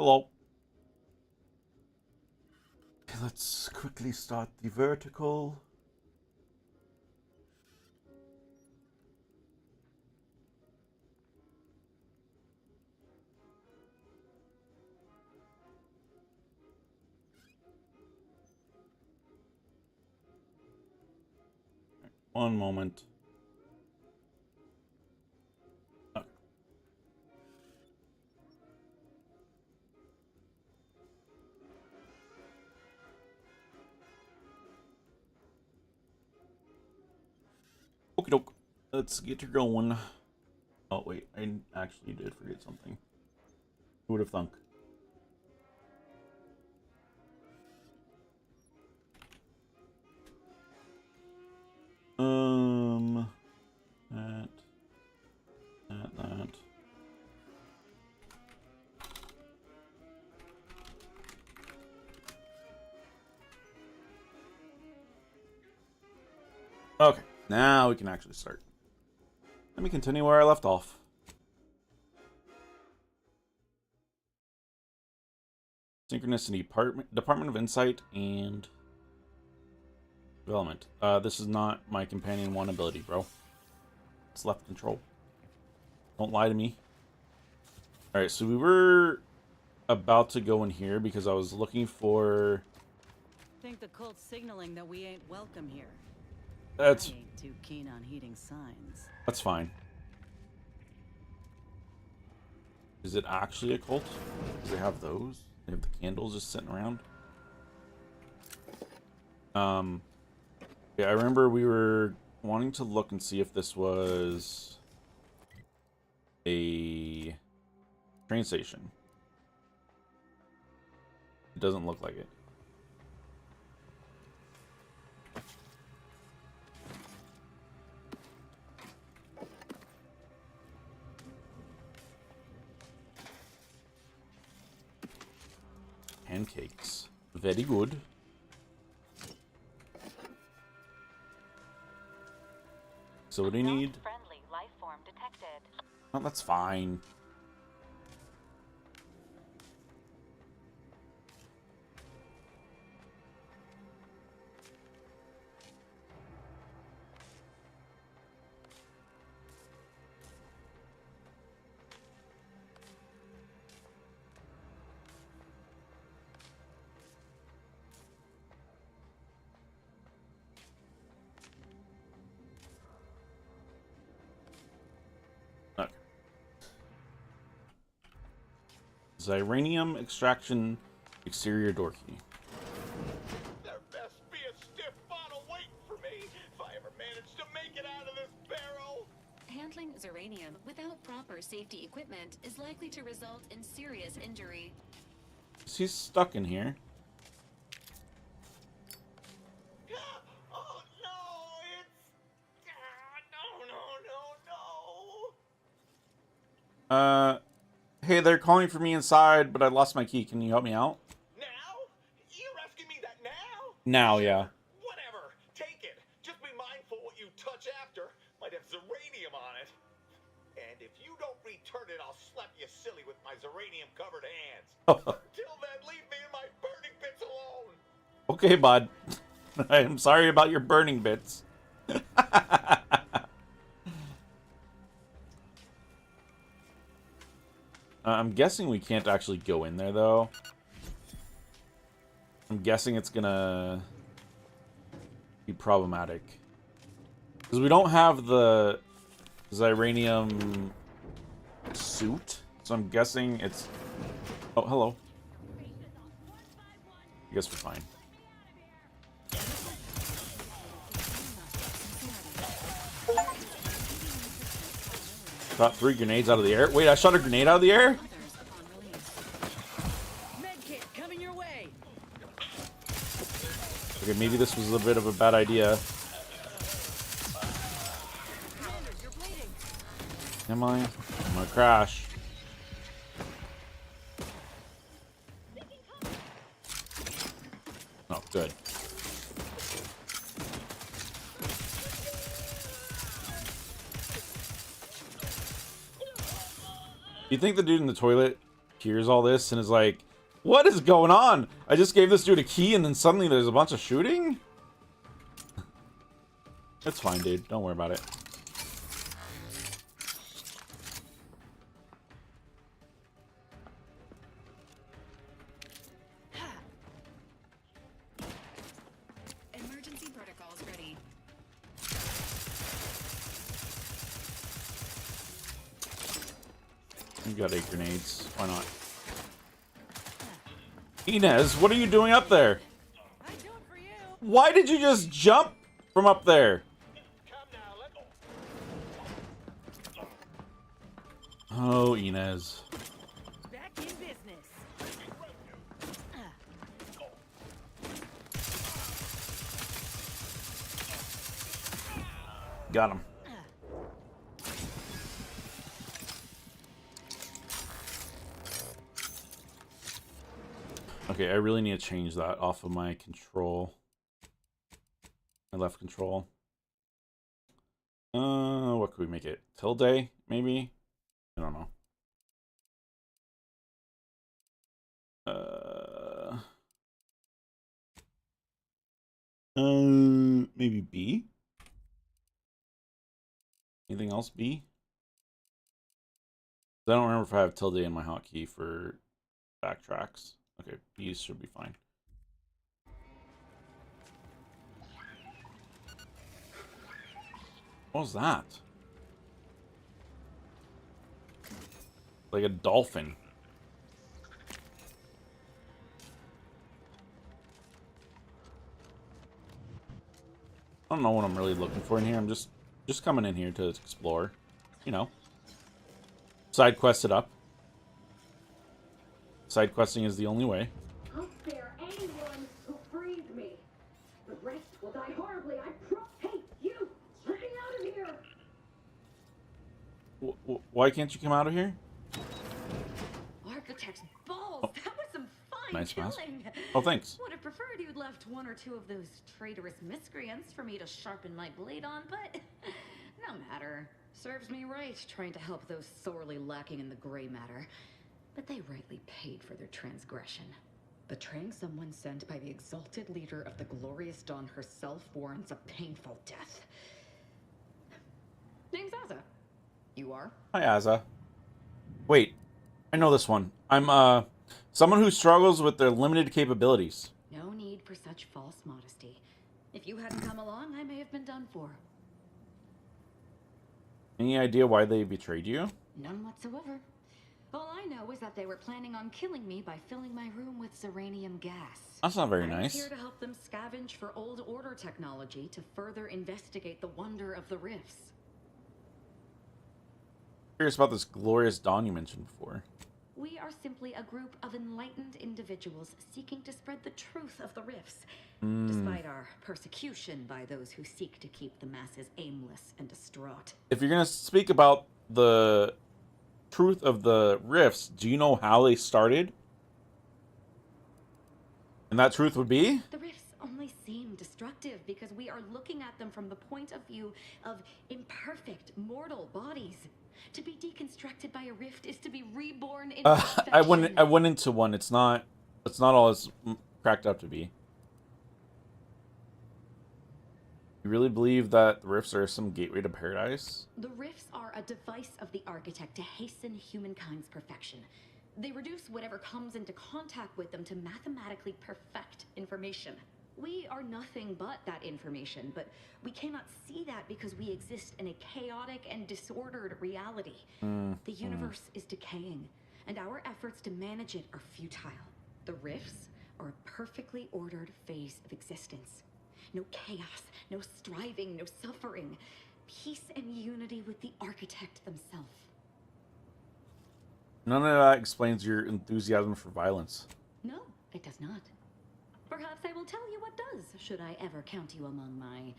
Hello. Okay, let's quickly start the vertical. One moment. Oh. Okie doke. Let's get her going. Oh, wait. I actually did forget something. Who would have thunk? That. That. Okay, now we can actually start. Let me continue where I left off. Synchronicity, Department of Insight and Development. This is not my Companion 1 ability, bro. It's left control. Don't lie to me. Alright, so we were about to go in here because I was looking for... Think the cult's signaling that we ain't welcome here. That's... I ain't too keen on heeding signs. That's fine. Is it actually a cult? Do they have those? They have the candles just sitting around? Yeah, I remember we were wanting to look and see if this was a train station. It doesn't look like it. Pancakes. Very good. So what do you need? Friendly life form detected. Oh, that's fine. Xyranium extraction exterior door key. There best be a stiff bottle waiting for me if I ever manage to make it out of this barrel. Handling Xyranium without proper safety equipment is likely to result in serious injury. He's stuck in here. Oh no, it's no. Hey, they're calling for me inside, but I lost my key. Can you help me out? Now? You're asking me that now? Now, yeah. Whatever. Take it. Just be mindful what you touch after. Might have Xyranium on it. And if you don't return it, I'll slap you silly with my Xyranium-covered hands. Till then, leave me in my burning bits alone. Okay, bud. I'm sorry about your burning bits. I'm guessing we can't actually go in there, though. I'm guessing it's gonna be problematic. Because we don't have the Xyranium suit, so I'm guessing it's... Oh, hello. I guess we're fine. Shot 3 grenades out of the air. Wait, I shot a grenade out of the air? Medkit coming your way. Okay, maybe this was a bit of a bad idea. Am I? I'm gonna crash. Oh, good. You think the dude in the toilet hears all this and is like, what is going on? I just gave this dude a key and then suddenly there's a bunch of shooting? It's fine, dude. Don't worry about it. Emergency protocols ready. You got 8 grenades. Why not? Inez, what are you doing up there? I do it for you. Why did you just jump from up there? Oh, Inez. Back in business. Got him. Okay, I really need to change that off of my control. My left control. What could we make it? Tilde, maybe? I don't know. Maybe B? Anything else B? I don't remember if I have tilde in my hotkey for backtracks. Okay, B should be fine. What was that? Like a dolphin. I don't know what I'm really looking for in here. I'm just coming in here to explore. You know. Side quest it up. Side questing is the only way. I'll spare anyone who frees me. The rest will die horribly. Hey, you! Let me out of here! Why can't you come out of here? Architect's balls. Oh. That was some fine Nice mask. killing. Oh, thanks. Would have preferred you'd left one or two of those traitorous miscreants for me to sharpen my blade on, but no matter. Serves me right trying to help those sorely lacking in the gray matter. But they rightly paid for their transgression. Betraying someone sent by the exalted leader of the glorious dawn herself warrants a painful death. Name's Asa. You are? Hi, Azza. Wait, I know this one. I'm, someone who struggles with their limited capabilities. No need for such false modesty. If you hadn't come along, I may have been done for. Any idea why they betrayed you? None whatsoever. All I know is that they were planning on killing me by filling my room with zeranium gas. That's not very I was nice. here to help them scavenge for old order technology to further investigate the wonder of the rifts. Curious about this glorious dawn you mentioned before. We are simply a group of enlightened individuals seeking to spread the truth of the rifts, despite our persecution by those who seek to keep the masses aimless and distraught. If you're gonna speak about the truth of the rifts, do you know how they started? And that truth would be? The rifts only seem destructive because we are looking at them from the point of view of imperfect mortal bodies. To be deconstructed by a rift is to be reborn in perfection. I went into one. It's not all it's cracked up to be. You really believe that the rifts are some gateway to paradise? The rifts are a device of the architect to hasten humankind's perfection. They reduce whatever comes into contact with them to mathematically perfect information. We are nothing but that information, but we cannot see that because we exist in a chaotic and disordered reality. The universe is decaying, and our efforts to manage it are futile. The rifts are a perfectly ordered phase of existence. No chaos, no striving, no suffering. Peace and unity with the architect themselves. None of that explains your enthusiasm for violence. No, it does not. Perhaps I will tell you what does, should I ever count you among my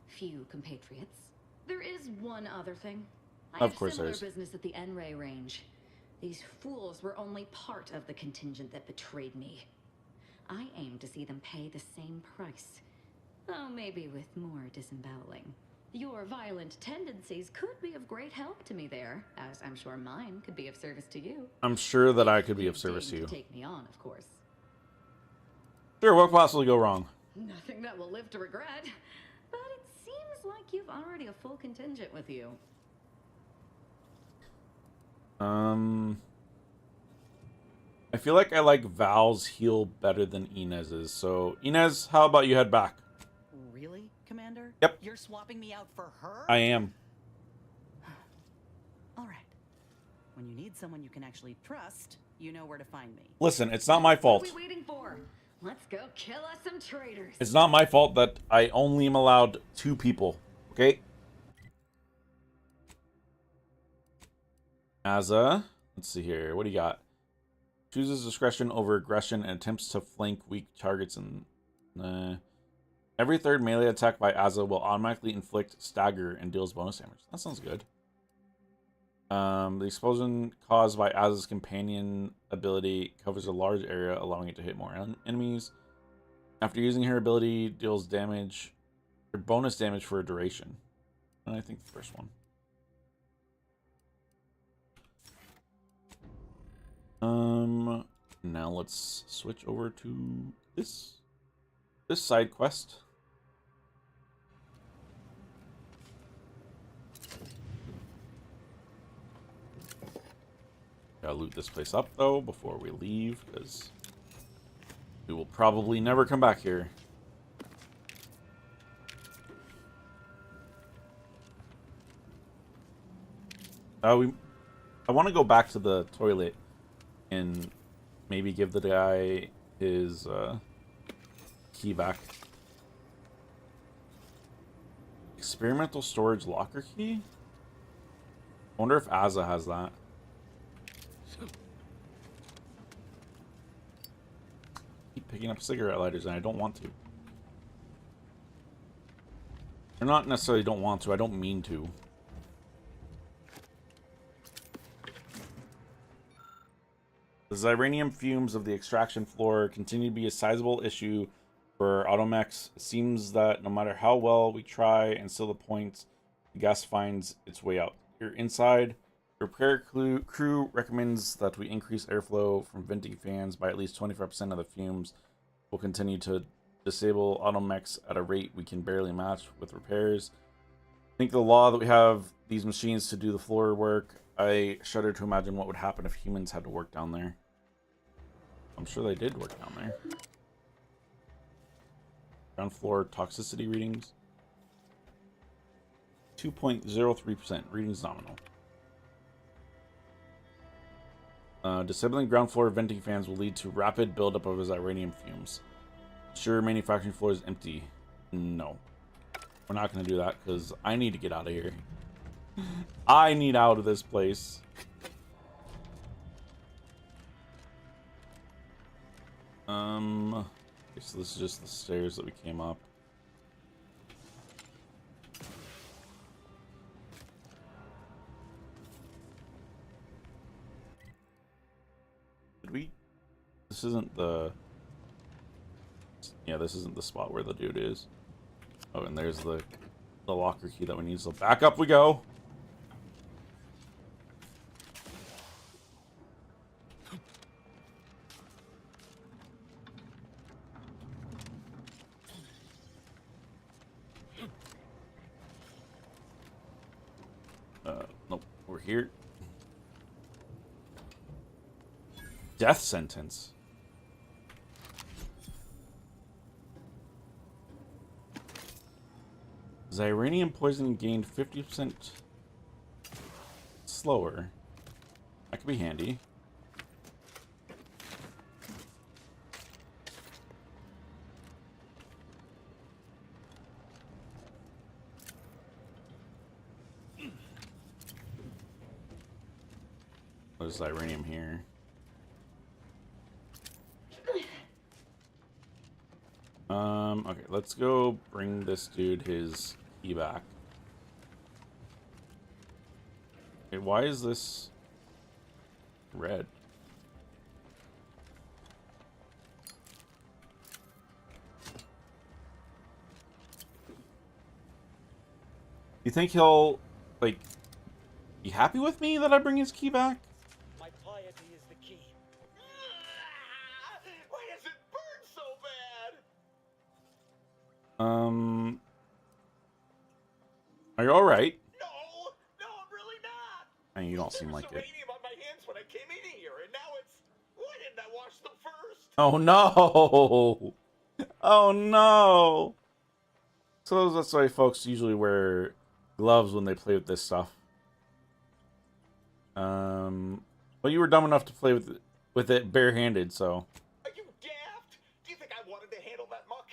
few compatriots. There is one other thing. I Of have course similar there is. business at the N-Ray range. These fools were only part of the contingent that betrayed me. I aim to see them pay the same price, though maybe with more disemboweling. Your violent tendencies could be of great help to me there, as I'm sure mine could be of service to you. I'm sure that I could be You of service to deigned you. Take me on, of course. Sure, what could possibly go wrong? Nothing that we'll live to regret. But it seems like you've already a full contingent with you. I feel like I like Val's heal better than Inez's. So, Inez, how about you head back? Really, Commander? Yep. You're swapping me out for her? I am. All right. When you need someone you can actually trust, you know where to find me. Listen, it's not my fault. What are we waiting for? Let's go kill us some traitors. It's not my fault that I only am allowed 2 people. Okay? Azza. Let's see here. What do you got? Chooses discretion over aggression and attempts to flank weak targets. And every third melee attack by Azza will automatically inflict stagger and deals bonus damage. That sounds good. The explosion caused by Azza's companion ability covers a large area, allowing it to hit more enemies. After using her ability, deals damage or bonus damage for a duration. And I think the first one. Now let's switch over to this side quest. Gotta loot this place up though before we leave, because we will probably never come back here. I want to go back to the toilet and maybe give the guy his key back. Experimental storage locker key? I wonder if Azza has that. Keep picking up cigarette lighters and I don't want to. Or not necessarily don't want to, I don't mean to. The Xyranium fumes of the extraction floor continue to be a sizable issue for automechs. It seems that no matter how well we try and still the points, the gas finds its way out. Here inside, the repair crew recommends that we increase airflow from venting fans by at least 25% of the fumes. We'll continue to disable automechs at a rate we can barely match with repairs. I think the law that we have these machines to do the floor work. I shudder to imagine what would happen if humans had to work down there. I'm sure they did work down there. Ground floor toxicity readings. 2.03%. Readings nominal. Disabling ground floor venting fans will lead to rapid buildup of Xyranium fumes. Sure, manufacturing floor is empty. No. We're not going to do that because I need to get out of here. I need out of this place. So this is just the stairs that we came up. Did we? This isn't the... Yeah, this isn't the spot where the dude is. Oh, and there's the locker key that we need. So back up we go. Nope, we're here. Death sentence. Xyranium poison gained 50% slower. That could be handy. There's Xyranium here. Okay, let's go bring this dude his key back. Okay, why is this red? You think he'll, like, be happy with me that I bring his key back? My piety is the key. Why does it burn so bad? Are you alright? No, I'm really not. And you don't There seem was like it. uranium on my hands when I came in here, and now it's. Why didn't I wash them first? Oh no! Oh no! So that's why folks usually wear gloves when they play with this stuff. Well, you were dumb enough to play with it barehanded, so. Are you daft? Do you think I wanted to handle that muck?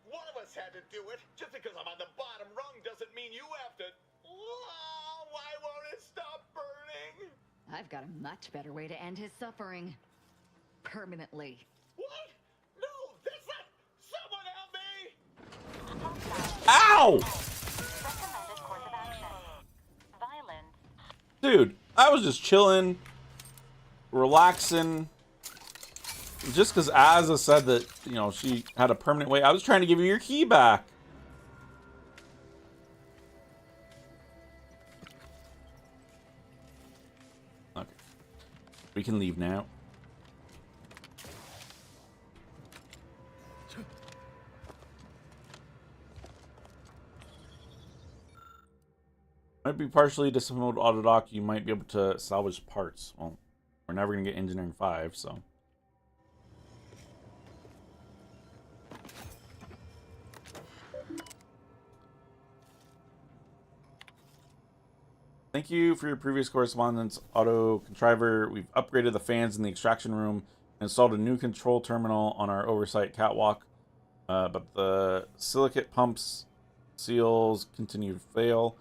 One of us had to do it. Just because I'm on the bottom rung doesn't mean you have to. Oh, why won't it stop burning? I've got a much better way to end his suffering. Permanently. What? No, that's not. Someone help me! Ow! Recommended course of action. Violence. Dude, I was just chilling, relaxing. Just because Azza said that, you know, she had a permanent way, I was trying to give you your key back. Okay. We can leave now. Might be partially disassembled auto dock. You might be able to salvage parts. Well, we're never gonna get engineering 5, so. Thank you for your previous correspondence, Auto Contriver. We've upgraded the fans in the extraction room and installed a new control terminal on our oversight catwalk. But the silicate pumps seals continue to fail.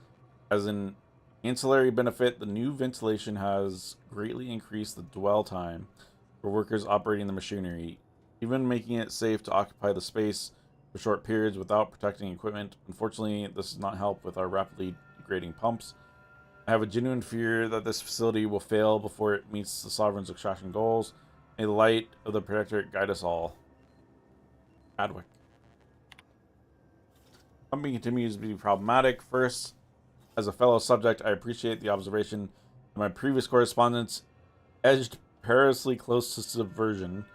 As an ancillary benefit, the new ventilation has greatly increased the dwell time for workers operating the machinery, even making it safe to occupy the space for short periods without protecting equipment. Unfortunately, this does not help with our rapidly degrading pumps. I have a genuine fear that this facility will fail before it meets the Sovereign's extraction goals. May the light of the Protectorate guide us all. Adwick. Pumping continues to be problematic. First, as a fellow subject, I appreciate the observation that my previous correspondence edged perilously close to subversion.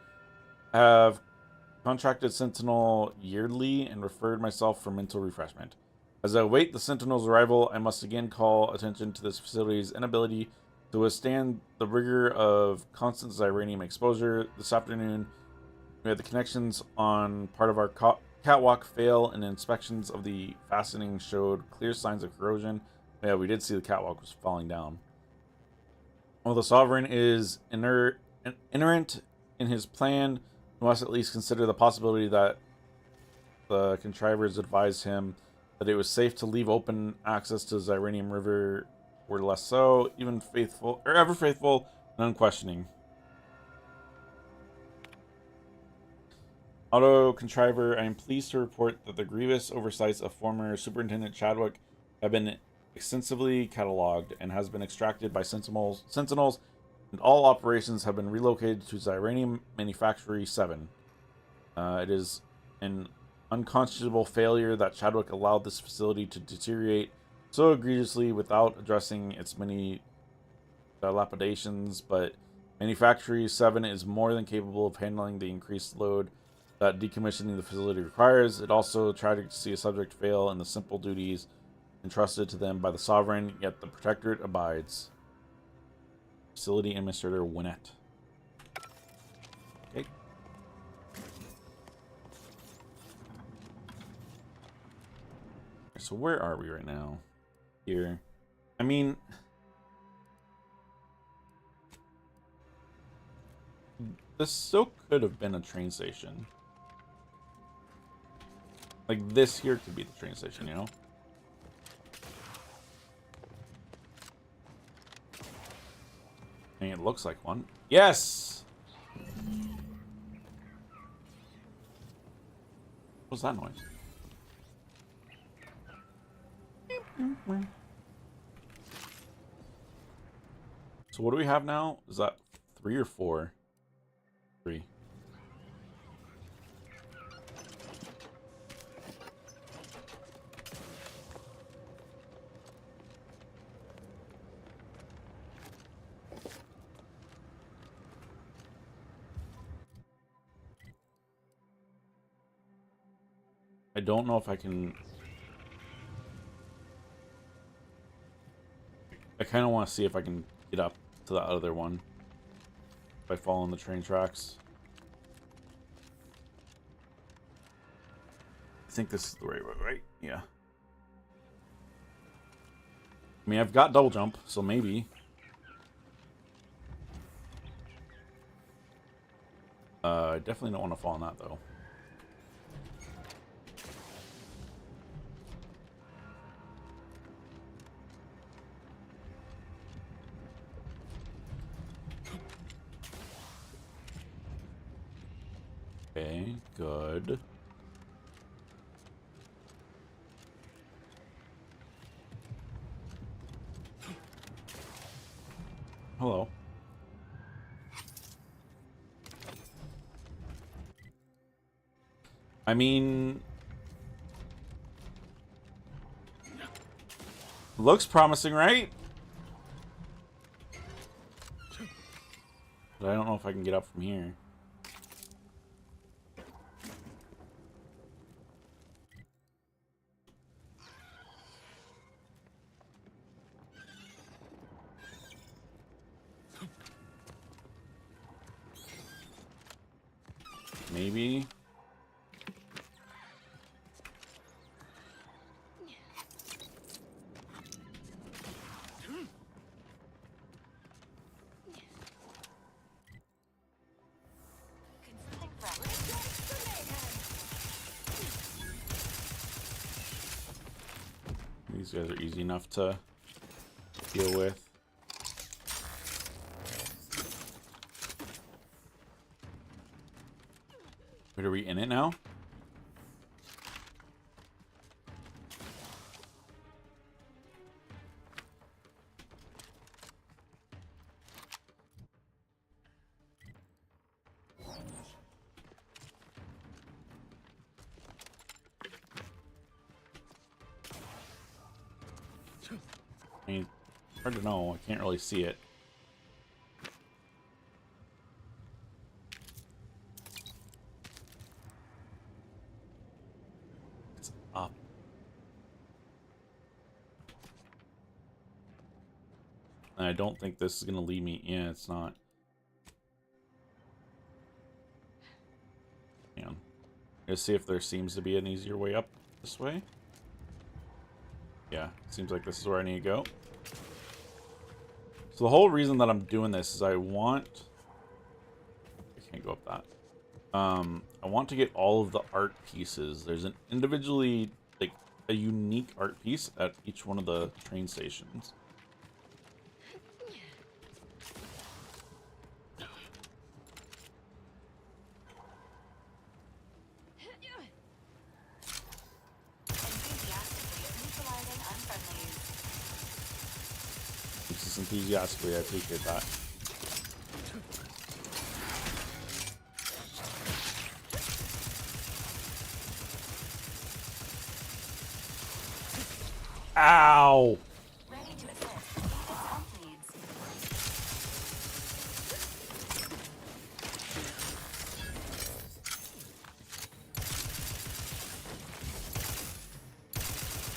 I have contracted Sentinel yearly and referred myself for mental refreshment. As I await the Sentinel's arrival, I must again call attention to this facility's inability to withstand the rigor of constant Zyranium exposure. This afternoon, we had the connections on part of our catwalk fail, and inspections of the fastening showed clear signs of corrosion. Yeah, we did see the catwalk was falling down. While the Sovereign is inerrant in his plan, we must at least consider the possibility that the contrivers advised him that it was safe to leave open access to Zyranium River, were less so, even faithful, or ever faithful and unquestioning. Auto Contriver, I am pleased to report that the grievous oversights of former Superintendent Chadwick have been extensively catalogued and has been extracted by sentinels, and all operations have been relocated to Zyranium Manufactory 7. It is an unconscionable failure that Chadwick allowed this facility to deteriorate so egregiously without addressing its many dilapidations, but Manufactory 7 is more than capable of handling the increased load that decommissioning the facility requires. It also tragic to see a subject fail in the simple duties entrusted to them by the Sovereign, yet the Protectorate abides. Facility Administrator Winnett. Okay. So where are we right now? Here. I mean, this still could have been a train station. Like, this here could be the train station, you know? I mean, it looks like one. Yes! What's that noise? So what do we have now? Is that 3 or 4? 3. I don't know if I can... I kind of want to see if I can get up to that other one by following the train tracks. I think this is the right road, right? Yeah. I mean, I've got double jump, so maybe. I definitely don't want to fall on that, though. Okay, good. Hello. I mean... looks promising, right? But I don't know if I can get up from here. Maybe. These guys are easy enough to deal with. Wait, are we in it now? I mean, hard to know. I can't really see it. It's up. And I don't think this is going to lead me. Yeah, it's not. Hang on. Let's see if there seems to be an easier way up this way. Yeah, seems like this is where I need to go. So the whole reason that I'm doing this is I can't go up that. I want to get all of the art pieces. There's an individually, like, a unique art piece at each one of the train stations. This is enthusiastically, I appreciate that. Ow! Ready to assist. Needed help needs.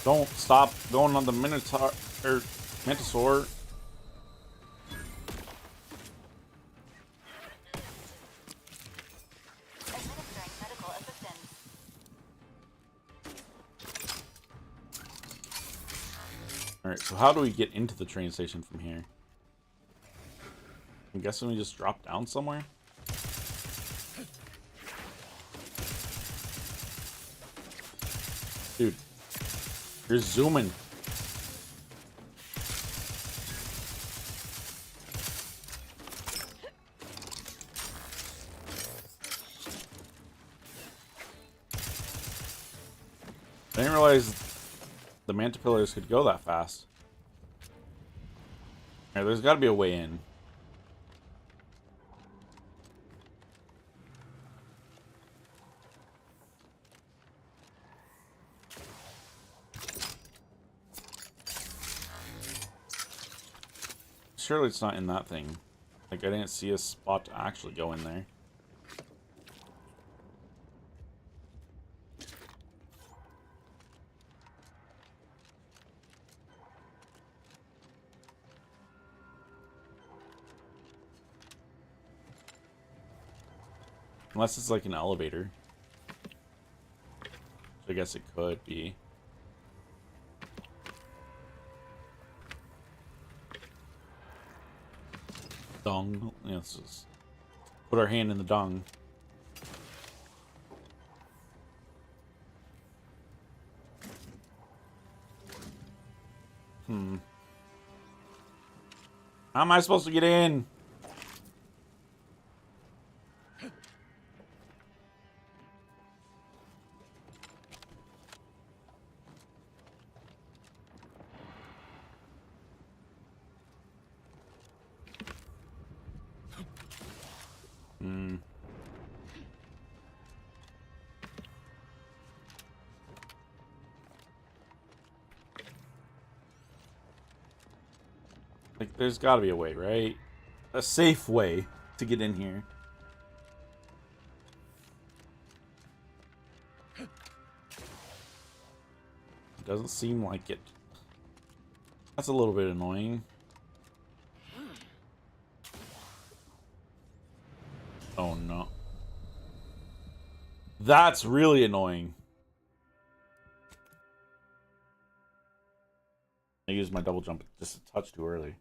Don't stop going on the Minotaur or Mantisaur. Administering medical assistance. Alright, so how do we get into the train station from here? I'm guessing we just drop down somewhere? Dude, you're zooming. I didn't realize the Mantipillars could go that fast. Alright, there's got to be a way in. Surely it's not in that thing. Like, I didn't see a spot to actually go in there. Unless it's like an elevator. I guess it could be. Dung. Yeah, let's just put our hand in the dung. How am I supposed to get in? Like, there's got to be a way, right? A safe way to get in here. Doesn't seem like it. That's a little bit annoying. Oh no. That's really annoying. I used my double jump just a touch too early.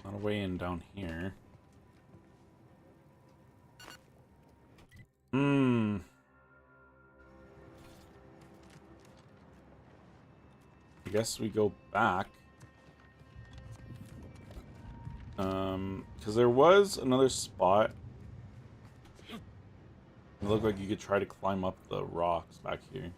Not a way in down here. I guess we go back. Because there was another spot. It looked like you could try to climb up the rocks back here.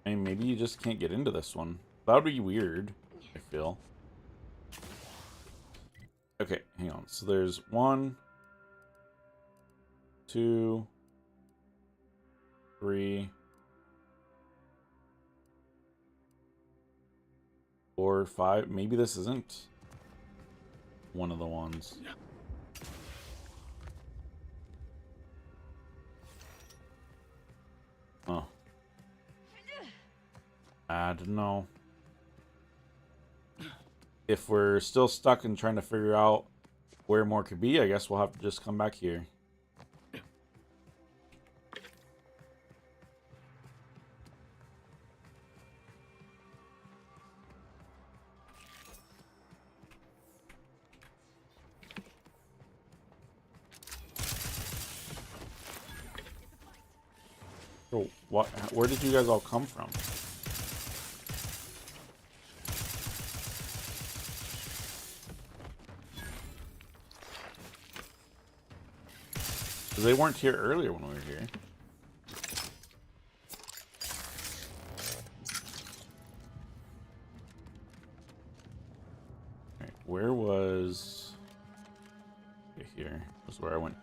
I mean, maybe you just can't get into this one. That would be weird, I feel. Okay, hang on. So there's 1, 2, 3, 4, 5. Maybe this isn't one of the ones. Oh. I don't know. If we're still stuck and trying to figure out where more could be, I guess we'll have to just come back here. So what? Where did you guys all come from? They weren't here earlier when we were here. Alright, where was... Okay, here was where I went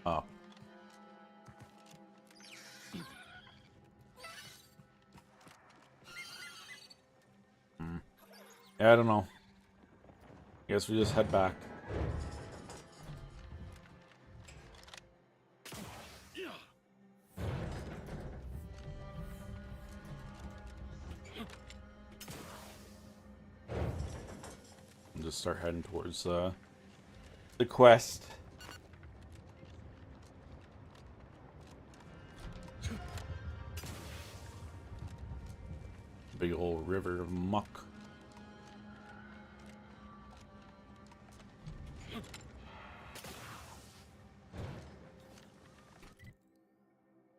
up. Yeah, I don't know. Guess we just head back. Just start heading towards the quest. Big old river of muck.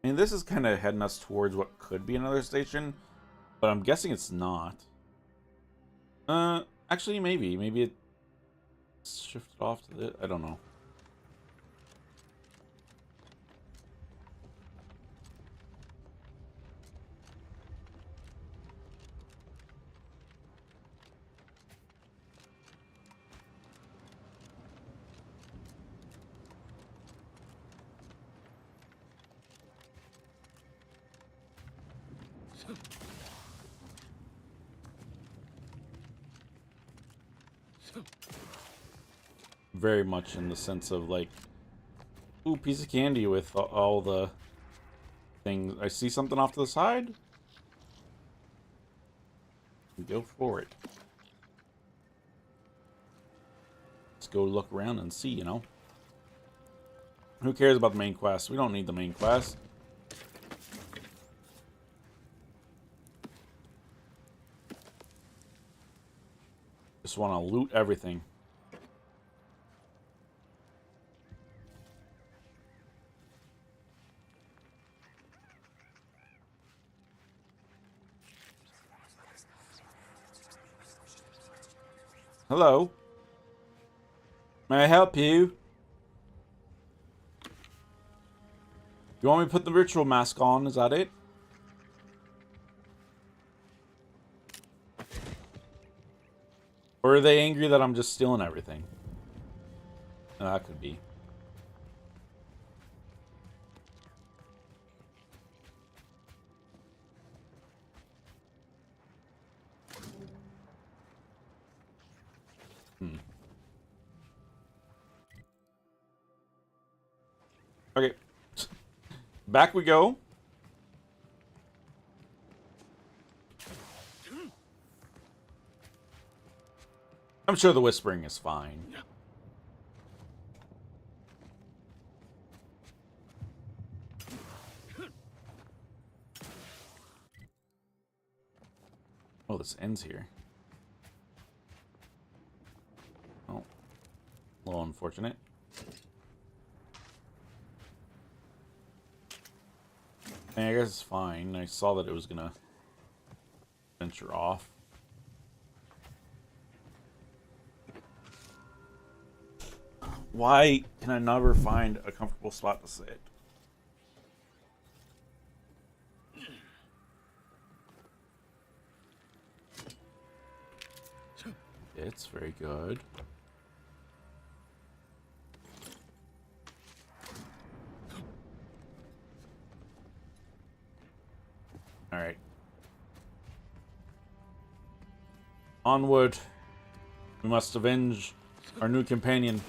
I mean, this is kind of heading us towards what could be another station, but I'm guessing it's not. Actually, maybe. Maybe it's shifted off to the... I don't know. Very much in the sense of like, ooh, piece of candy with all the things. I see something off to the side. Go for it. Let's go look around and see, you know. Who cares about the main quest? We don't need the main quest. Just want to loot everything. Hello. May I help you? You want me to put the ritual mask on? Is that it? Or are they angry that I'm just stealing everything? That could be. Okay. Back we go. I'm sure the whispering is fine. Oh, this ends here. Oh. A little unfortunate. I guess it's fine. I saw that it was gonna venture off. Why can I never find a comfortable spot to sit? It's very good. Alright. Onward. We must avenge our new companion.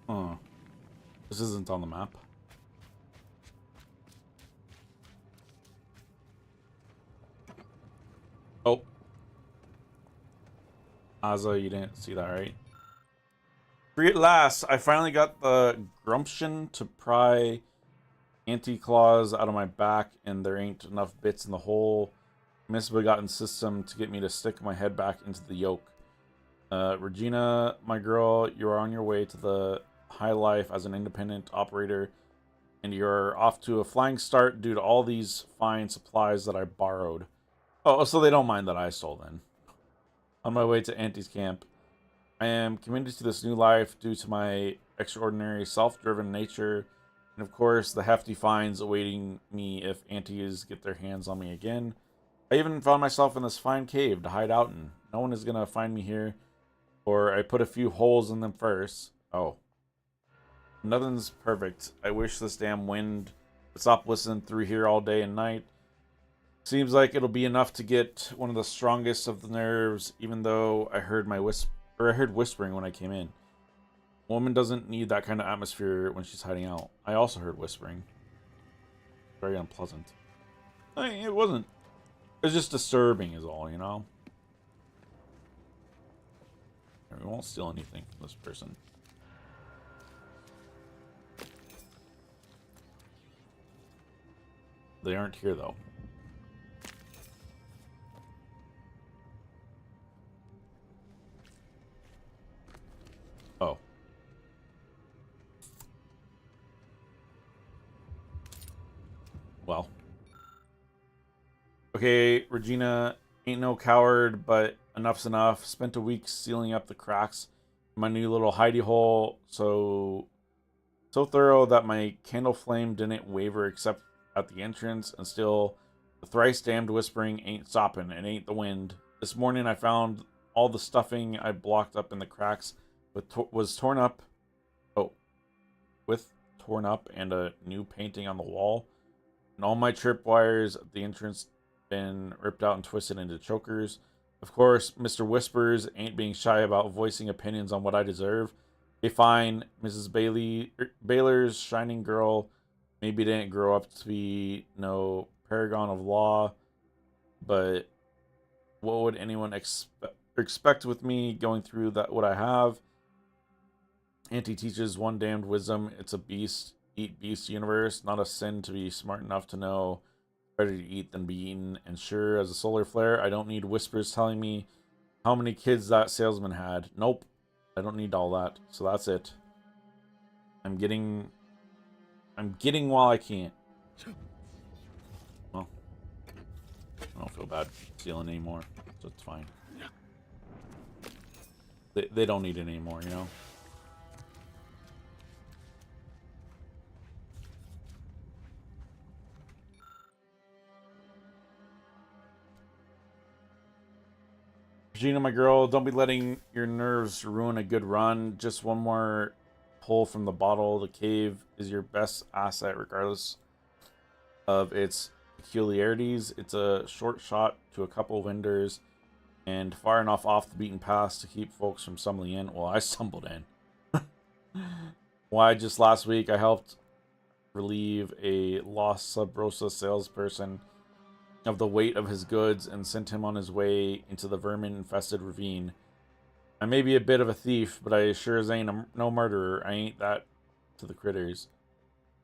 Oh. This isn't on the map. Oh. Asa, you didn't see that, right? Free at last! I finally got the gumption to pry anti-claws out of my back, and there ain't enough bits in the whole misbegotten system to get me to stick my head back into the yoke. Regina, my girl, you are on your way to the high life as an independent operator, and you're off to a flying start due to all these fine supplies that I borrowed. Oh, so they don't mind that I stole then. On my way to Auntie's camp, I am committed to this new life due to my extraordinary self-driven nature, and of course the hefty fines awaiting me if Aunties get their hands on me again. I even found myself in this fine cave to hide out in. No one is gonna find me here, or I put a few holes in them first. Oh. Nothing's perfect. I wish this damn wind would stop whistling through here all day and night. Seems like it'll be enough to get one of the strongest of the nerves, even though I heard whispering when I came in. A woman doesn't need that kind of atmosphere when she's hiding out. I also heard whispering. Very unpleasant. I mean, it wasn't. It was just disturbing is all, you know? We won't steal anything from this person. They aren't here, though. Oh. Well. Okay, Regina, ain't no coward, but enough's enough. Spent a week sealing up the cracks in my new little hidey hole, so thorough that my candle flame didn't waver except at the entrance, and still the thrice damned whispering ain't stopping. It ain't the wind. This morning I found all the stuffing I blocked up in the cracks was torn up. Oh, with torn up and a new painting on the wall. And all my tripwires at the entrance been ripped out and twisted into chokers. Of course, Mr. Whispers ain't being shy about voicing opinions on what I deserve. They fine, Mrs. Baylor's shining girl maybe didn't grow up to be no paragon of law, but what would anyone expect with me going through that what I have? Auntie teaches one damned wisdom. It's a beast, eat beast universe. Not a sin to be smart enough to know better to eat than be eaten. And sure, as a solar flare, I don't need whispers telling me how many kids that salesman had. Nope. I don't need all that. So that's it. I'm getting while I can't. Well, I don't feel bad stealing anymore, so it's fine. They don't need it anymore, you know? Regina, my girl, don't be letting your nerves ruin a good run. Just one more pull from the bottle. The cave is your best asset, regardless of its peculiarities. It's a short shot to a couple vendors and far enough off the beaten path to keep folks from stumbling in. Well, I stumbled in. Why, just last week I helped relieve a lost Sub Rosa salesperson of the weight of his goods and sent him on his way into the vermin-infested ravine. I may be a bit of a thief, but I sure as ain't no murderer. I ain't that to the critters.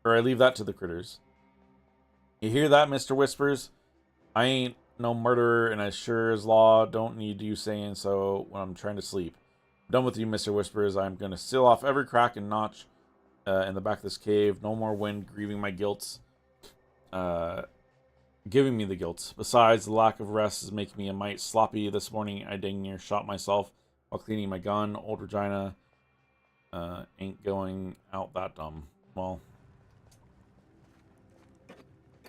Or I leave that to the critters. You hear that, Mr. Whispers? I ain't no murderer, and I sure as law don't need you saying so when I'm trying to sleep. I'm done with you, Mr. Whispers. I'm going to seal off every crack and notch in the back of this cave. No more wind grieving my guilt. Giving me the guilt. Besides, the lack of rest is making me a mite sloppy. This morning, I dang near shot myself while cleaning my gun. Old Regina ain't going out that dumb. Well,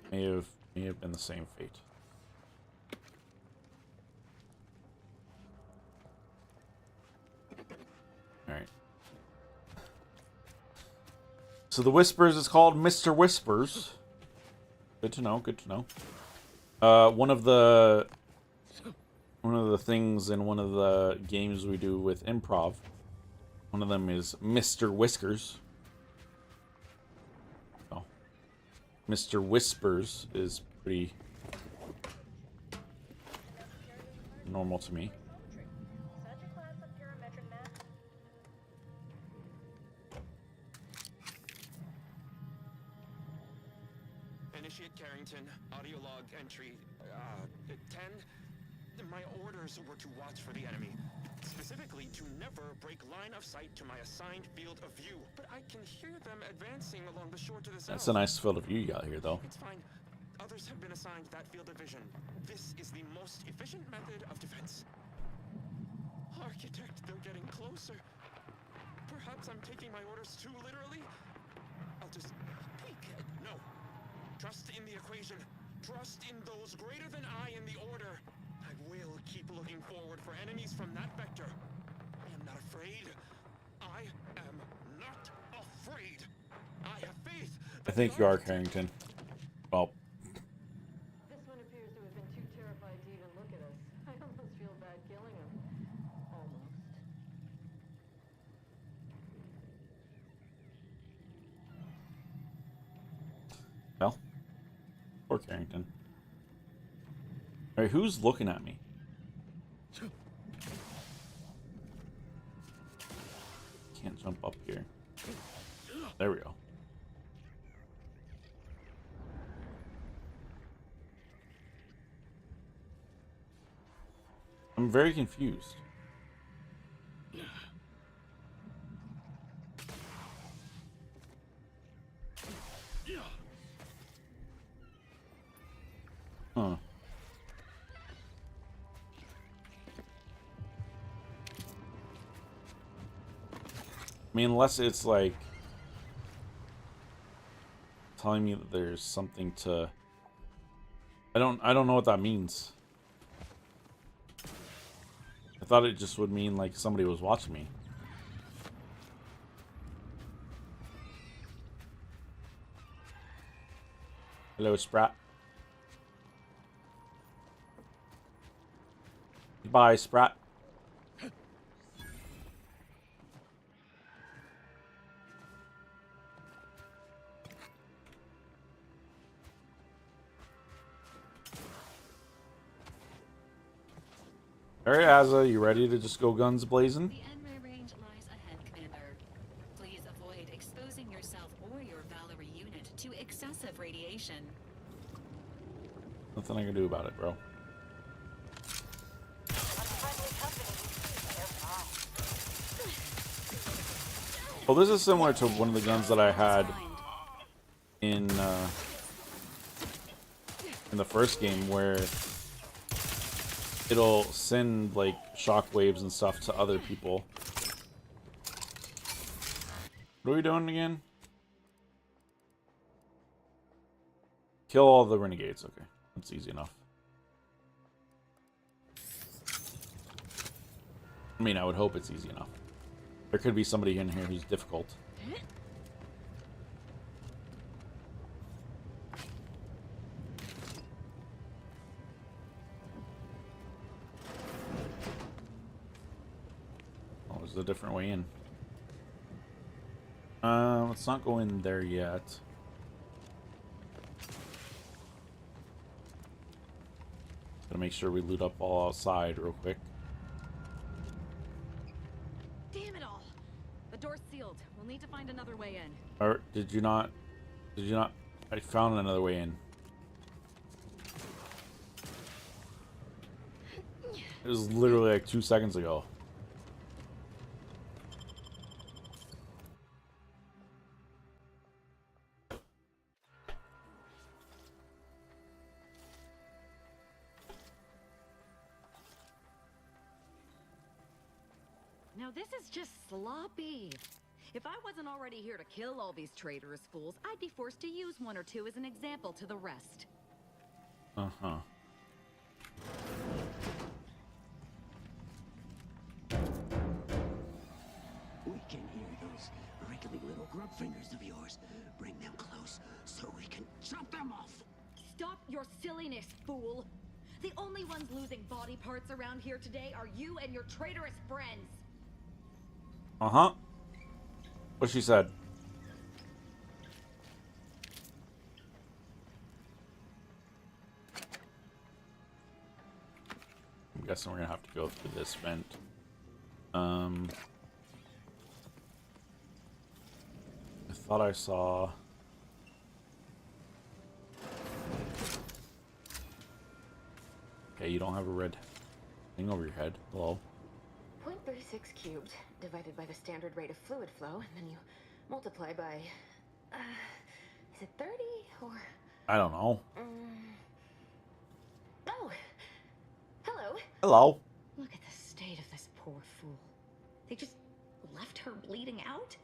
may have been the same fate. Alright. So the Whispers is called Mr. Whispers. Good to know, good to know. One of the things in one of the games we do with improv, one of them is Mr. Whiskers. Oh. Mr. Whispers is pretty normal to me. Initiate Carrington, audio log entry 10. My orders were to watch for the enemy. Specifically, to never break line of sight to my assigned field of view. But I can hear them advancing along the shore to the south. That's a nice field of view you got here, though. It's fine. Others have been assigned that field of vision. This is the most efficient method of defense. Architect, they're getting closer. Perhaps I'm taking my orders too literally? I'll just peek. No. Trust in the equation. Trust in those greater than I in the order. I will keep looking forward for enemies from that vector. I am not afraid. I am not afraid. I have faith. I think you are, Carrington. Well. This one appears to have been too terrified to even look at us. I almost feel bad killing him. Almost. Well. Poor Carrington. Alright, who's looking at me? Can't jump up here. There we go. I'm very confused. Huh. I mean, unless it's like telling me that there's something to. I don't know what that means. I thought it just would mean like somebody was watching me. Hello, Sprat. Goodbye, Sprat. Alright, Azza, you ready to just go guns blazing? The enemy range lies ahead, Commander. Please avoid exposing yourself or your Valerie unit to excessive radiation. Nothing I can do about it, bro. Unfriendly company. They're fine. Well, this is similar to one of the guns that I had in the first game, where it'll send like shockwaves and stuff to other people. What are we doing again? Kill all the renegades. Okay, that's easy enough. I mean, I would hope it's easy enough. There could be somebody in here who's difficult. Oh, there's a different way in. Let's not go in there yet. Gotta make sure we loot up all outside real quick. Damn it all! The door's sealed. We'll need to find another way in. Or did you not? Did you not? I found another way in. It was literally like 2 seconds ago. Now this is just sloppy. If I wasn't already here to kill all these traitorous fools, I'd be forced to use one or two as an example to the rest. Uh-huh. We can hear those wriggly little grub fingers of yours. Bring them close so we can chop them off. Stop your silliness, fool! The only ones losing body parts around here today are you and your traitorous friends. Uh-huh. What she said. I'm guessing we're gonna have to go through this vent. I thought I saw... Okay, you don't have a red thing over your head. Hello. 0.36 cubed divided by the standard rate of fluid flow, and then you multiply by, is it 30 or? I don't know. Oh, hello. Hello. Look at the state of this poor fool. They just left her bleeding out?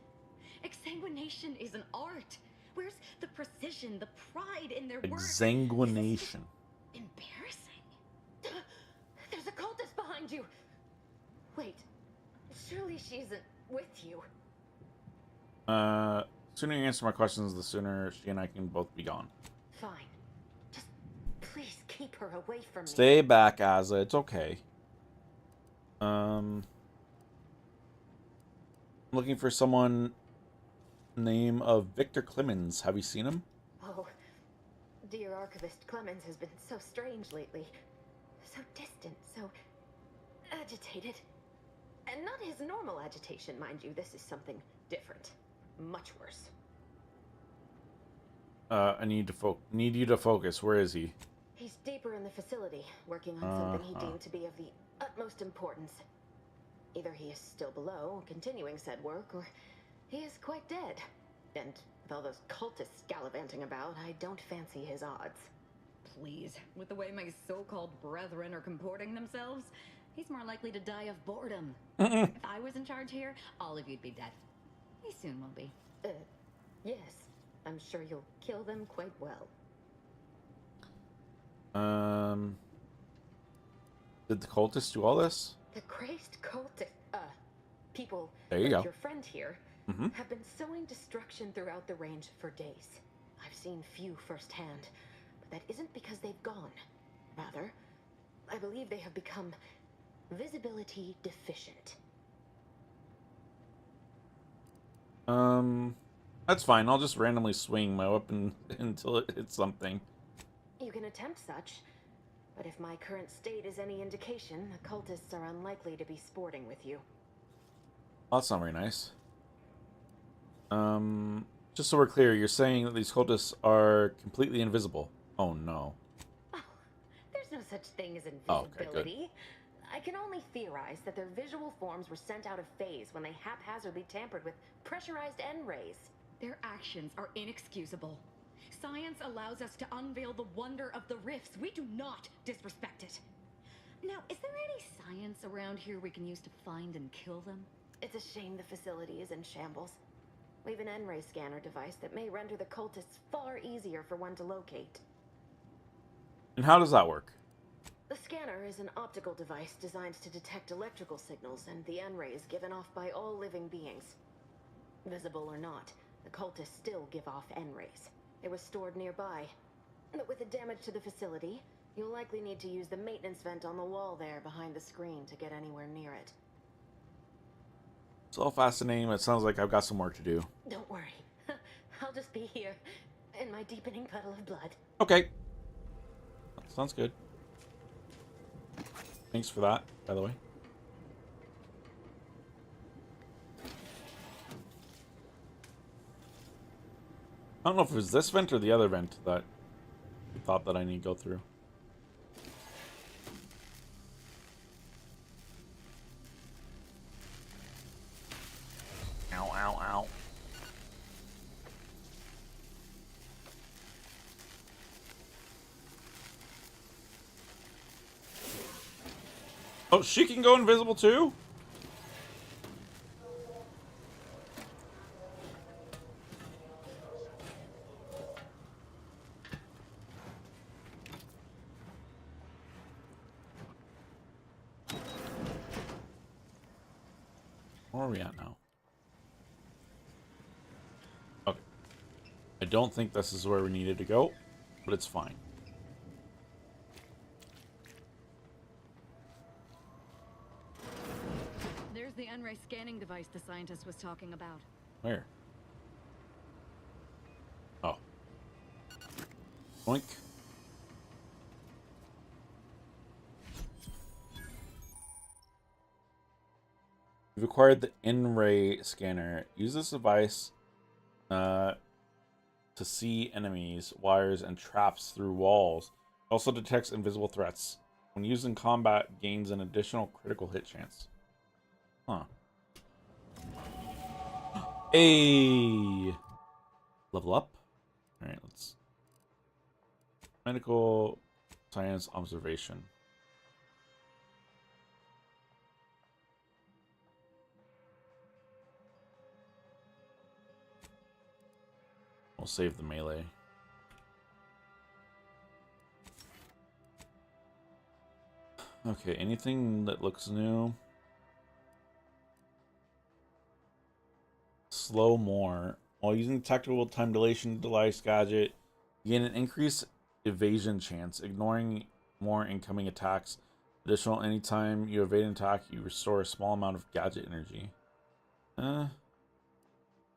Exsanguination is an art. Where's the precision, the pride in their work? Exsanguination. Embarrassing. There's a cultist behind you. Wait, surely she isn't with you. Sooner you answer my questions, the sooner she and I can both be gone. Fine. Just please keep her away from me. Stay back, Azza. It's okay. I'm looking for someone name of Victor Clemens. Have you seen him? Oh, dear Archivist Clemens has been so strange lately. So distant, so agitated. And not his normal agitation, mind you. This is something different. Much worse. I need you to focus. Where is he? He's deeper in the facility, working on something he deemed to be of the utmost importance. Either he is still below, continuing said work, or he is quite dead. And with all those cultists gallivanting about, I don't fancy his odds. Please, with the way my so-called brethren are comporting themselves, he's more likely to die of boredom. If I was in charge here, all of you'd be dead. He soon will be. Yes. I'm sure you'll kill them quite well. Did the cultists do all this? The crazed cultist, people There you like go. your friend here have been sowing destruction throughout the range for days. I've I've seen few firsthand, but that isn't because they've gone. Rather, I believe they have become visibility deficient. That's fine. I'll just randomly swing my weapon until it hits something. You can attempt such, but if my current state is any indication, the cultists are unlikely to be sporting with you. Well, that's not very nice. Just so we're clear, you're saying that these cultists are completely invisible. Oh no. Oh, there's no such thing as Oh, okay, invisibility. good. I can only theorize that their visual forms were sent out of phase when they haphazardly tampered with pressurized N-rays. Their actions are inexcusable. Science allows us to unveil the wonder of the rifts. We do not disrespect it. Now, is there any science around here we can use to find and kill them? It's a shame the facility is in shambles. We've an N-ray scanner device that may render the cultists far easier for one to locate. And how does that work? The scanner is an optical device designed to detect electrical signals and the N-rays given off by all living beings. Visible or not, the cultists still give off N-rays. It was stored nearby. But with the damage to the facility, you'll likely need to use the maintenance vent on the wall there behind the screen to get anywhere near it. It's all fascinating, but it sounds like I've got some work to do. Don't worry. I'll just be here, in my deepening puddle of blood. Okay. Sounds good. Thanks for that, by the way. I don't know if it was this vent or the other vent that you thought that I need to go through. Ow, ow, ow. Oh, she can go invisible too? Where are we at now? Okay. I don't think this is where we needed to go, but it's fine. There's the N-ray scanning device the scientist was talking about. Where? Oh. Boink. You've acquired the N-ray scanner. Use this device to see enemies, wires, and traps through walls. It also detects invisible threats. When used in combat, gains an additional critical hit chance. Huh. Hey! Level up. Alright, let's... Medical science observation. We'll save the melee. Okay, anything that looks new? Slow more. While using the tactical time dilation device gadget, you gain an increased evasion chance, ignoring more incoming attacks. Additional, anytime you evade an attack, you restore a small amount of gadget energy.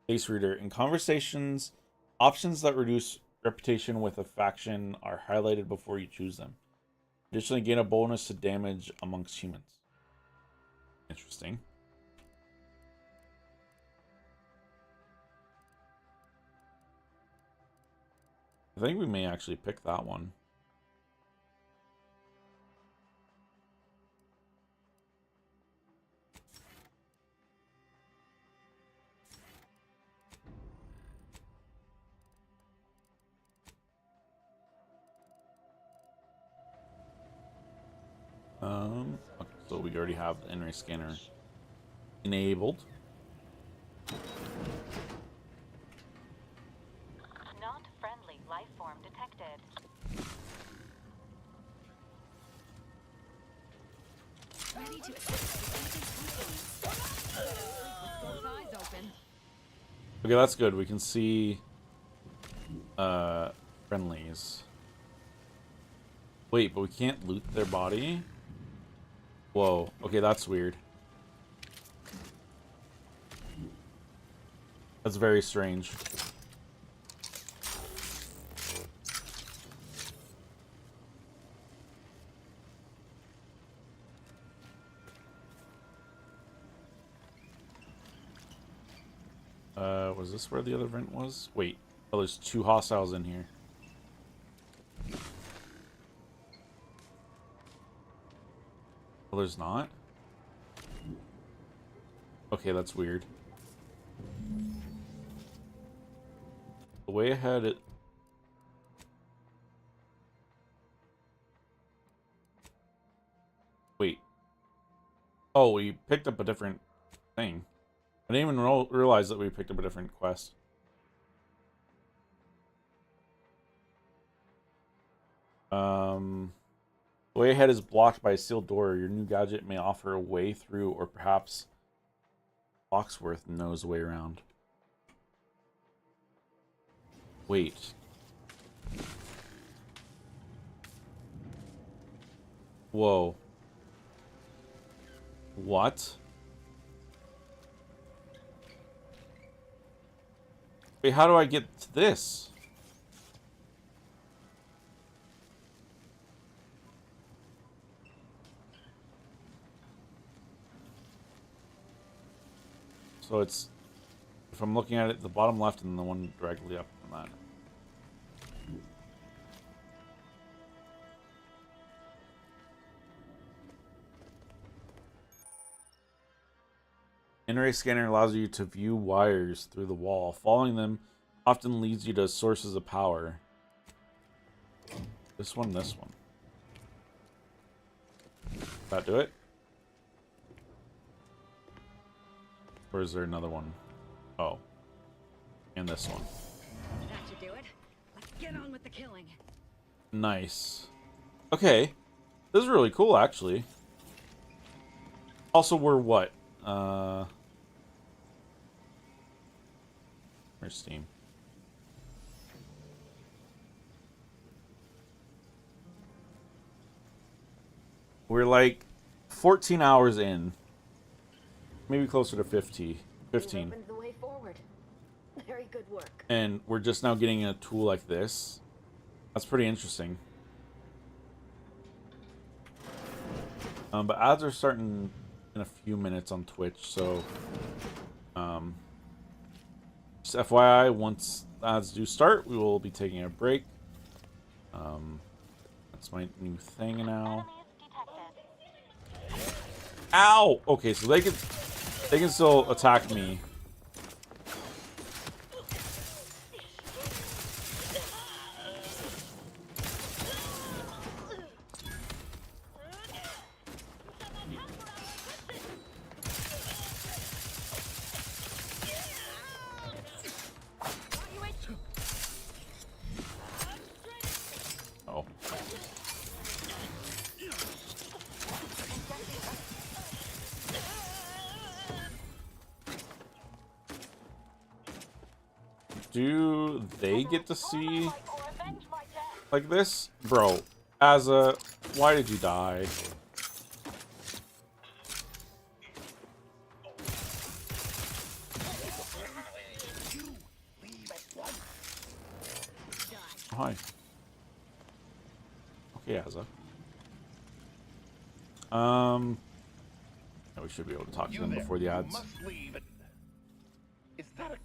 Face reader. In conversations, options that reduce reputation with a faction are highlighted before you choose them. Additionally, gain a bonus to damage amongst humans. Interesting. I think we may actually pick that one. Okay, so we already have the N-ray scanner enabled. Not friendly life form detected. Ready to assist those eyes open. Okay, that's good. We can see friendlies. Wait, but we can't loot their body? Whoa. Okay, that's weird. That's very strange. Was this where the other vent was? Wait. Oh, there's 2 hostiles in here. Oh, there's not? Okay, that's weird. The way ahead it... Wait. Oh, we picked up a different thing. I didn't even realize that we picked up a different quest. The way ahead is blocked by a sealed door. Your new gadget may offer a way through, or perhaps Foxworth knows a way around. Wait. Whoa. What? Wait, how do I get to this? So it's, if I'm looking at it, the bottom left and the one directly up from that. N-ray scanner allows you to view wires through the wall. Following them often leads you to sources of power. This one, this one. Does that do it? Or is there another one? Oh. And this one. That should do it. Let's get on with the killing. Nice. Okay. This is really cool, actually. Also, we're what? Where's Steam? We're like 14 hours in. Maybe closer to 15. Opened the way forward. Very good work. And we're just now getting a tool like this. That's pretty interesting. But ads are starting in a few minutes on Twitch, so just FYI, once ads do start, we will be taking a break. That's my new thing now. Ow! Okay, so they can still attack me. Oh. Do they get to see like this? Bro, Azza, why did you die? Hi. Okay, Azza. Yeah, we should be able to talk to them before the ads. Is that a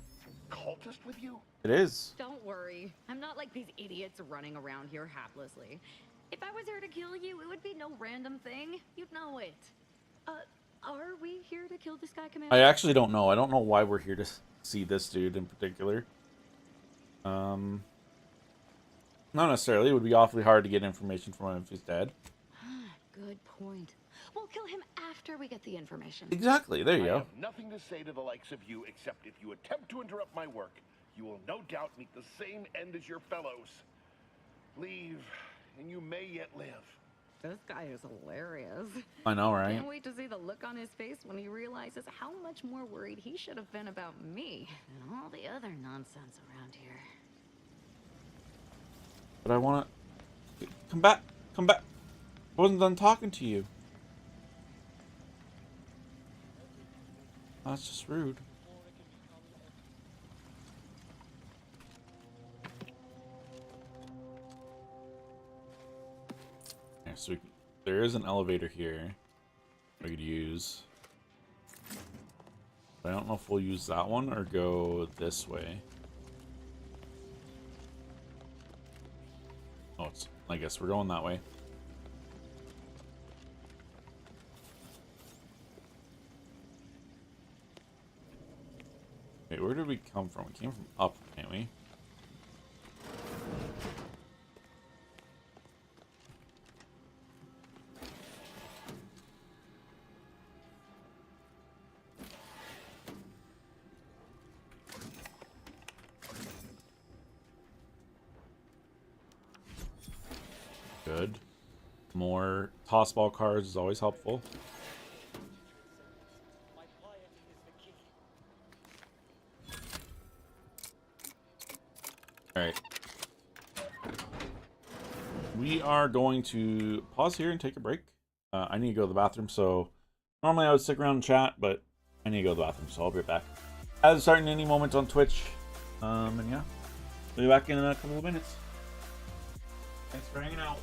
cultist with you? It is. Don't worry. I'm not like these idiots running around here haplessly. If I was here to kill you, it would be no random thing. You'd know it. Are we here to kill this guy, Commander? I actually don't know. I don't know why we're here to see this dude in particular. Not necessarily. It would be awfully hard to get information from him if he's dead. Good point. We'll kill him after we get the information. Exactly. There you go. I have nothing to say to the likes of you, except if you attempt to interrupt my work, you will no doubt meet the same end as your fellows. Leave, and you may yet live. This guy is hilarious. I know, right? Can't wait to see the look on his face when he realizes how much more worried he should have been about me than all the other nonsense around here. But I want to... Come back! Come back! I wasn't done talking to you. That's just rude. Yeah, so there is an elevator here we could use. But I don't know if we'll use that one or go this way. Oh, I guess we're going that way. Wait, where did we come from? We came from up, can't we? Good. More tossball cards is always helpful. My piety is the key. Alright. We are going to pause here and take a break. I need to go to the bathroom, so normally I would stick around and chat, but I need to go to the bathroom, so I'll be right back. As starting any moment on Twitch. And yeah, we'll be back in a couple of minutes. Thanks for hanging out.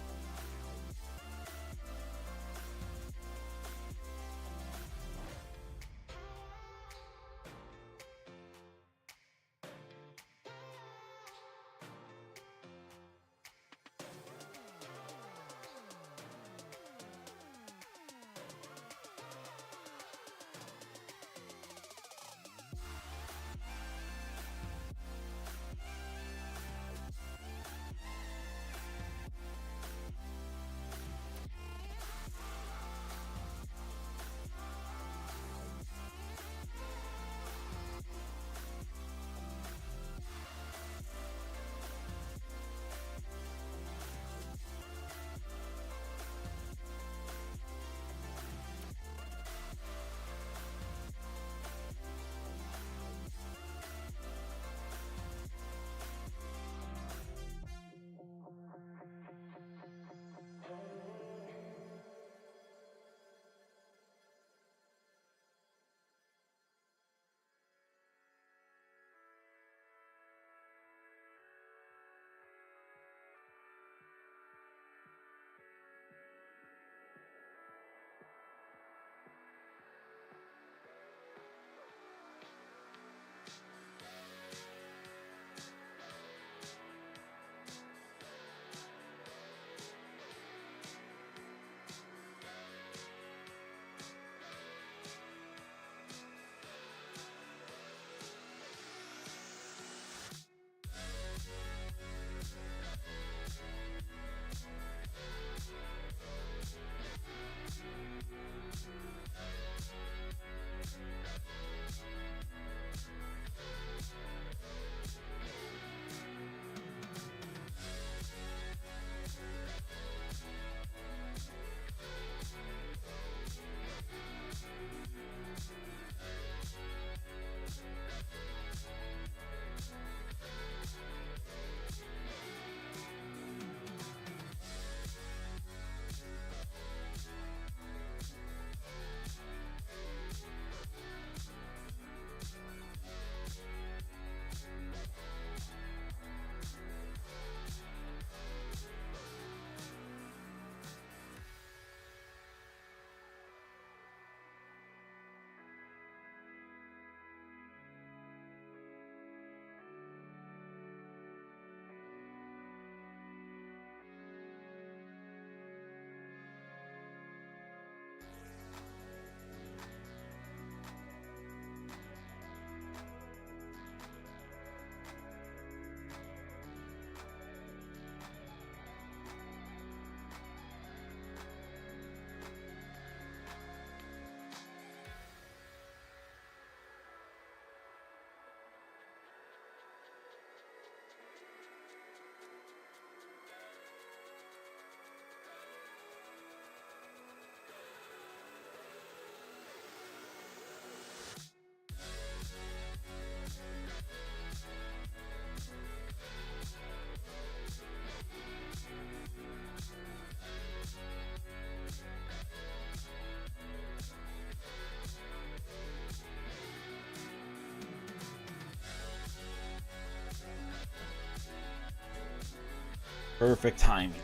Perfect timing.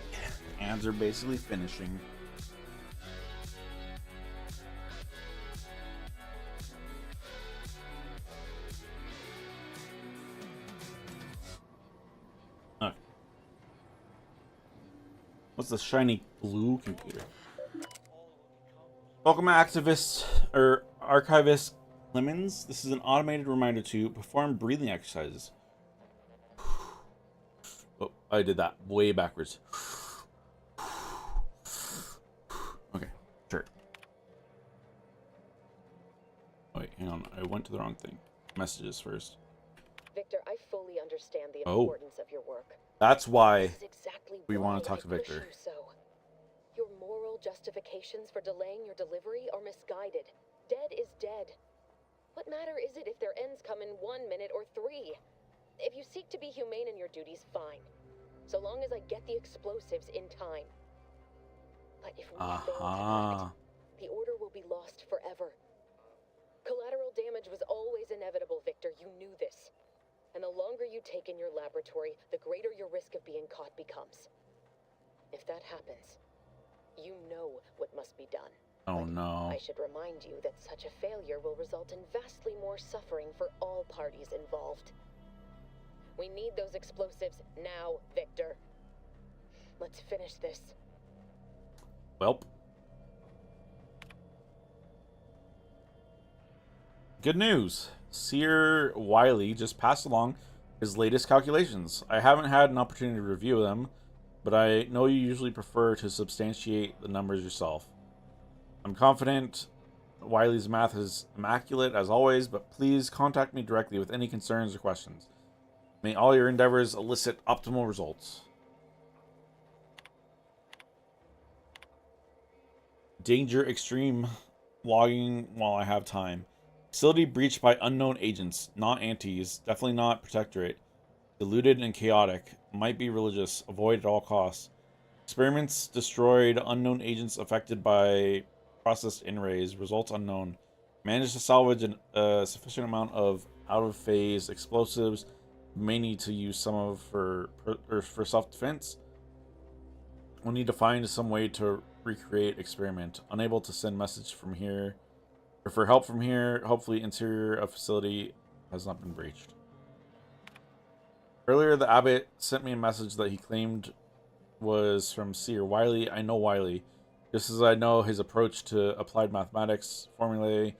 Hands are basically finishing. Okay. What's the shiny blue computer? Welcome, activist or archivist Clemens. This is an automated reminder to perform breathing exercises. Oh, I did that way backwards. Okay, sure. Oh, wait, hang on. I went to the wrong thing. Messages first. Victor, I fully understand the Oh. importance of your work. That's why This is exactly we why want to talk to I push Victor. you so. Your moral justifications for delaying your delivery are misguided. Dead is dead. What matter is it if their ends come in 1 minute or 3? If you seek to be humane in your duties, fine. So long as I get the explosives in time. But if we fail to act, the order will be lost forever. Collateral damage was always inevitable, Victor. You knew this. And the longer you take in your laboratory, the greater your risk of being caught becomes. If that happens, you know what must be done. Oh no. I should remind you that such a failure will result in vastly more suffering for all parties involved. We need those explosives now, Victor. Let's finish this. Welp. Good news. Seer Wiley just passed along his latest calculations. I haven't had an opportunity to review them, but I know you usually prefer to substantiate the numbers yourself. I'm confident Wiley's math is immaculate as always, but please contact me directly with any concerns or questions. May all your endeavors elicit optimal results. Danger extreme. Logging while I have time. Facility breached by unknown agents, not antis, definitely not protectorate. Diluted and chaotic. Might be religious. Avoid at all costs. Experiments destroyed. Unknown agents affected by processed in-rays. Results unknown. Managed to salvage a sufficient amount of out-of-phase explosives. May need to use some of for self-defense. We'll need to find some way to recreate experiment. Unable to send message from here. Or for help from here. Hopefully interior of facility has not been breached. Earlier, the abbot sent me a message that he claimed was from Seer Wiley. I know Wiley, just as I know his approach to applied mathematics formulae.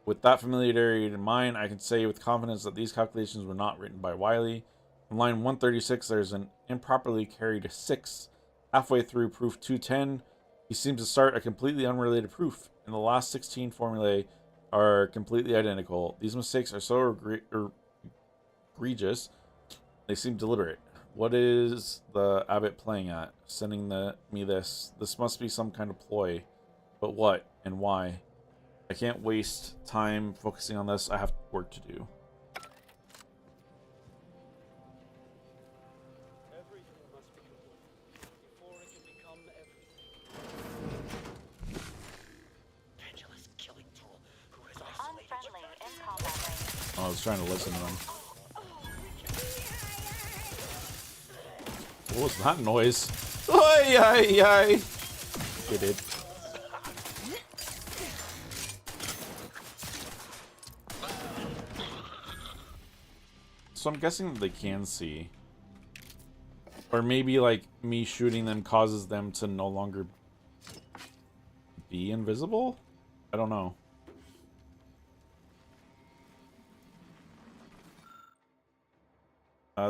With that familiarity in mind, I can say with confidence that these calculations were not written by Wiley. On line 136, there's an improperly carried 6. Halfway through proof 210, he seems to start a completely unrelated proof, and the last 16 formulae are completely identical. These mistakes are so egregious, they seem deliberate. What is the abbot playing at? Sending me this? This must be some kind of ploy. But what and why? I can't waste time focusing on this. I have work to do. Everything must be complete before it can become everything. Pendulous killing tool who has isolated Unfriendly in combat range. Oh, I was trying to listen to them. What was that noise? Oi, ay, ay. It did. So I'm guessing that they can see. Or maybe like me shooting them causes them to no longer be invisible? I don't know.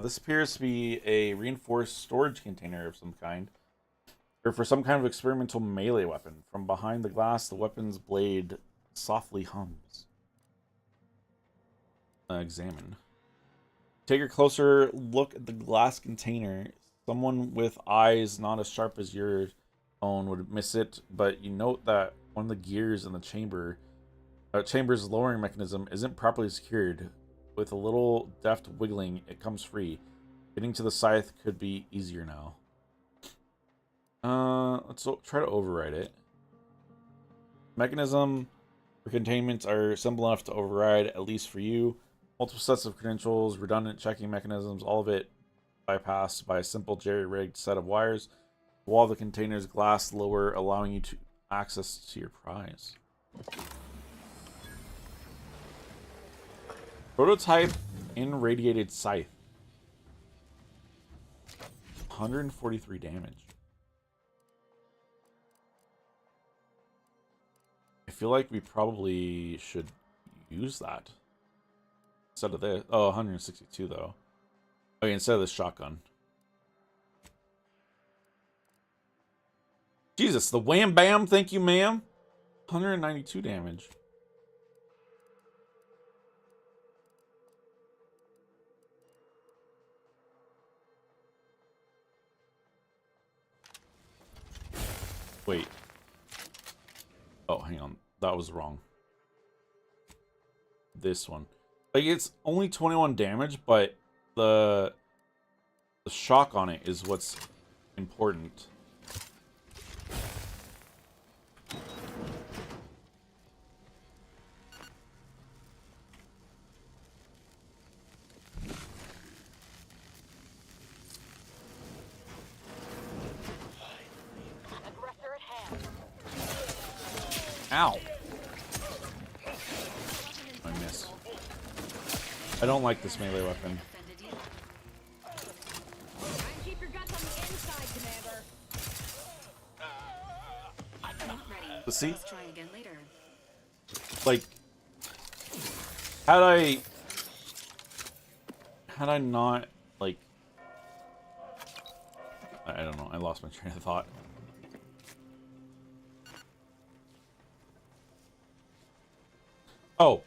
This appears to be a reinforced storage container of some kind. Or for some kind of experimental melee weapon. From behind the glass, the weapon's blade softly hums. Examine. Take a closer look at the glass container. Someone with eyes not as sharp as your own would miss it, but you note that one of the gears in the chamber's lowering mechanism isn't properly secured. With a little deft wiggling, it comes free. Getting to the scythe could be easier now. Let's try to override it. Mechanism for containments are simple enough to override, at least for you. Multiple sets of credentials, redundant checking mechanisms, all of it bypassed by a simple jerry-rigged set of wires. The wall of the container's glass lower, allowing you to access to your prize. Prototype irradiated scythe. 143 damage. I feel like we probably should use that instead of this. Oh, 162 though. Okay, instead of the shotgun. Jesus, the wham bam, thank you, ma'am. 192 damage. Wait. Oh, hang on. That was wrong. This one. Like, it's only 21 damage, but the shock on it is what's important. Aggressor at hand. Ow. I miss. I don't like this melee weapon. Keep your guts on the inside, Commander. Not ready. But see, Let's try again later. like, had I not, like, I don't know, I lost my train of thought. Oh,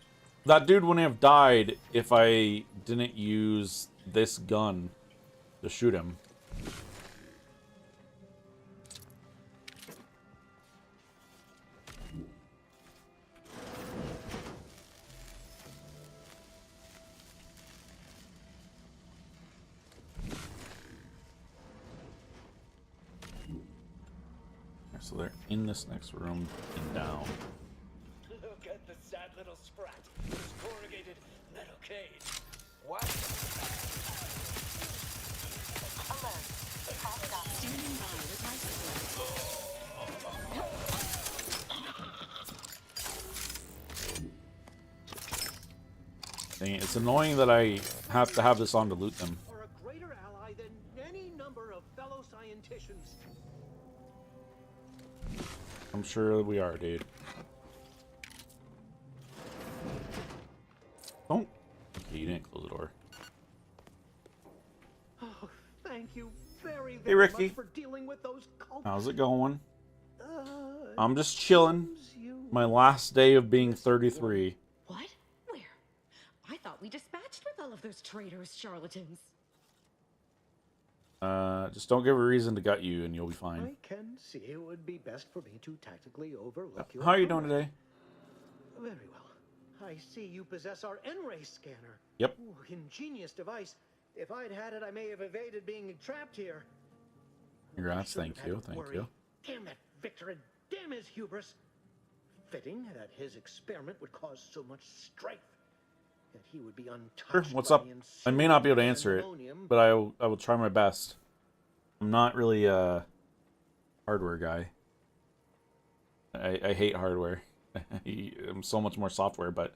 that dude wouldn't have died if I didn't use this gun to shoot him. So they're in this next room and down. Look at the sad little sprat. His corrugated metal cage. What? Alert. Hostile. Standing by with my Dang it, it's annoying that I have to have this on to loot them. Are a greater ally than any number of fellow scienticians. I'm sure we are, dude. Don't. Okay, you didn't close the door. Oh, thank you very, Hey, very Ricky. much for dealing with those cultists. How's it going? Uh, I'm just chilling. My last day of being 33. What? Where? I thought we dispatched with all of those traitors, charlatans. Just don't give a reason to gut you and you'll be fine. I can see it would be best for me to tactically overlook your How are you doing comment. today? Very well. I see you possess our N-ray scanner. Yep. Ooh, ingenious device. If I'd had it, I may have evaded being trapped here. Congrats, I thank shouldn't you, have had to thank worry. you. Damn that Victor and damn his hubris. Fitting that his experiment would cause so much strife. That he would be Sure, untouched what's by up? the I may not be able to ensuing answer it, pandemonium. but I will try my best. I'm not really a hardware guy. I hate hardware. I'm so much more software, but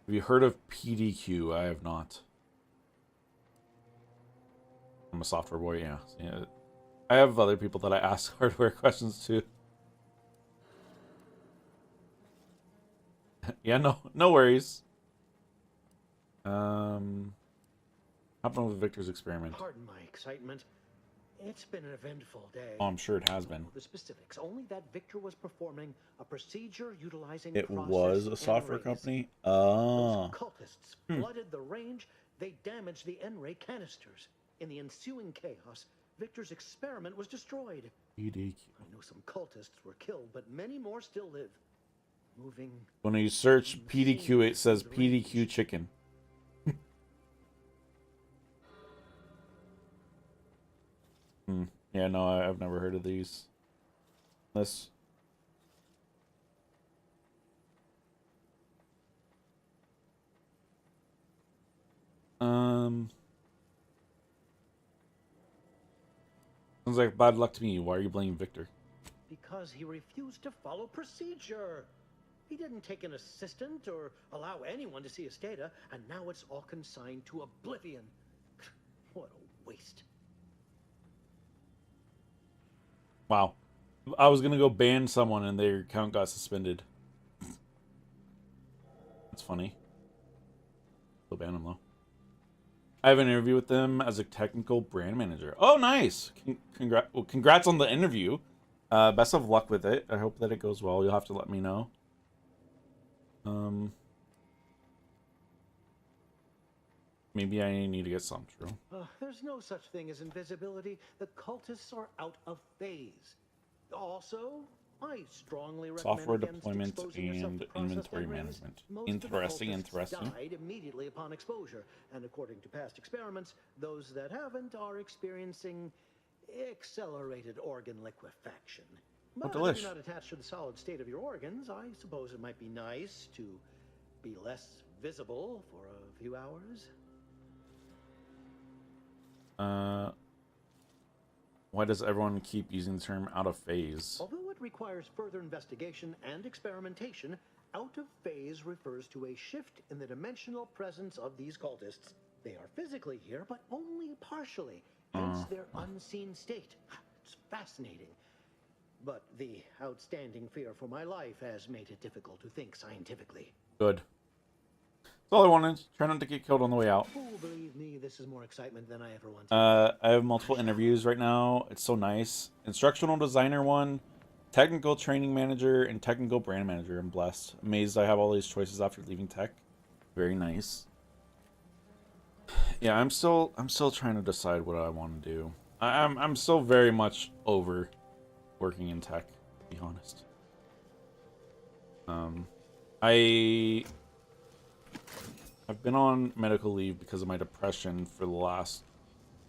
have you heard of PDQ? I have not. I'm a software boy, yeah. I have other people that I ask hardware questions to. Yeah, no worries. Happened with Victor's experiment. Pardon my excitement. It's been an eventful day. Oh, I'm sure it has been. The specifics, only that Victor was performing a procedure utilizing It process was a software N-rays. company? Those Oh. cultists Hmm. flooded the range. They damaged the N-ray canisters. In the ensuing chaos, Victor's experiment was destroyed. PDQ. I know some cultists were killed, but many more still live. Moving. When you search PDQ, it says PDQ chicken. Yeah, no, I've never heard of these. This. Sounds like bad luck to me. Why are you blaming Victor? Because he refused to follow procedure. He didn't take an assistant or allow anyone to see his data, and now it's all consigned to oblivion. What a waste. Wow. I was gonna go ban someone and their account got suspended. That's funny. Go ban them though. I have an interview with them as a technical brand manager. Oh, nice! Congrats on the interview. Best of luck with it. I hope that it goes well. You'll have to let me know. Maybe I need to get some. True. There's no such thing as invisibility. The cultists are out of phase. Also, I strongly recommend Software against deployment exposing yourself and to processed inventory embryos. management. Most of the Interesting, cultists interesting. died immediately upon exposure, and according to past experiments, those that haven't are experiencing accelerated organ liquefaction. But if delish. you're not attached to the solid state of your organs, I suppose it might be nice to be less visible for a few hours. Why does everyone keep using the term out of phase? Although it requires further investigation and experimentation, out of phase refers to a shift in the dimensional presence of these cultists. They are physically here, but only partially, hence their unseen state. It's fascinating. But the outstanding fear for my life has made it difficult to think scientifically. Good. That's all I wanted. Try not to get killed on the way out. Oh, believe me, this is more excitement than I ever wanted. I have multiple interviews right now. It's so nice. Instructional designer one, technical training manager, and technical brand manager. I'm blessed. Amazed I have all these choices after leaving tech. Very nice. Yeah, I'm still trying to decide what I want to do. I'm still very much over working in tech, to be honest. I've been on medical leave because of my depression for the last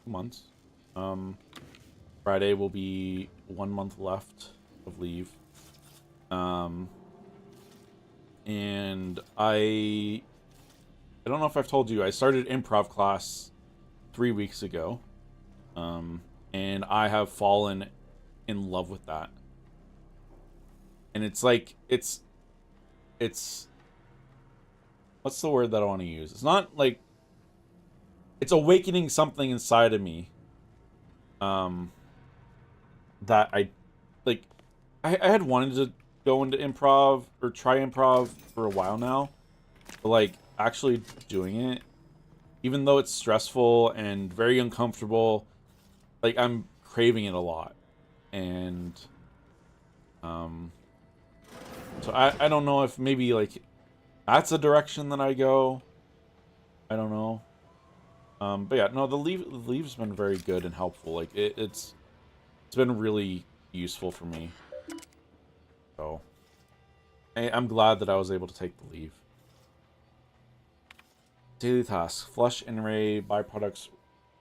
2 months. Friday will be 1 month left of leave. And I don't know if I've told you, I started improv class 3 weeks ago. And I have fallen in love with that. And it's like, it's what's the word that I want to use? It's not like, it's awakening something inside of me. That I had wanted to go into improv or try improv for a while now, but like actually doing it, even though it's stressful and very uncomfortable, like I'm craving it a lot. And so I don't know if maybe like that's a direction that I go. I don't know. But yeah, no, the leave's been very good and helpful. Like it's been really useful for me. So I'm glad that I was able to take the leave. Daily tasks: flush in-ray byproducts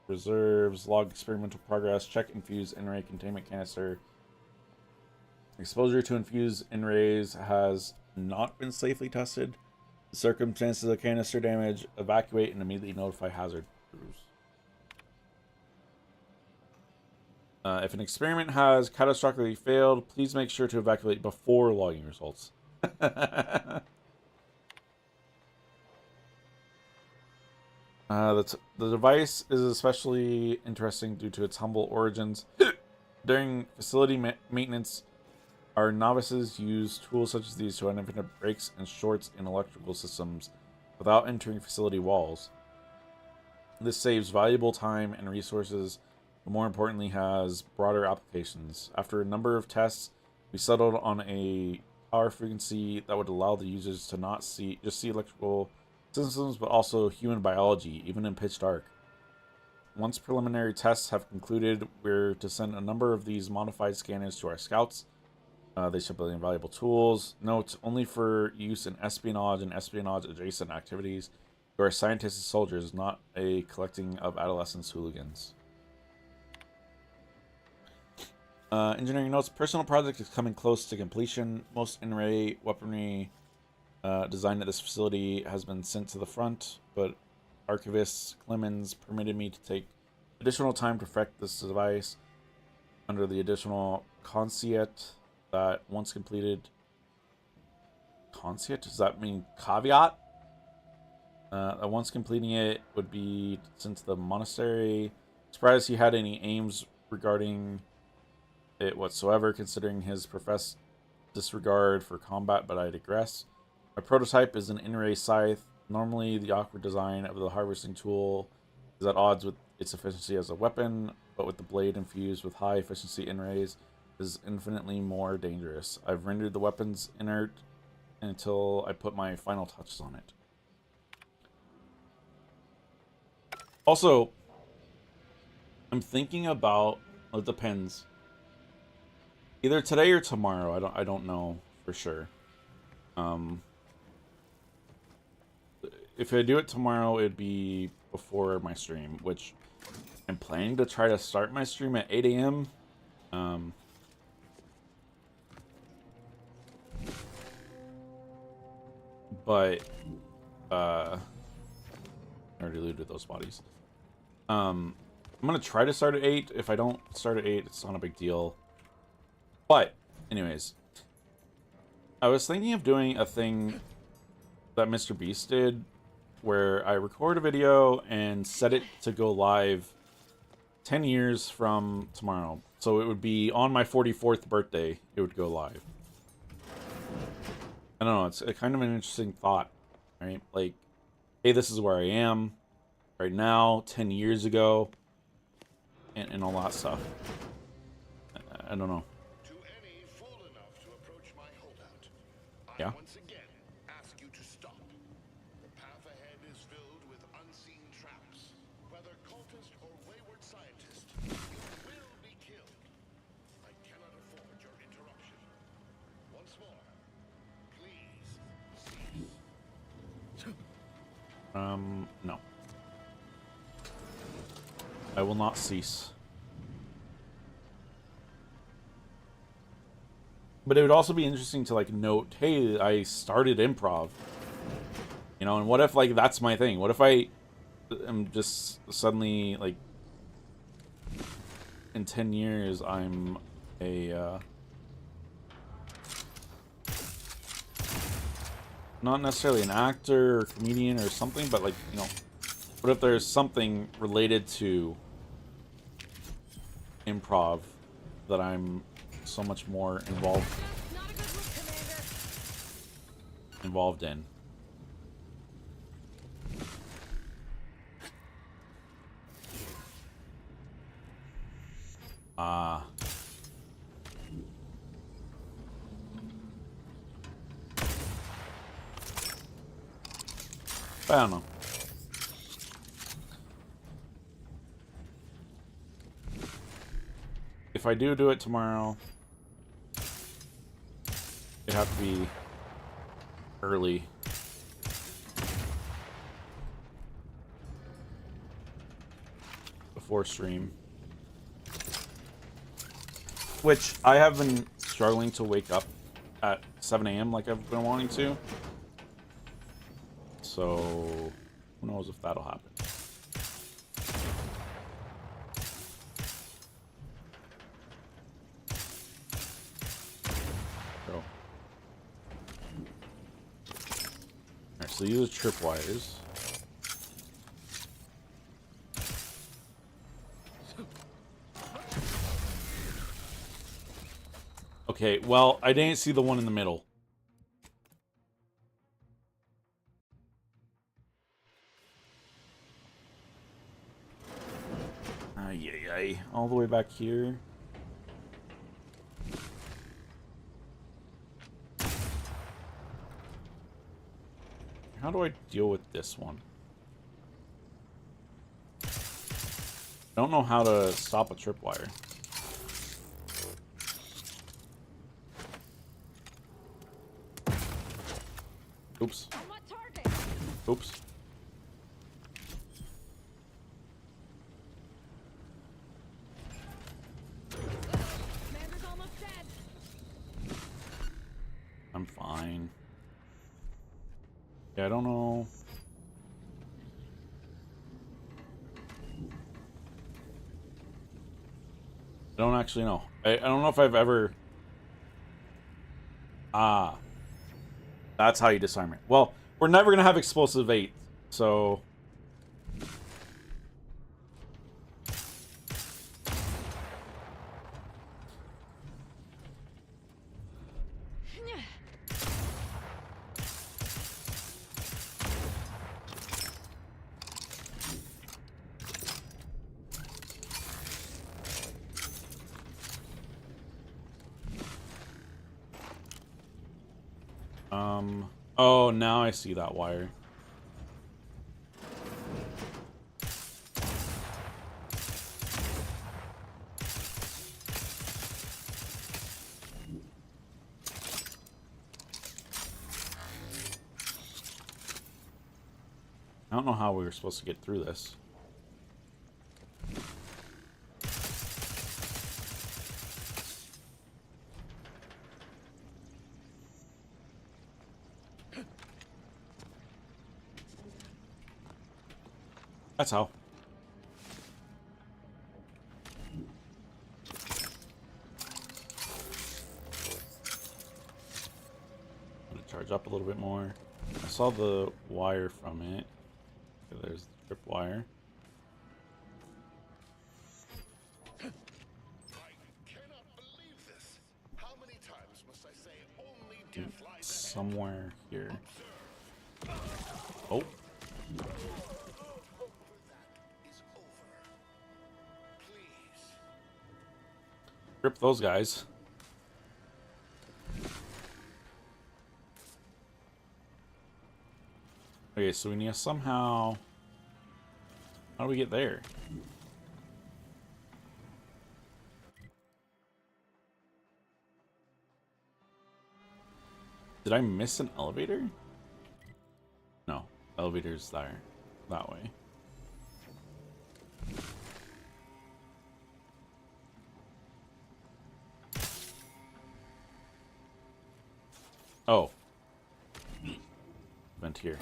reserves, log experimental progress, check infused in-ray containment canister. Exposure to infused in-rays has not been safely tested. The circumstances of canister damage, evacuate and immediately notify hazard crews. If an experiment has catastrophically failed, please make sure to evacuate before logging results. The device is especially interesting due to its humble origins. During facility maintenance, our novices use tools such as these to identify breaks and shorts in electrical systems without entering facility walls. This saves valuable time and resources, but more importantly has broader applications. After a number of tests, we settled on a power frequency that would allow the users to not just see electrical systems, but also human biology, even in pitch dark. Once preliminary tests have concluded, we're to send a number of these modified scanners to our scouts. They ship invaluable tools. Note, only for use in espionage and espionage-adjacent activities. You are scientists and soldiers, not a collecting of adolescents hooligans. Engineering notes, personal project is coming close to completion. Most in-ray weaponry designed at this facility has been sent to the front, but Archivist Clemens permitted me to take additional time to perfect this device. under the additional conceit that once completed. Conceit? Does that mean caveat? Once completing it would be sent to the monastery. Surprised he had any aims regarding it whatsoever, considering his professed disregard for combat, but I digress. My prototype is an in-ray scythe. Normally, the awkward design of the harvesting tool is at odds with its efficiency as a weapon, but with the blade infused with high-efficiency in-rays is infinitely more dangerous. I've rendered the weapons inert until I put my final touches on it. Also, I'm thinking about, well, it depends. Either today or tomorrow. I don't know for sure. If I do it tomorrow, it'd be before my stream, which I'm planning to try to start my stream at 8 a.m. But I already looted those bodies. I'm gonna try to start at 8. If I don't start at 8, it's not a big deal. But anyways, I was thinking of doing a thing that Mr. Beast did, where I record a video and set it to go live 10 years from tomorrow. So it would be on my 44th birthday, it would go live. I don't know, it's a kind of an interesting thought, right? Like, hey, this is where I am right now, 10 years ago, and all that stuff. I don't know. To any fool enough to approach my holdout, Yeah? I once again ask you to stop. The path ahead is filled with unseen traps. Whether cultist or wayward scientist, you will be killed. I cannot afford your interruption. Once more, please cease. No. I will not cease. But it would also be interesting to, like, note, hey, I started improv. You know, and what if, like, that's my thing? What if I am just suddenly, like, in 10 years, I'm a, not necessarily an actor or comedian or something, but, like, you know, what if there's something related to improv that I'm so much more involved in? I don't know. If I do it tomorrow, it'd have to be early. Before stream. Which I have been struggling to wake up at 7 a.m. like I've been wanting to. So, who knows if that'll happen. Go. Alright, so use tripwires. Okay, well, I didn't see the one in the middle. Ay, all the way back here. How do I deal with this one? I don't know how to stop a tripwire. Oops. Oops. I'm fine. Yeah, I don't know. I don't actually know. I don't know if I've ever... Ah. That's how you disarm it. Well, we're never going to have explosive 8, so... Oh, now I see that wire. I don't know how we were supposed to get through this. That's how. I'm gonna charge up a little bit more. I saw the wire from it. Okay, there's the trip wire. I cannot believe this. How many times must I say only death lies Somewhere here. Oh. Rip those guys. Okay, so we need to somehow... How do we get there? Did I miss an elevator? No, elevator's there. That way. Oh. Vent here.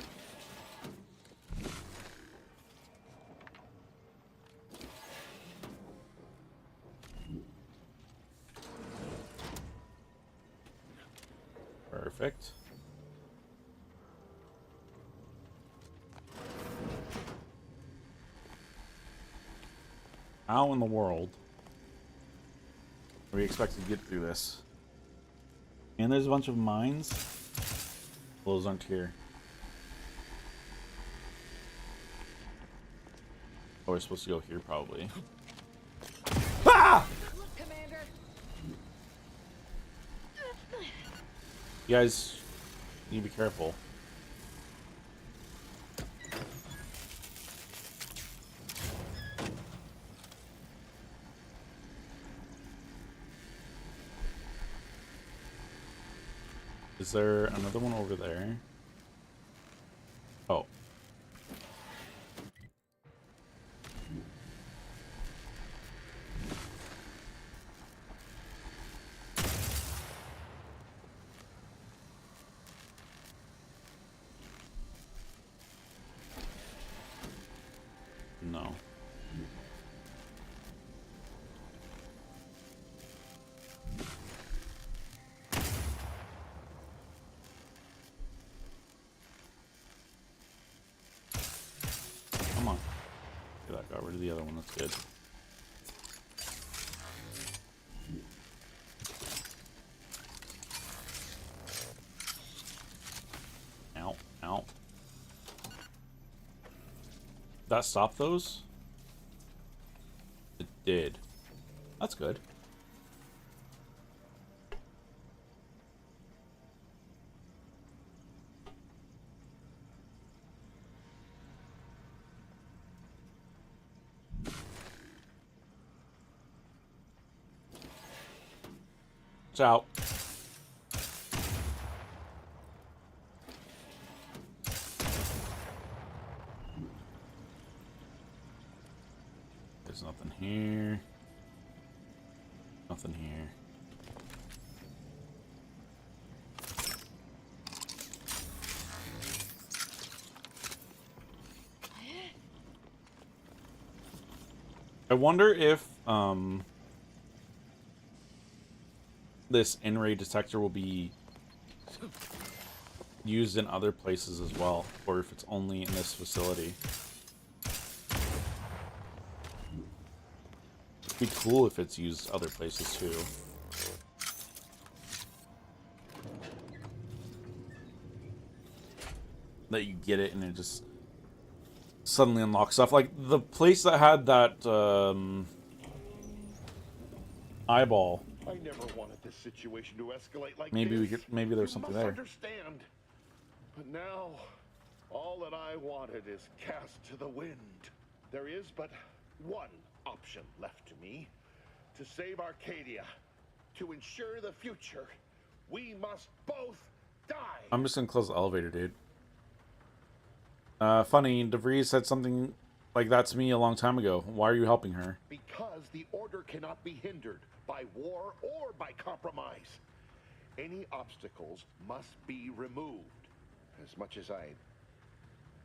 Perfect. How in the world are we expected to get through this? And there's a bunch of mines. Those aren't here. Oh, we're supposed to go here, probably. Ah! Look, Commander. You guys need to be careful. Is there another one over there? Oh. No. Come on. Okay, that got rid of the other one. That's good. Ow. Ow. Did that stop those? It did. That's good. Watch out. There's nothing here. Nothing here. I wonder if this in-ray detector will be used in other places as well, or if it's only in this facility. It'd be cool if it's used other places too. That you get it and it just suddenly unlocks stuff. Like the place that had that eyeball. I never wanted this situation to escalate like Maybe this. maybe there's You something must there. Understand. But now, all that I wanted is cast to the wind. There is but one option left to me. To save Arcadia, to ensure the future, we must both die. I'm just gonna close the elevator, dude. Funny, DeVries said something like that to me a long time ago. Why are you helping her? Because the order cannot be hindered by war or by compromise. Any obstacles must be removed. As much as I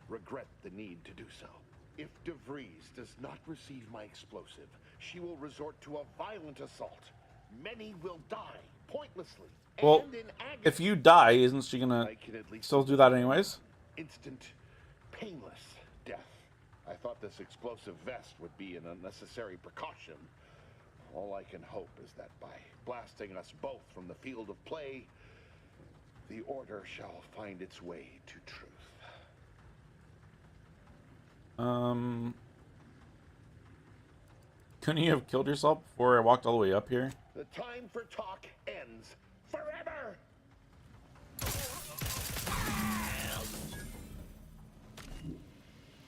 regret the need to do so. If DeVries does not receive my explosive, she will resort to a violent assault. Many will die pointlessly. Well, and in agony. if you die, isn't she gonna I can at least still do that anyways? Instant, painless death. I thought this explosive vest would be an unnecessary precaution. All I can hope is that by blasting us both from the field of play, the order shall find its way to truth. Couldn't you have killed yourself before I walked all the way up here? The time for talk ends forever!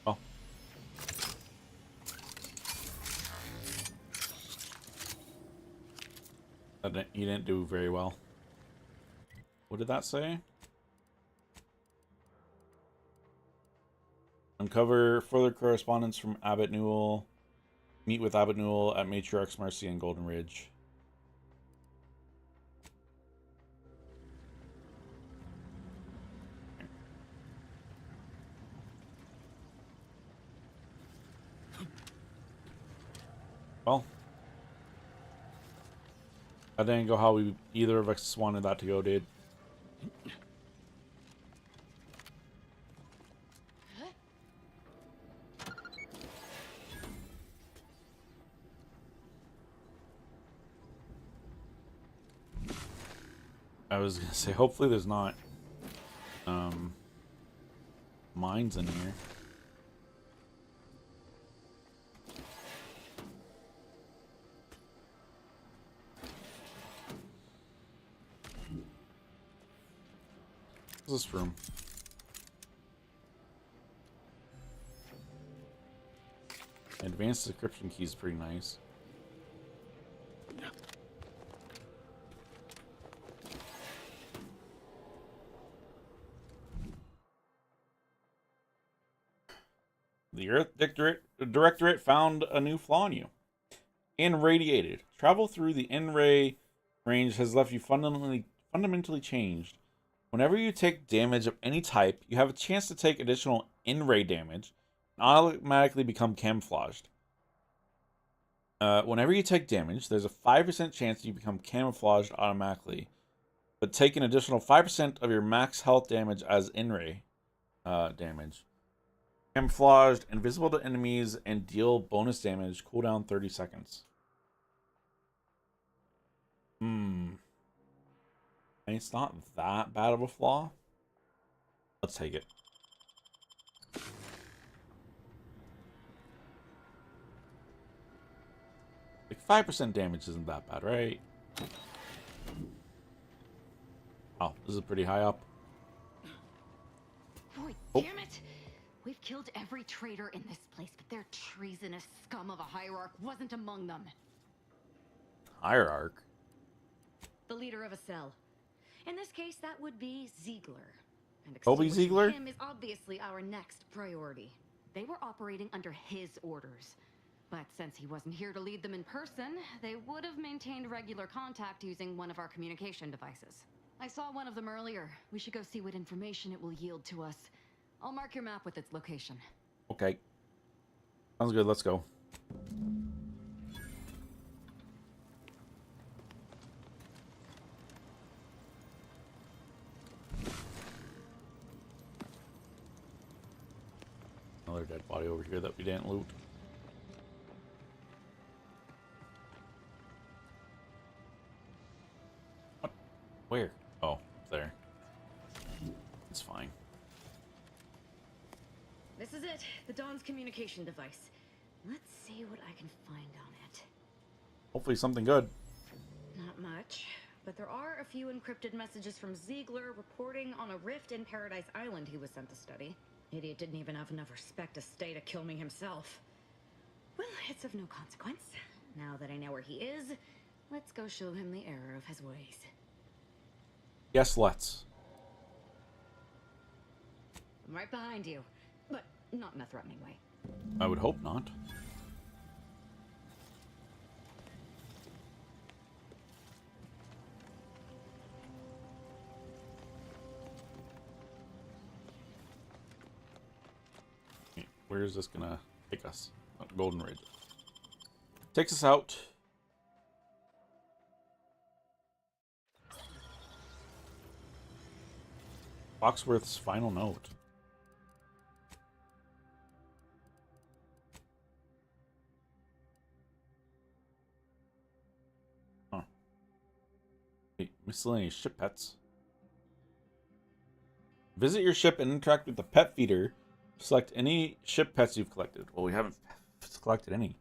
Oh. You didn't do very well. What did that say? Uncover further correspondence from Abbott Newell. Meet with Abbott Newell at Matriarch's Mercy in Golden Ridge. Well, that didn't go how we either of us wanted that to go, dude. I was gonna say, hopefully there's not mines in here. What's this room? Advanced decryption key is pretty nice. The Earth Directorate found a new flaw in you. Irradiated. Travel through the N-ray range has left you fundamentally changed. Whenever you take damage of any type, you have a chance to take additional in-ray damage and automatically become camouflaged. Whenever you take damage, there's a 5% chance you become camouflaged automatically, but take an additional 5% of your max health damage as in-ray damage. Camouflaged, invisible to enemies, and deal bonus damage. Cooldown 30 seconds. And it's not that bad of a flaw. Let's take it. Like 5% damage isn't that bad, right? Oh, this is pretty high up. Boy, Oh. damn it! We've killed every traitor in this place, but their treasonous scum of a hierarch wasn't among them. Hierarch? The leader of a cell. In this case, that would be Ziegler. And Toby extinguishing Ziegler? him is obviously our next priority. They were operating under his orders. But since he wasn't here to lead them in person, they would have maintained regular contact using one of our communication devices. I saw one of them earlier. We should go see what information it will yield to us. I'll mark your map with its location. Okay. Sounds good, let's go. Another dead body over here that we didn't loot. What? Where? Oh, up there. It's fine. This is it, the Dawn's communication device. Let's see what I can find on it. Hopefully something good. Not much, but there are a few encrypted messages from Ziegler reporting on a rift in Paradise Island he was sent to study. Idiot didn't even have enough respect to stay to kill me himself. Well, it's of no consequence. Now that I know where he is, let's go show him the error of his ways. Yes, let's. I'm right behind you, but not in a threatening way. I would hope not. Okay, where is this gonna take us? Oh, Golden Ridge. Takes us out. Foxworth's final note. Huh. Wait, miscellaneous ship pets. Visit your ship and interact with the pet feeder. Select any ship pets you've collected. Well, we haven't collected any.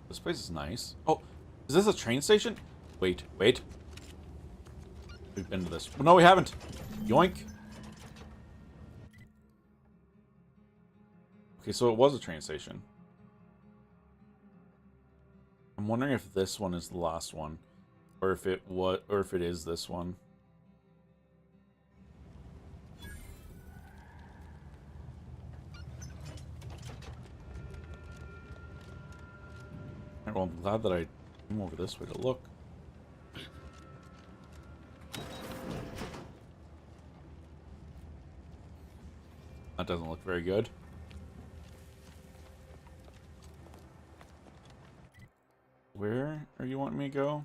This place is nice. Oh, is this a train station? Wait, wait. We've been to this. No, we haven't. Yoink. Okay, so it was a train station. I'm wondering if this one is the last one, or if it is this one. Well, I'm glad that I came over this way to look. That doesn't look very good. Where are you wanting me to go?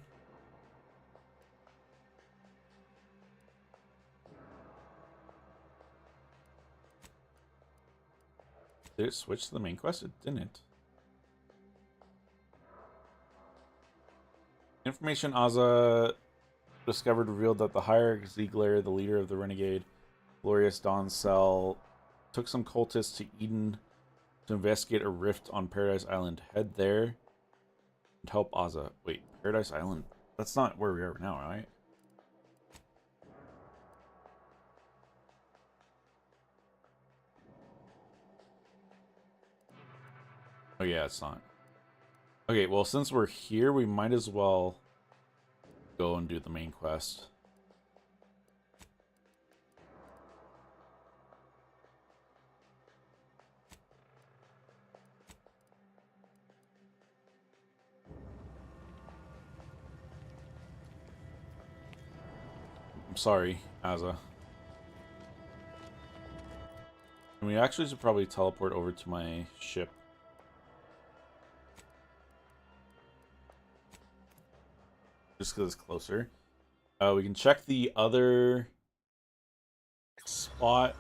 Did it switch to the main quest? It didn't. Information Azza discovered revealed that the hierarch Ziegler, the leader of the renegade Glorious Dawn Cell, took some cultists to Eden to investigate a rift on Paradise Island. Head there and help Azza. Wait, Paradise Island? That's not where we are now, right? Oh yeah, it's not. Okay, well, since we're here, we might as well go and do the main quest. I'm sorry, Azza. And we actually should probably teleport over to my ship. Just because it's closer. We can check the other spot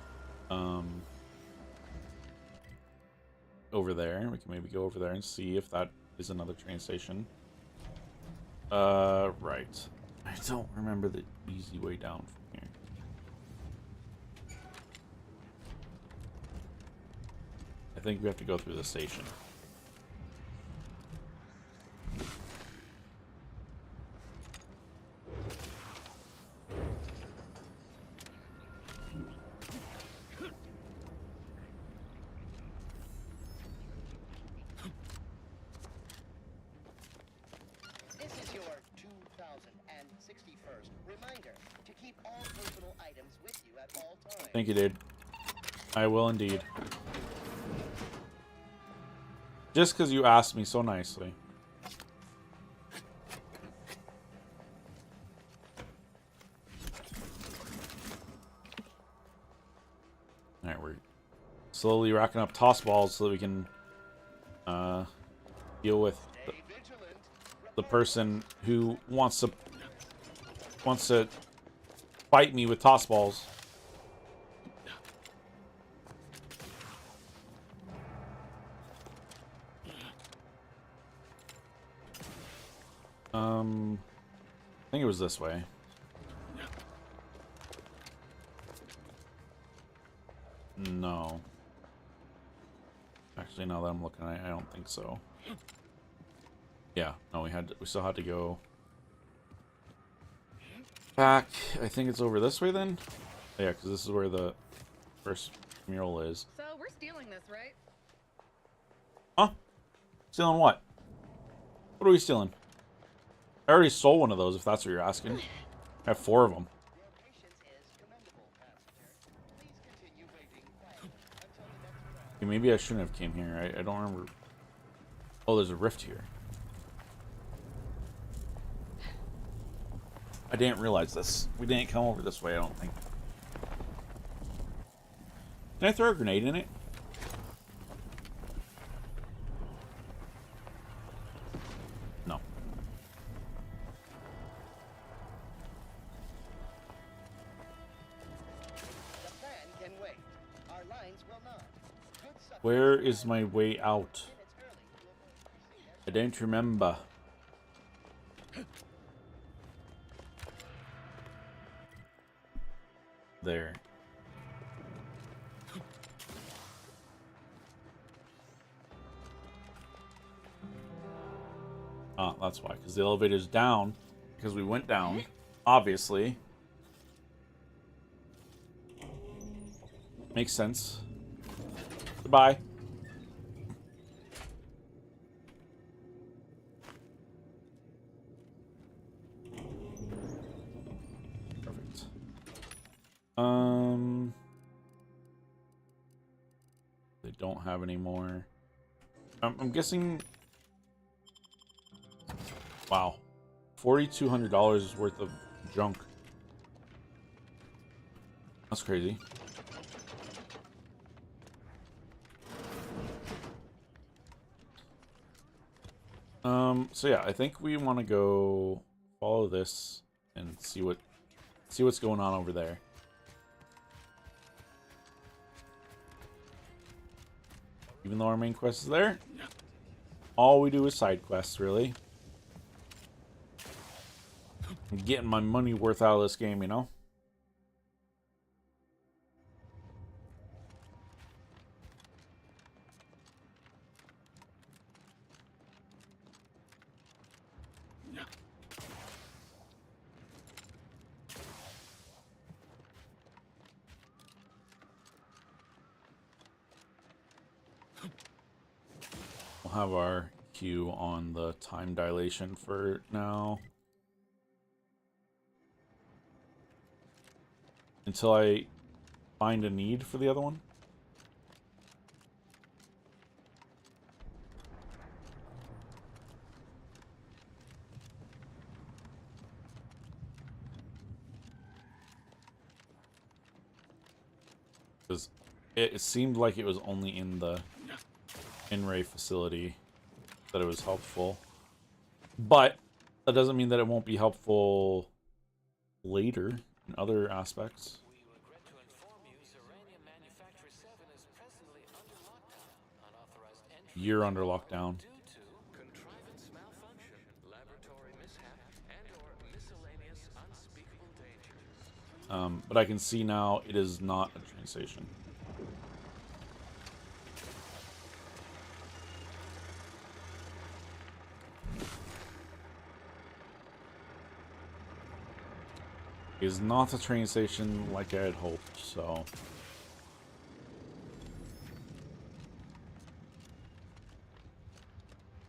over there. We can maybe go over there and see if that is another train station. Right. I don't remember the easy way down from here. I think we have to go through the station. This is your 2061st reminder to keep all personal items with you at all times. Thank you, dude. I will indeed. Just because you asked me so nicely. Alright, we're slowly racking up toss balls so that we can deal with... the person who wants to fight me with toss balls. I think it was this way. No. Actually, now that I'm looking at it, I don't think so. Yeah, no, we still had to go back. I think it's over this way then? Yeah, because this is where the first mural is. So we're stealing this, right? Huh? Stealing what? What are we stealing? I already stole one of those, if that's what you're asking. I have 4 of them. Your patience is commendable, passenger. Please continue waiting quietly until the next round. Okay, maybe I shouldn't have came here. I don't remember. Oh, there's a rift here. I didn't realize this. We didn't come over this way, I don't think. Can I throw a grenade in it? No. The plan can wait. Our lines will not. Good success. Where is my way out? Minutes early to avoid facing I don't remember. There. Ah, that's why. Because the elevator's down. Because we went down. Obviously. Makes sense. Goodbye. Perfect. They don't have any more. I'm guessing. Wow, $4,200 worth of junk. That's crazy. So yeah, I think we want to go follow this and see what's going on over there. Even though our main quest is there, all we do is side quests, really. I'm getting my money worth out of this game, you know? We'll have our queue on the time dilation for now. Until I find a need for the other one. Because it seemed like it was only in the in-ray facility that it was helpful. But that doesn't mean that it won't be helpful later in other aspects. We regret to inform you Zeranium Manufacturer 7 is presently under lockdown. Unauthorized entry You're under lockdown. due to contrivance malfunction, laboratory mishap, and/or miscellaneous unspeakable danger. But I can see now it is not a train station. It is not a train station like I had hoped, so...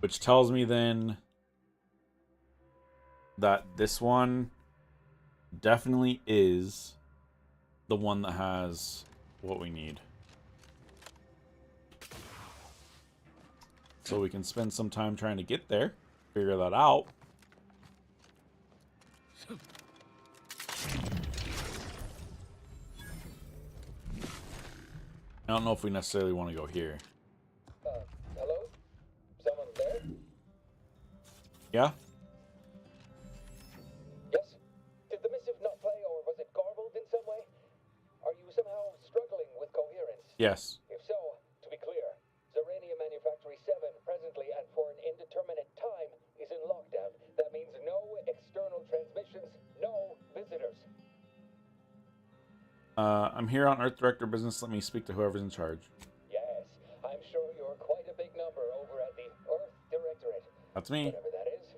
Which tells me then that this one definitely is the one that has what we need. So we can spend some time trying to get there, figure that out. I don't know if we necessarily want to go here. Hello? Someone there? Yeah? Yes. If so, to be clear, Zerania Manufactory 7 presently and for an indeterminate time is in lockdown. That means no external transmissions, no visitors. I'm here on Earth Director Business. Let me speak to whoever's in charge. Yes, I'm sure you're quite a big number over at the Earth Directorate. That's me. Whatever that is.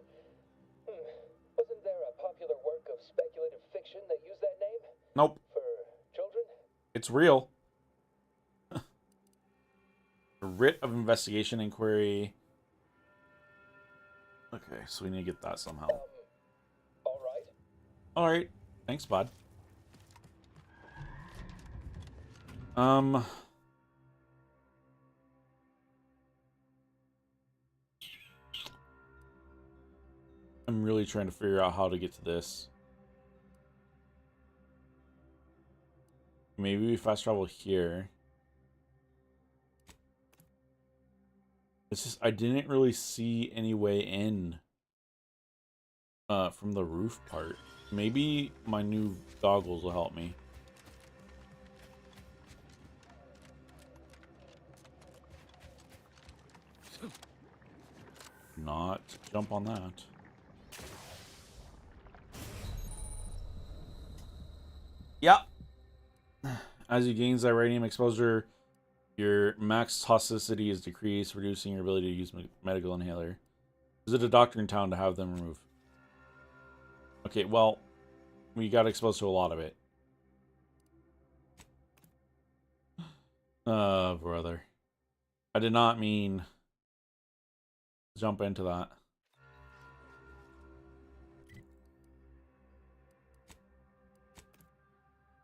Wasn't there a popular work of speculative fiction that used that name? Nope. For children? It's real. A writ of investigation inquiry. Okay, so we need to get that somehow. Alright. Alright. Thanks, bud. I'm really trying to figure out how to get to this. Maybe we fast travel here. It's just I didn't really see any way in from the roof part. Maybe my new goggles will help me. Not jump on that. Yep. As you gain Zyranium exposure, your max toxicity is decreased, reducing your ability to use medical inhaler. Visit a doctor in town to have them removed. Okay, well, we got exposed to a lot of it. Brother. I did not mean to jump into that.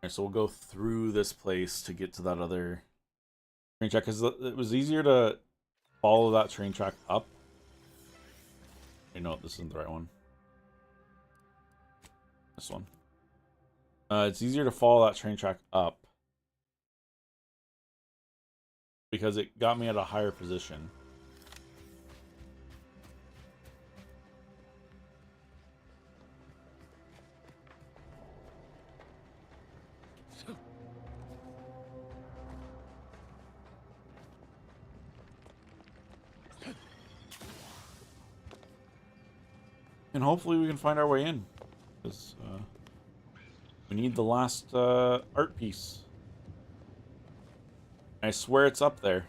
Alright, so we'll go through this place to get to that other train track, because it was easier to follow that train track up. Wait, no, this isn't the right one. This one. It's easier to follow that train track up because it got me at a higher position. And hopefully we can find our way in. Because we need the last art piece. I swear it's up there.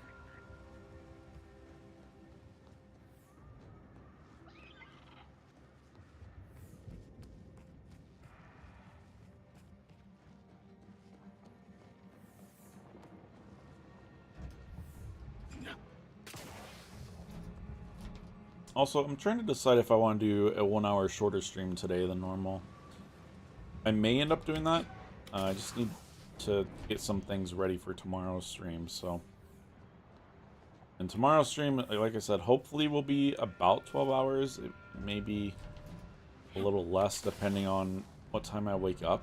Also, I'm trying to decide if I want to do a 1 hour shorter stream today than normal. I may end up doing that. I just need to get some things ready for tomorrow's stream, so. And tomorrow's stream, like I said, hopefully will be about 12 hours. It may be a little less depending on what time I wake up.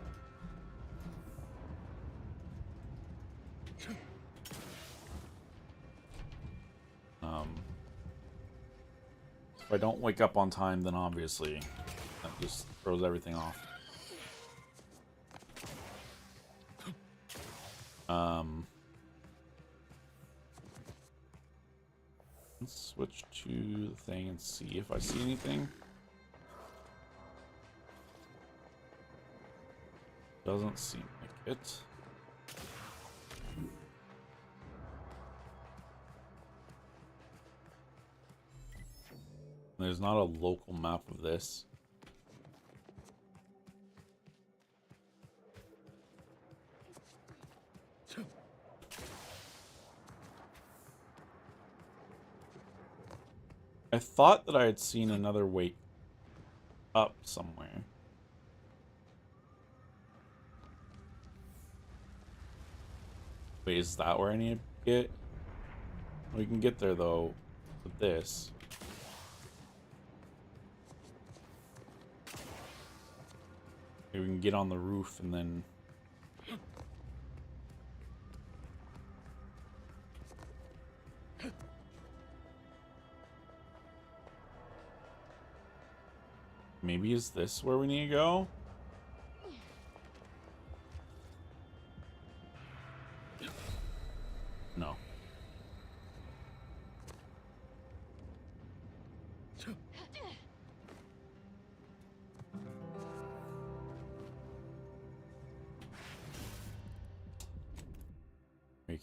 If I don't wake up on time, then obviously that just throws everything off. Let's switch to the thing and see if I see anything. Doesn't seem like it. There's not a local map of this. I thought that I had seen another way up somewhere. Wait, is that where I need to get? We can get there though with this. Maybe we can get on the roof and then... Maybe is this where we need to go?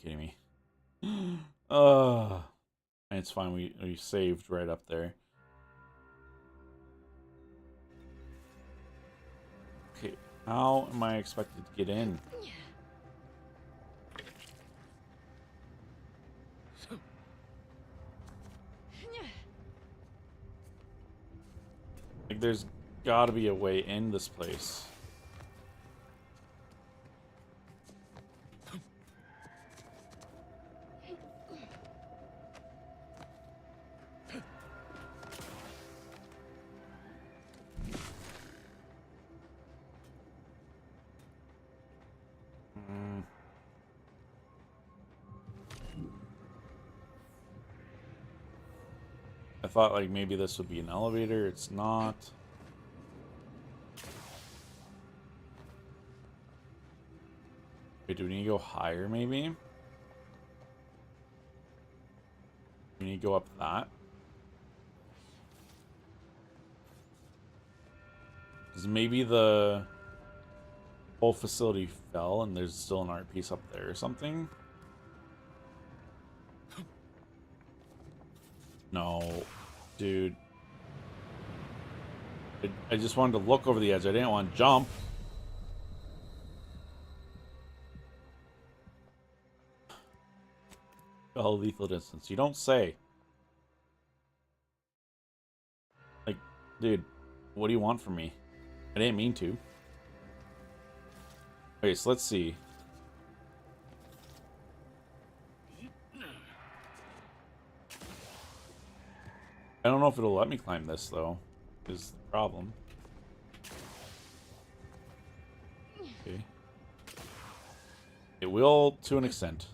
you kidding me? It's fine. We saved right up there. Okay, how am I expected to get in? Like, there's gotta be a way in this place. I thought like maybe this would be an elevator. It's not. Wait, do we need to go higher maybe? We need to go up that. Because maybe the whole facility fell and there's still an art piece up there or something. No, dude. I just wanted to look over the edge. I didn't want to jump. Oh, lethal distance. You don't say. Like, dude, what do you want from me? I didn't mean to. Okay, so let's see. I don't know if it'll let me climb this, though, is the problem. Okay. It will, to an extent.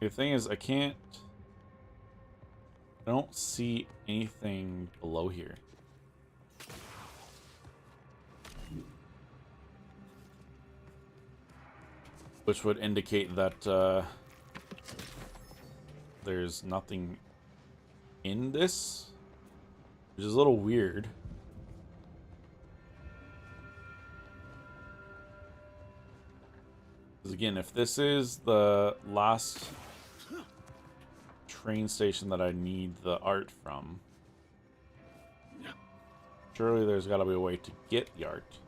The thing is, I don't see anything below here. Which would indicate that there's nothing in this, which is a little weird. Because again, if this is the last train station that I need the art from, surely there's got to be a way to get the art.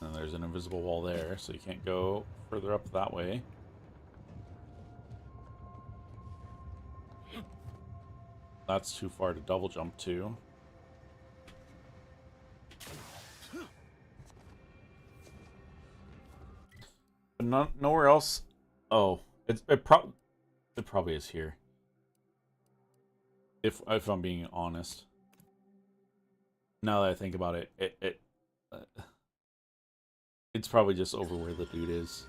And there's an invisible wall there, so you can't go further up that way. That's too far to double jump to. But nowhere else. Oh, it probably is here. If I'm being honest. Now that I think about it, it's probably just over where the dude is.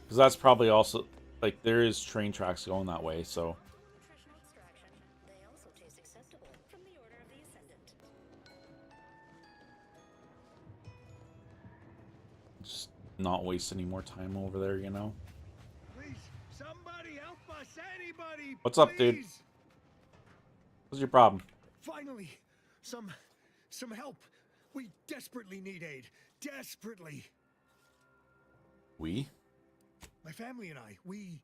Because that's probably also, like, there is train tracks going that way, so. Just not waste any more time over there, you know? Please, somebody help us, anybody! What's up, dude? What's your problem? Finally, some help. We desperately need aid. Desperately. We? My family and I, we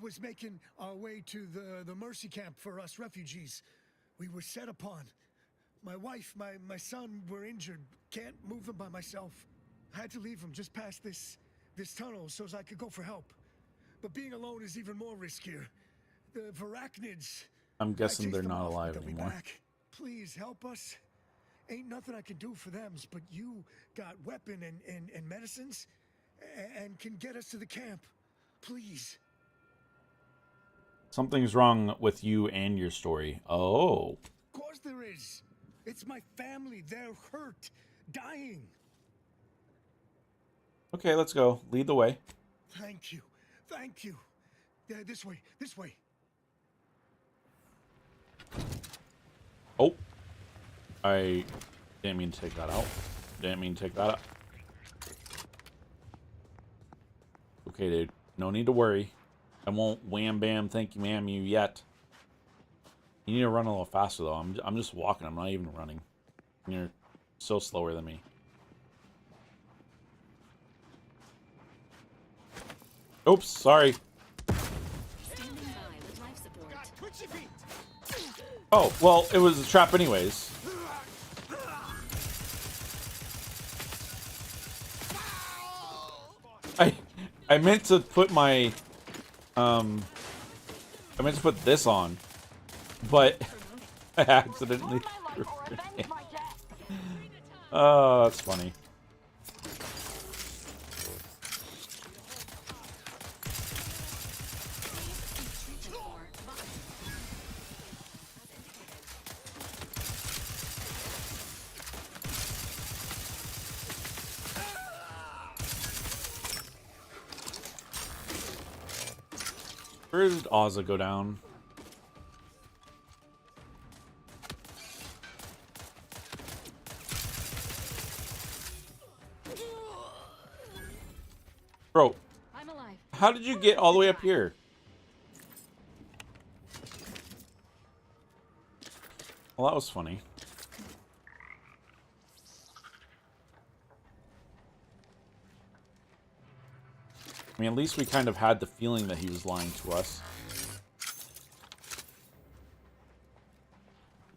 was making our way to the mercy camp for us refugees. We were set upon. My wife, my son were injured. Can't move them by myself. I had to leave them just past this tunnel so as I could go for help. But being alone is even more riskier. The Varachnids. I'm guessing they're not alive anymore. Please help us. Ain't nothing I can do for them, but you got weapon and medicines and can get us to the camp. Please. Something's wrong with you and your story. Oh. Of course there is. It's my family. They're hurt. Dying. Okay, let's go. Lead the way. Thank you. Thank you. This way. This way. Oh. I Didn't mean to take that out. Didn't mean to take that out. Okay, dude. No need to worry. I won't wham bam thank you ma'am you yet. You need to run a little faster though. I'm just walking. I'm not even running. You're so slower than me. Oops, sorry. Oh, well, it was a trap anyways. I meant to put my I meant to put this on, but I accidentally threw it in. Oh, that's funny. Where did Ozza go down? Bro, I'm alive. how did you get all the way up here? Well, that was funny. I mean, at least we kind of had the feeling that he was lying to us.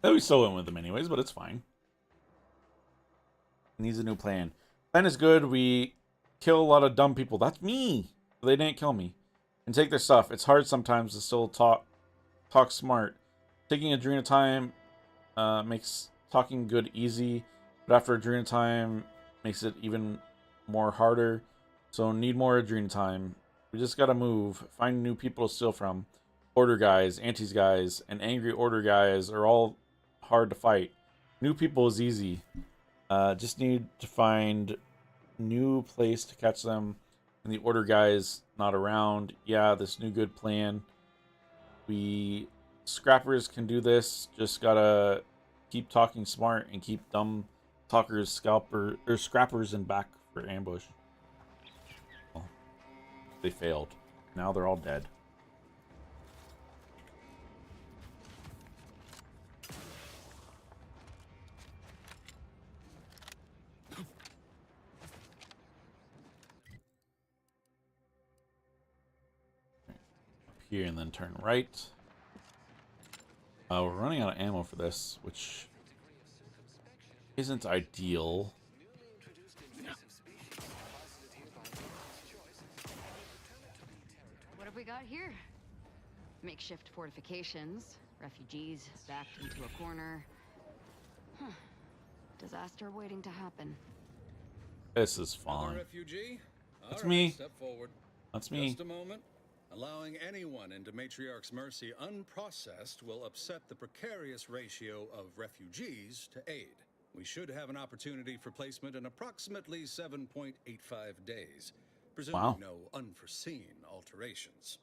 Though we still went with him anyways, but it's fine. He needs a new plan. Plan is good. We kill a lot of dumb people. That's me. They didn't kill me. And take their stuff. It's hard sometimes to still talk smart. Taking Adrena time makes talking good easy, but after Adrena time makes it even more harder. So need more Adrena time. We just gotta move. Find new people to steal from. Order guys, antis guys, and angry order guys are all hard to fight. New people is easy. Just need to find new place to catch them. And the order guys not around. Yeah, this new good plan. We scrappers can do this. Just gotta keep talking smart and keep dumb talkers, scrappers in back for ambush. Well, they failed. Now they're all dead. Here and then turn right. We're running out of ammo for this, which isn't ideal. What have we got here? Makeshift fortifications, refugees backed into a corner. Huh. Disaster waiting to happen. This is fine. Refugee? That's All me. right, step forward. That's me. Just a moment. Allowing anyone into Matriarch's mercy unprocessed will upset the precarious ratio of refugees to aid. We should have an opportunity for placement in approximately 7.85 days, presuming no unforeseen alterations.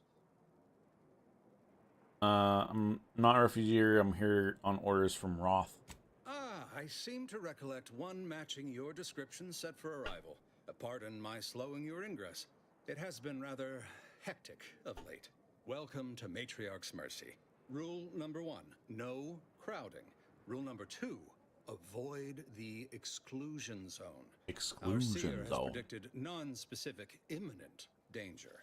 I'm not a refugee. I'm here on orders from Roth. Ah, I seem to recollect one matching your description set for arrival. Pardon my slowing your ingress. It has been rather hectic of late. Welcome to Matriarch's Mercy. Rule number 1, no crowding. Rule number 2, avoid the exclusion zone. Our seer has predicted non-specific imminent danger.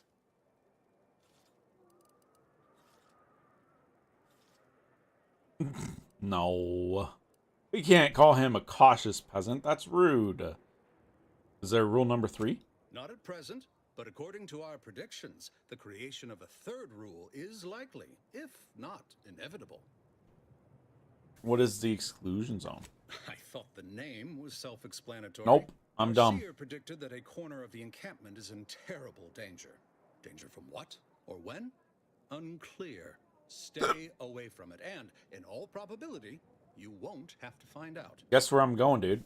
No. We can't call him a cautious peasant. That's rude. Is there rule number 3? Not at present. But according to our predictions, the creation of a third rule is likely, if not inevitable. What is the exclusion zone? I thought the name was self-explanatory. Nope, I'm dumb. Our seer predicted that a corner of the encampment is in terrible danger. Danger from what? Or when? Unclear. Stay away from it, and in all probability, you won't have to find out. Guess where I'm going, dude.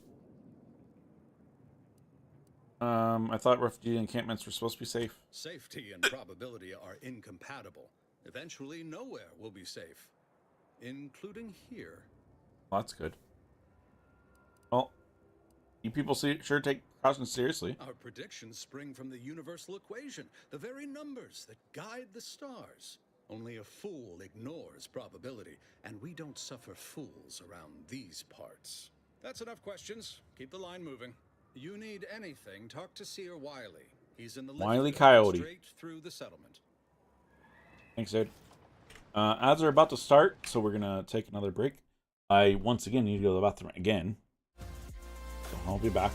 I thought refugee encampments were supposed to be safe. Safety and probability are incompatible. Eventually, nowhere will be safe, including here. Well, that's good. Well, you people sure take precautions seriously. Our predictions spring from the universal equation, the very numbers that guide the stars. Only a fool ignores probability, and we don't suffer fools around these parts. That's enough questions. Keep the line moving. You need anything, talk to Seer Wiley. He's in the Wile E. lift Coyote. straight through the settlement. Thanks, dude. Ads are about to start, so we're gonna take another break. I once again need to go to the bathroom again, so I'll be back.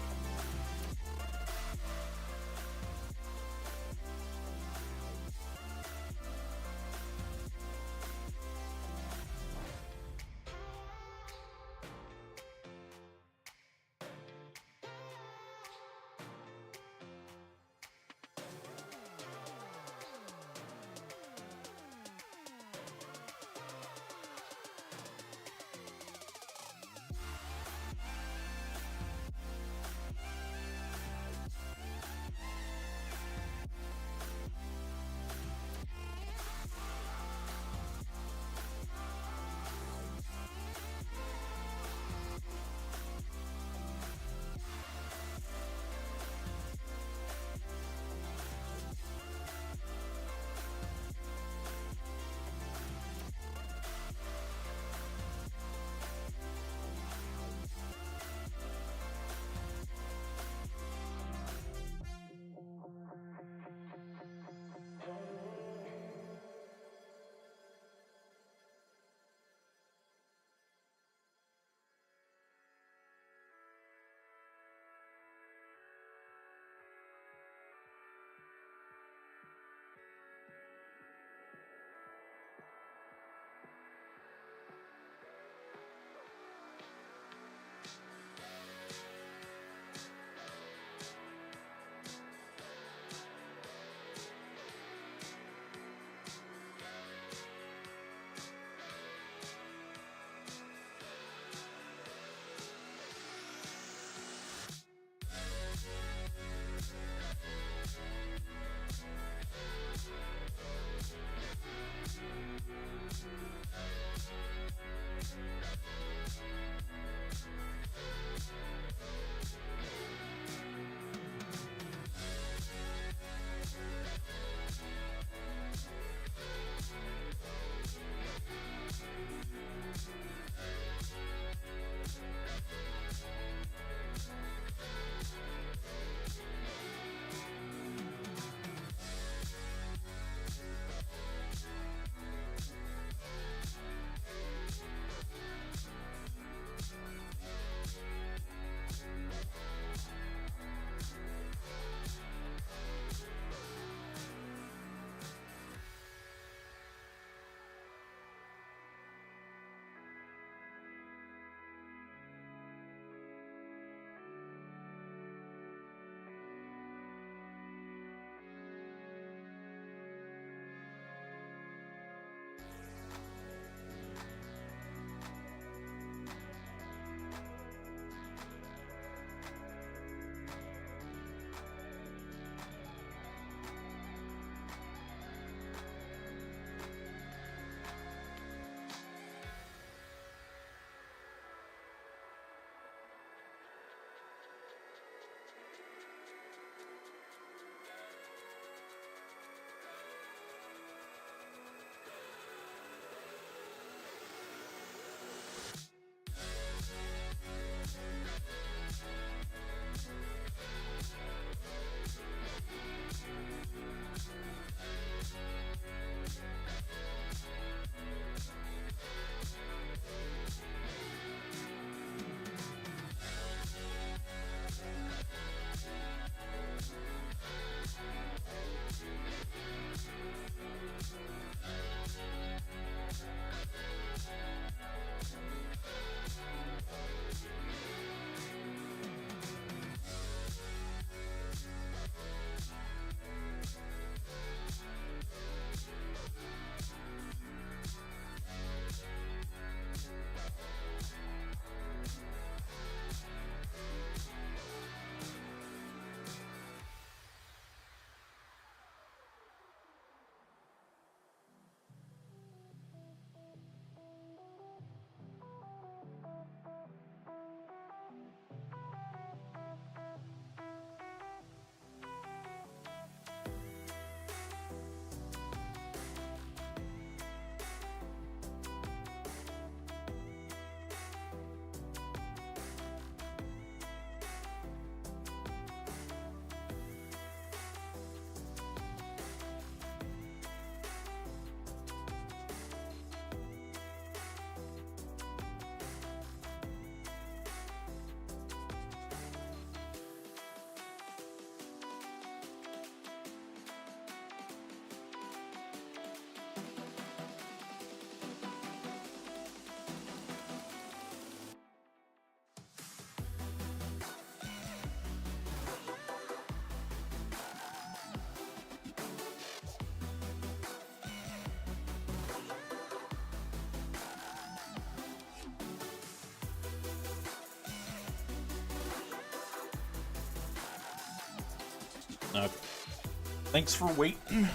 Thanks for waiting.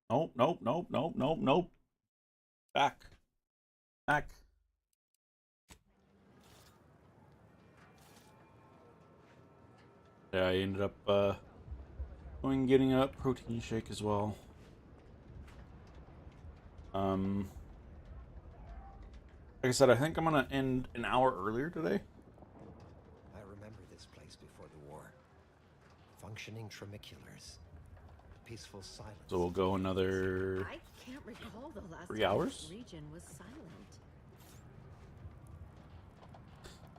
Nope. Back. Yeah, I ended up going and getting a protein shake as well. Like I said, I think I'm gonna end an hour earlier today. I remember this place before the war. Functioning tramiculars. Peaceful silence. So we'll go another I can't recall the last 3 time hours. this region was silent.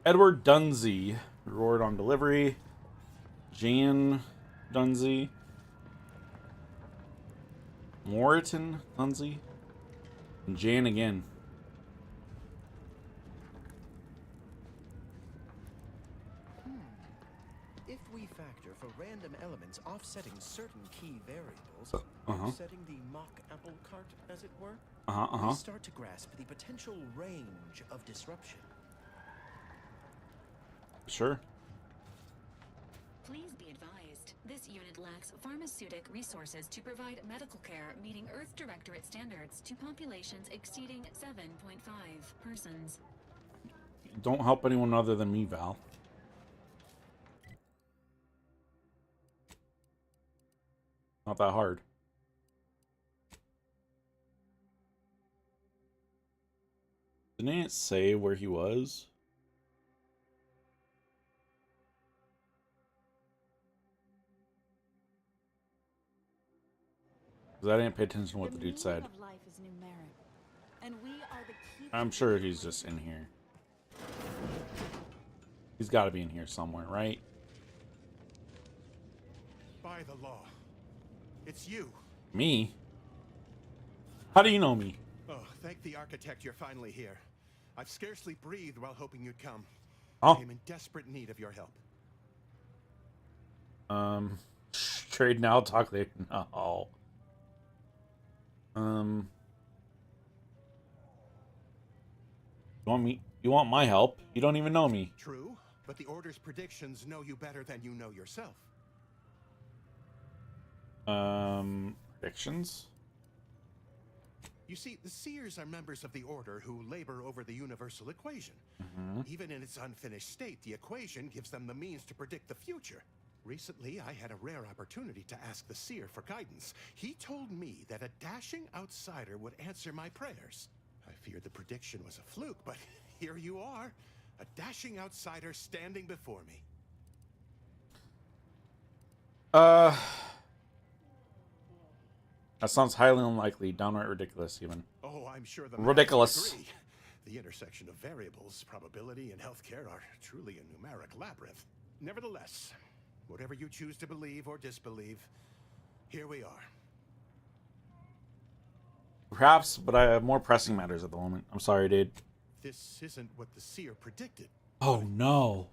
Edward Dunsey, reward on delivery. Jan Dunsey. Moriton Dunsey. And Jan again. If we factor for random elements offsetting certain key variables, setting the mock apple cart, as it were, we start to grasp the potential range of disruption. Sure. Please be advised, this unit lacks pharmaceutic resources to provide medical care meeting Earth Directorate standards to populations exceeding 7.5 persons. Don't help anyone other than me, Val. Not that hard. Didn't it say where he was? 'Cause I didn't pay attention to what the dude said. Life is numeric, and we are the key. I'm sure he's just in here. He's got to be in here somewhere, right? By the law. It's you. Me? How do you know me? Oh, thank the architect you're finally here. I've scarcely breathed while hoping you'd come. Oh. I'm in desperate need of your help. Trade now, talk later. No. You want my help? You don't even know me. True, but the Order's predictions know you better than you know yourself. Predictions? You see, the Seers are members of the Order who labor over the universal equation. Even in its unfinished state, the equation gives them the means to predict the future. Recently, I had a rare opportunity to ask the Seer for guidance. He told me that a dashing outsider would answer my prayers. I feared the prediction was a fluke, but here you are. A dashing outsider standing before me. That sounds highly unlikely, downright ridiculous even. Oh, I'm sure the ridiculous. agree. The intersection of variables, probability, and healthcare are truly a numeric labyrinth. Nevertheless, whatever you choose to believe or disbelieve, here we are. Perhaps, but I have more pressing matters at the moment. I'm sorry, dude. This isn't what the Seer predicted. Oh, no.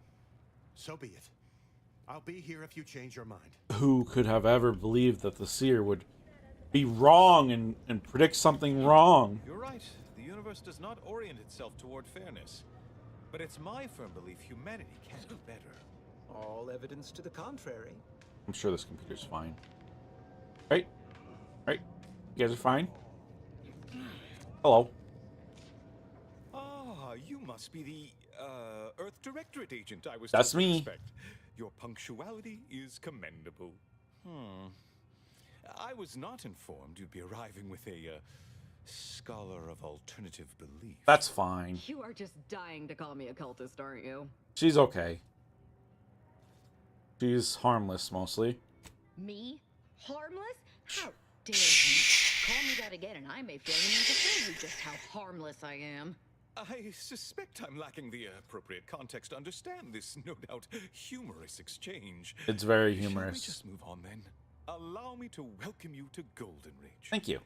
So be it. I'll be here if you change your mind. Who could have ever believed that the Seer would be wrong and predict something wrong? You're right. The universe does not orient itself toward fairness. But it's my firm belief humanity can do better. All evidence to the contrary. I'm sure this computer's fine. Right? Right? You guys are fine? Hello. Ah, you must be the, Earth Directorate agent I was That's told to me. expect. Your punctuality is commendable. I was not informed you'd be arriving with a, scholar of alternative belief. That's fine. You are just dying to call me a cultist, aren't you? She's okay. She's harmless, mostly. Me? Harmless? How dare you? Call me that again and I may fail you to show you just how harmless I am. I suspect I'm lacking the appropriate context to understand this, no doubt, humorous exchange. It's very Shall we humorous. just move on, then? Allow me to welcome you to Golden Ridge. Thank you.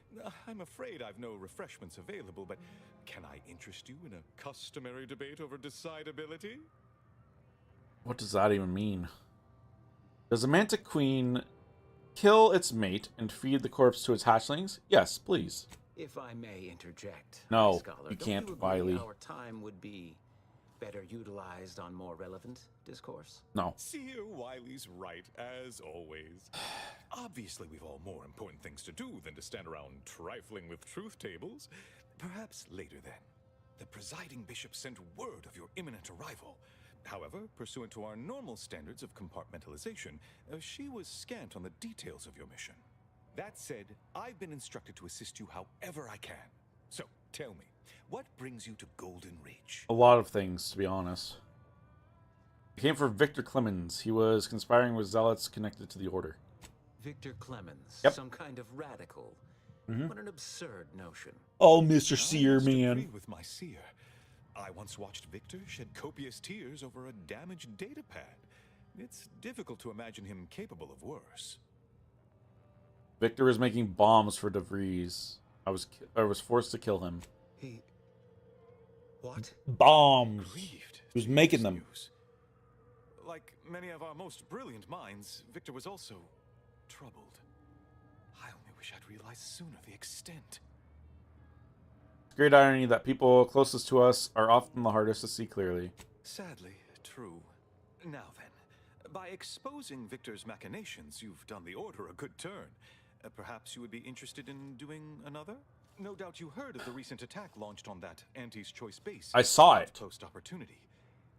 I'm afraid I've no refreshments available, but can I interest you in a customary debate over decidability? What does that even mean? Does a manta queen kill its mate and feed the corpse to its hatchlings? Yes, please. If I may interject, No, scholar, you don't can't, agree Wiley. Our time would be better utilized on more relevant discourse? No. Seer Wiley's right, as always. Obviously, we've all more important things to do than to stand around trifling with truth tables. Perhaps later then. The presiding bishop sent word of your imminent arrival. However, pursuant to our normal standards of compartmentalization, she was scant on the details of your mission. That said, I've been instructed to assist you however I can. So, tell me, what brings you to Golden Ridge? A lot of things, to be honest. I came for Victor Clemens. He was conspiring with zealots connected to the Order. Victor Clemens, Yep. some kind of radical. Mhm. What an absurd notion. Oh, Mr. Seer, I must man. agree with my seer. I once watched Victor shed copious tears over a damaged datapad. It's difficult to imagine him capable of worse. Victor was making bombs for DeVries. I was forced to kill him. He... What? Bombs. Grieved. He was making them. News. Like many of our most brilliant minds, Victor was also troubled. I only wish I'd realized sooner the extent. It's great irony that people closest to us are often the hardest to see clearly. Sadly, true. Now then, by exposing Victor's machinations, you've done the Order a good turn. Perhaps you would be interested in doing another? No doubt you heard of the recent attack launched on that Anti's Choice base. I saw it. Post opportunity.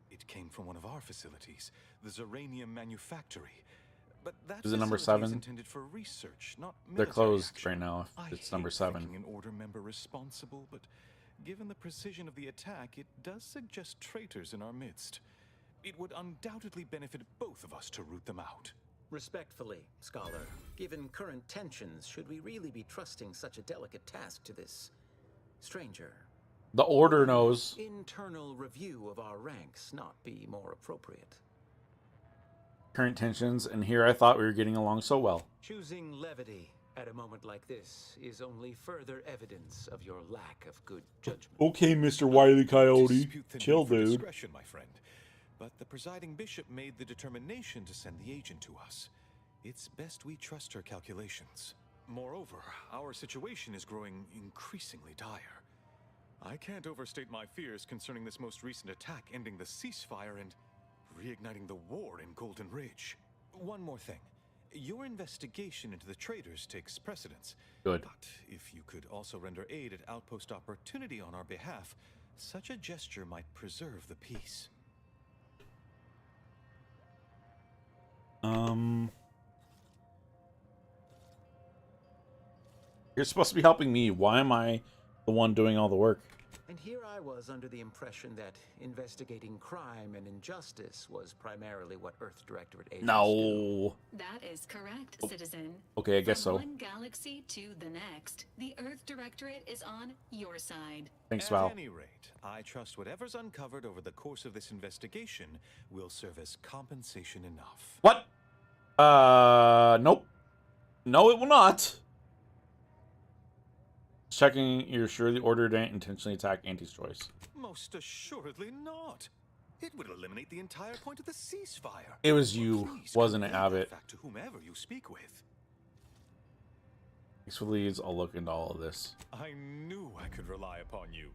It came from one of our facilities, the Zeranium Manufactory. But that Is it number facility 7? is intended for research, not They're military closed action. right now. I If it's hate number 7. thinking an Order member responsible, but given the precision of the attack, it does suggest traitors in our midst. It would undoubtedly benefit both of us to root them out. Respectfully, Scholar, given current tensions, should we really be trusting such a delicate task to this stranger? The Order knows. Internal review of our ranks not be more appropriate? Current tensions, and here I thought we were getting along so well. Choosing levity at a moment like this is only further evidence of your lack of good judgment. Okay, Mr. Wile Coyote. Dispute the Chill, need for dude. discretion, my friend. But the presiding bishop made the determination to send the agent to us. It's best we trust her calculations. Moreover, our situation is growing increasingly dire. I can't overstate my fears concerning this most recent attack ending the ceasefire and reigniting the war in Golden Ridge. One more thing. Your investigation into the traitors takes precedence. Good. But if you could also render aid at Outpost Opportunity on our behalf, such a gesture might preserve the peace. You're supposed to be helping me. Why am I the one doing all the work? And here I was under the impression that investigating crime and injustice was primarily what Earth Directorate agents do. No. That is correct, citizen. Okay, I guess From so. one galaxy to the next, the Earth Directorate is on your side. Thanks, Val. At any rate, I trust whatever's uncovered over the course of this investigation will serve as compensation enough. What? Nope. No, it will not. Checking, you're sure the Order didn't intentionally attack Anti's Choice? Most assuredly not. It would eliminate the entire point of the ceasefire. It was you, Please wasn't it, convey that Abbott? fact to whomever you speak with. Thanks for the leads. I'll look into all of this. I knew I could rely upon you.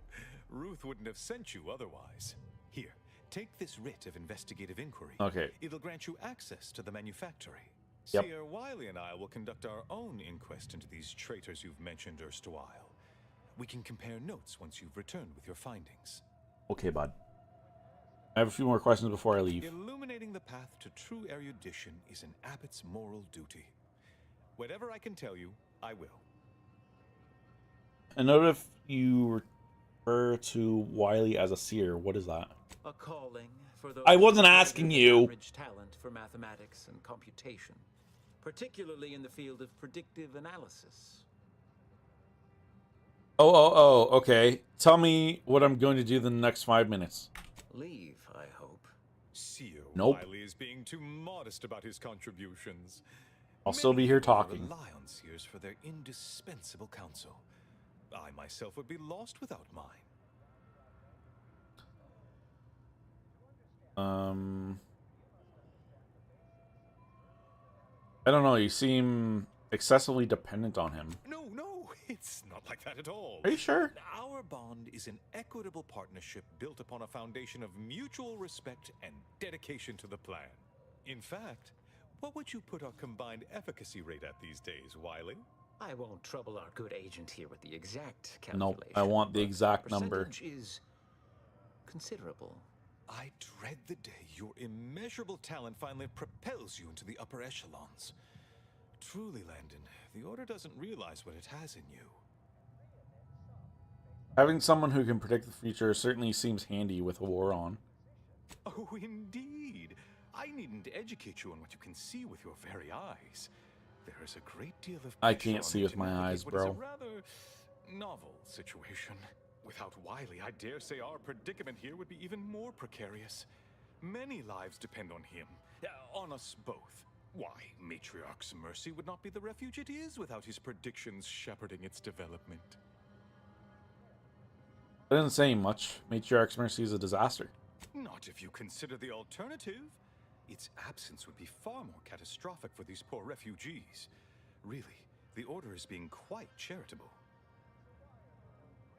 Ruth wouldn't have sent you otherwise. Here, take this writ of investigative inquiry. Okay. It'll grant you access to the manufactory. Yep. Seer Wiley and I will conduct our own inquest into these traitors you've mentioned erstwhile. We can compare notes once you've returned with your findings. Okay, bud. I have a few more questions before I leave. Illuminating the path to true erudition is an abbot's moral duty. Whatever I can tell you, I will. And note if you refer to Wiley as a seer. What is that? A calling for those I wasn't with asking you. average talent for mathematics and computation, particularly in the field of predictive analysis. Oh, okay. Tell me what I'm going to do in the next 5 minutes. Leave, I hope. Seer Nope. Wiley is being too modest about his contributions. I'll still be here talking. Rely on seers for their indispensable counsel. I myself would be lost without mine. I don't know. You seem excessively dependent on him. No, It's not like that at all. Are you sure? Our bond is an equitable partnership built upon a foundation of mutual respect and dedication to the plan. In fact, what would you put our combined efficacy rate at these days, Wiley? I won't trouble our good agent here with the exact Nope, calculation. I want the exact number. Percentage is considerable. I dread the day your immeasurable talent finally propels you into the upper echelons. Truly, Landon, the Order doesn't realize what it has in you. Having someone who can predict the future certainly seems handy with a war on. Oh, indeed. I needn't educate you on what you can see with your very eyes. There is a great deal of I pressure can't on see you with to my navigate eyes, what is bro. a rather novel situation. Without Wiley, I dare say our predicament here would be even more precarious. Many lives depend on him, on us both. Why, Matriarch's Mercy would not be the refuge it is without his predictions shepherding its development. That doesn't say much. Matriarch's Mercy is a disaster. Not if you consider the alternative. Its absence would be far more catastrophic for these poor refugees. Really, the Order is being quite charitable.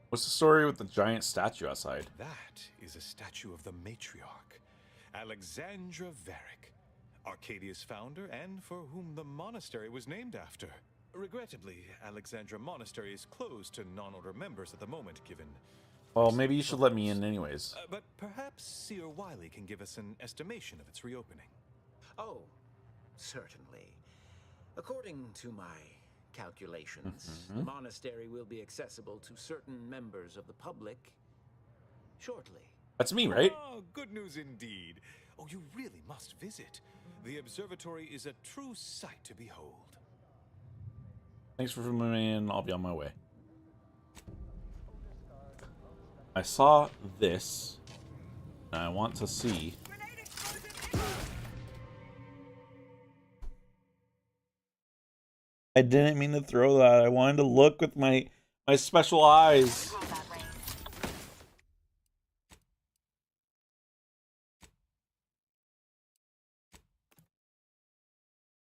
What's the story with the giant statue outside? That is a statue of the matriarch, Alexandra Varick, Arcadia's founder and for whom the monastery was named after. Regrettably, Alexandra Monastery is closed to non-Order members at the moment, given... Well, maybe you should let me in anyways. But perhaps Seer Wiley can give us an estimation of its reopening. Oh, certainly. According to my calculations, the monastery will be accessible to certain members of the public shortly. That's me, right? Oh, good news indeed. Oh, you really must visit. The observatory is a true sight to behold. Thanks for filming me in. I'll be on my way. I saw this, and I want to see. I didn't mean to throw that. I wanted to look with my special eyes.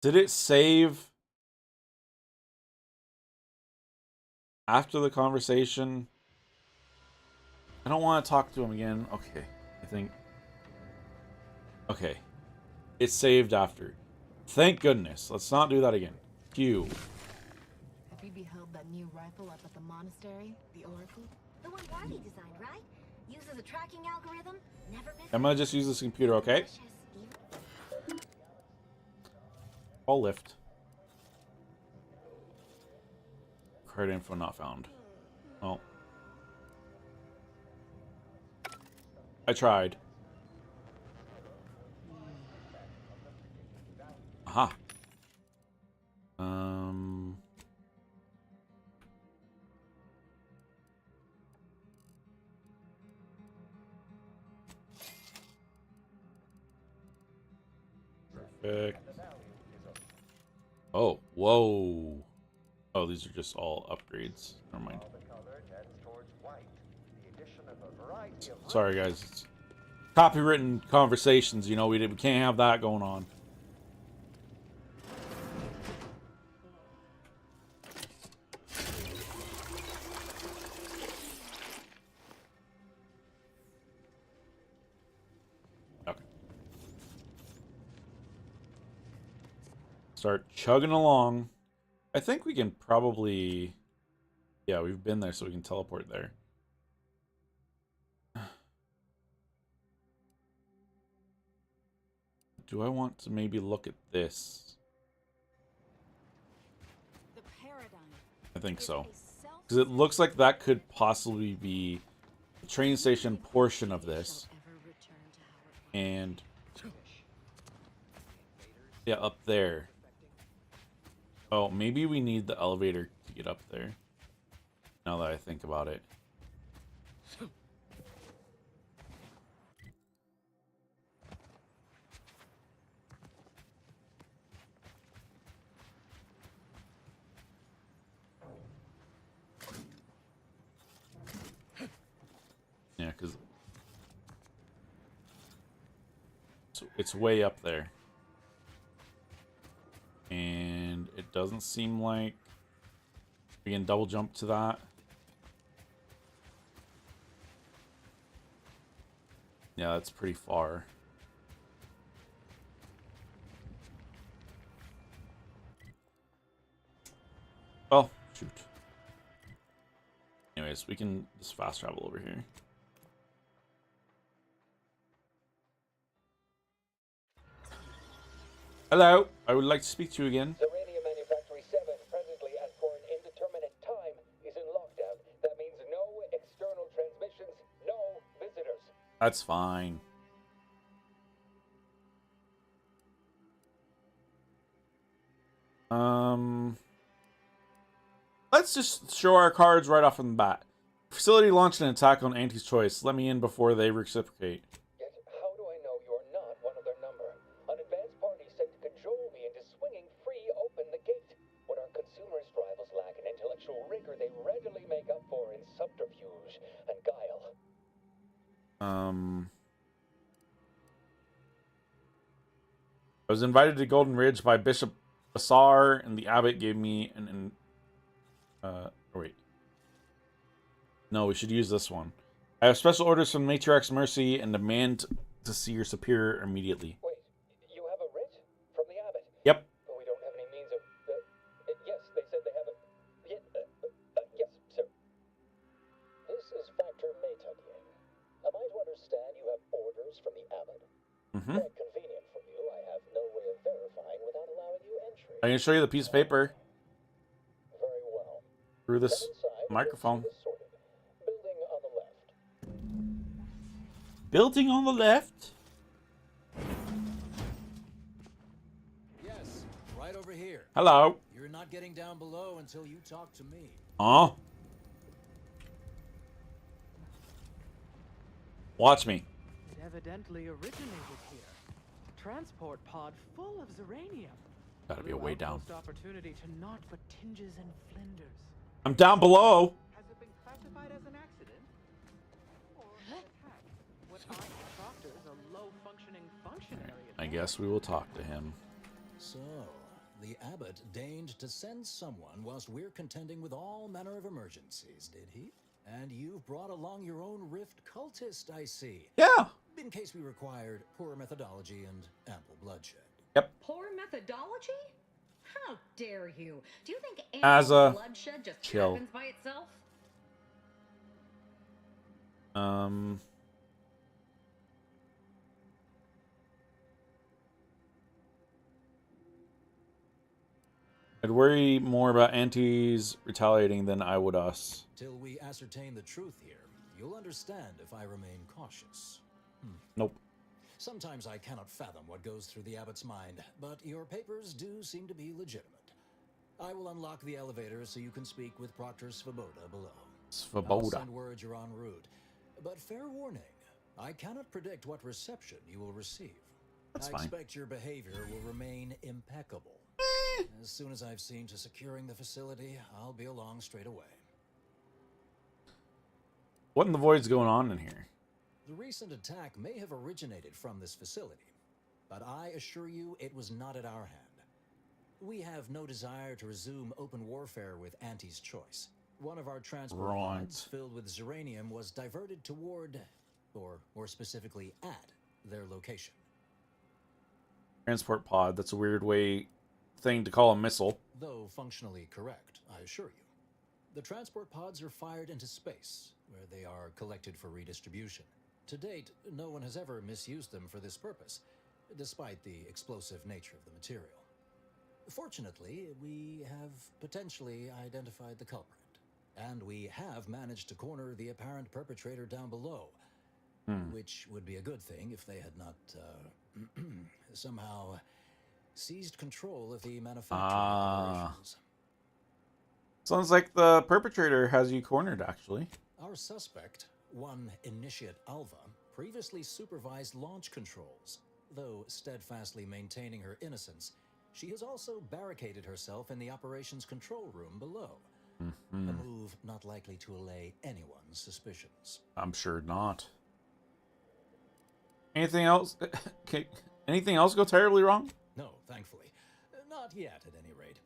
Did it save after the conversation? I don't want to talk to him again. Okay, I think. Okay, it saved after. Thank goodness. Let's not do that again. Q. Have you beheld that new rifle up at the monastery? The Oracle? The one Wiley designed, right? Uses a tracking algorithm. Never misses. I'm gonna just use this computer, okay? I'll lift. Card info not found. Oh. I tried. Aha. Perfect. Oh, whoa. Oh, these are just all upgrades. Never mind. Sorry, guys. It's copywritten conversations, you know, we can't have that going on. Okay. Start chugging along. I think we can probably... Yeah, we've been there, so we can teleport there. Do I want to maybe look at this? The paradigm. I think so. Because it looks like that could possibly be the train station portion of this. And... yeah, up there. Oh, maybe we need the elevator to get up there. Now that I think about it. Yeah, because it's way up there. And it doesn't seem like We can double jump to that. Yeah, that's pretty far. Oh, shoot. Anyways, we can just fast travel over here. Hello, I would like to speak to you again. Zerania Manufactory 7, presently and for an indeterminate time, is in lockdown. That means no external transmissions, no visitors. That's fine. Let's just show our cards right off from the bat. Facility launched an attack on Auntie's choice. Let me in before they reciprocate. Yet, how do I know you're not one of their number? An advanced party sent to cajole me into swinging free open the gate. What our consumerist rivals lack in intellectual rigor, they readily make up for in subterfuge and guile. I was invited to Golden Ridge by Bishop Bassar, and the abbot gave me wait. No, we should use this one. I have special orders from Matriarch's Mercy and demand to see your superior immediately. Wait, you have a writ from the abbot? Yep. But we don't have any means of... yes, they said they have a... yes, sir. This is Factor Maytuckian. Am I to understand you have orders from the abbot? Mm-hmm. Quite convenient for you. I have no way of verifying without allowing you entry. I can show you the piece of paper. Very well. Through this microphone. Building on the left. Building on the left? Yes, right over here. Hello. You're not getting down below until you talk to me. Oh. Watch me. It evidently originated here. Transport pod full of Zeranium. Gotta be a way down. Opportunity to naught but tinges and flinders. I'm down below. Has it been classified as an accident? Or an attack? What I proctor is a low-functioning functionary. I guess we will talk to him. So, the abbot deigned to send someone whilst we're contending with all manner of emergencies, did he? And you've brought along your own rift cultist, I see. Yeah. In case we required poor methodology and ample bloodshed. Yep. Poor methodology? How dare you? Do you think As animal a bloodshed just chill. happens by itself? I'd worry more about Auntie's retaliating than I would us. Till we ascertain the truth here, you'll understand if I remain cautious. Nope. Sometimes I cannot fathom what goes through the abbot's mind, but your papers do seem to be legitimate. I will unlock the elevator so you can speak with Proctor Svoboda below. I'll Svoboda. send word you're en route. But fair warning, I cannot predict what reception you will receive. That's I fine. expect your behavior will remain impeccable. As soon as I've seen to securing the facility, I'll be along straight away. What in the void's going on in here? The recent attack may have originated from this facility, but I assure you it was not at our hand. We have no desire to resume open warfare with Auntie's choice. One of our transport pods filled with Zeranium was diverted toward, or more specifically at, their location. Transport pod. That's a weird thing to call a missile. Though functionally correct, I assure you. The transport pods are fired into space, where they are collected for redistribution. To date, no one has ever misused them for this purpose, despite the explosive nature of the material. Fortunately, we have potentially identified the culprit, and we have managed to corner the apparent perpetrator down below, which would be a good thing if they had not somehow seized control of the manufacturing operations. Sounds like the perpetrator has you cornered, actually. Our suspect, one Initiate Alva, previously supervised launch controls. Though steadfastly maintaining her innocence, she has also barricaded herself in the operations control room below. A move not likely to allay anyone's suspicions. I'm sure not. Anything else? Anything else go terribly wrong? No, thankfully. Not yet, at any rate.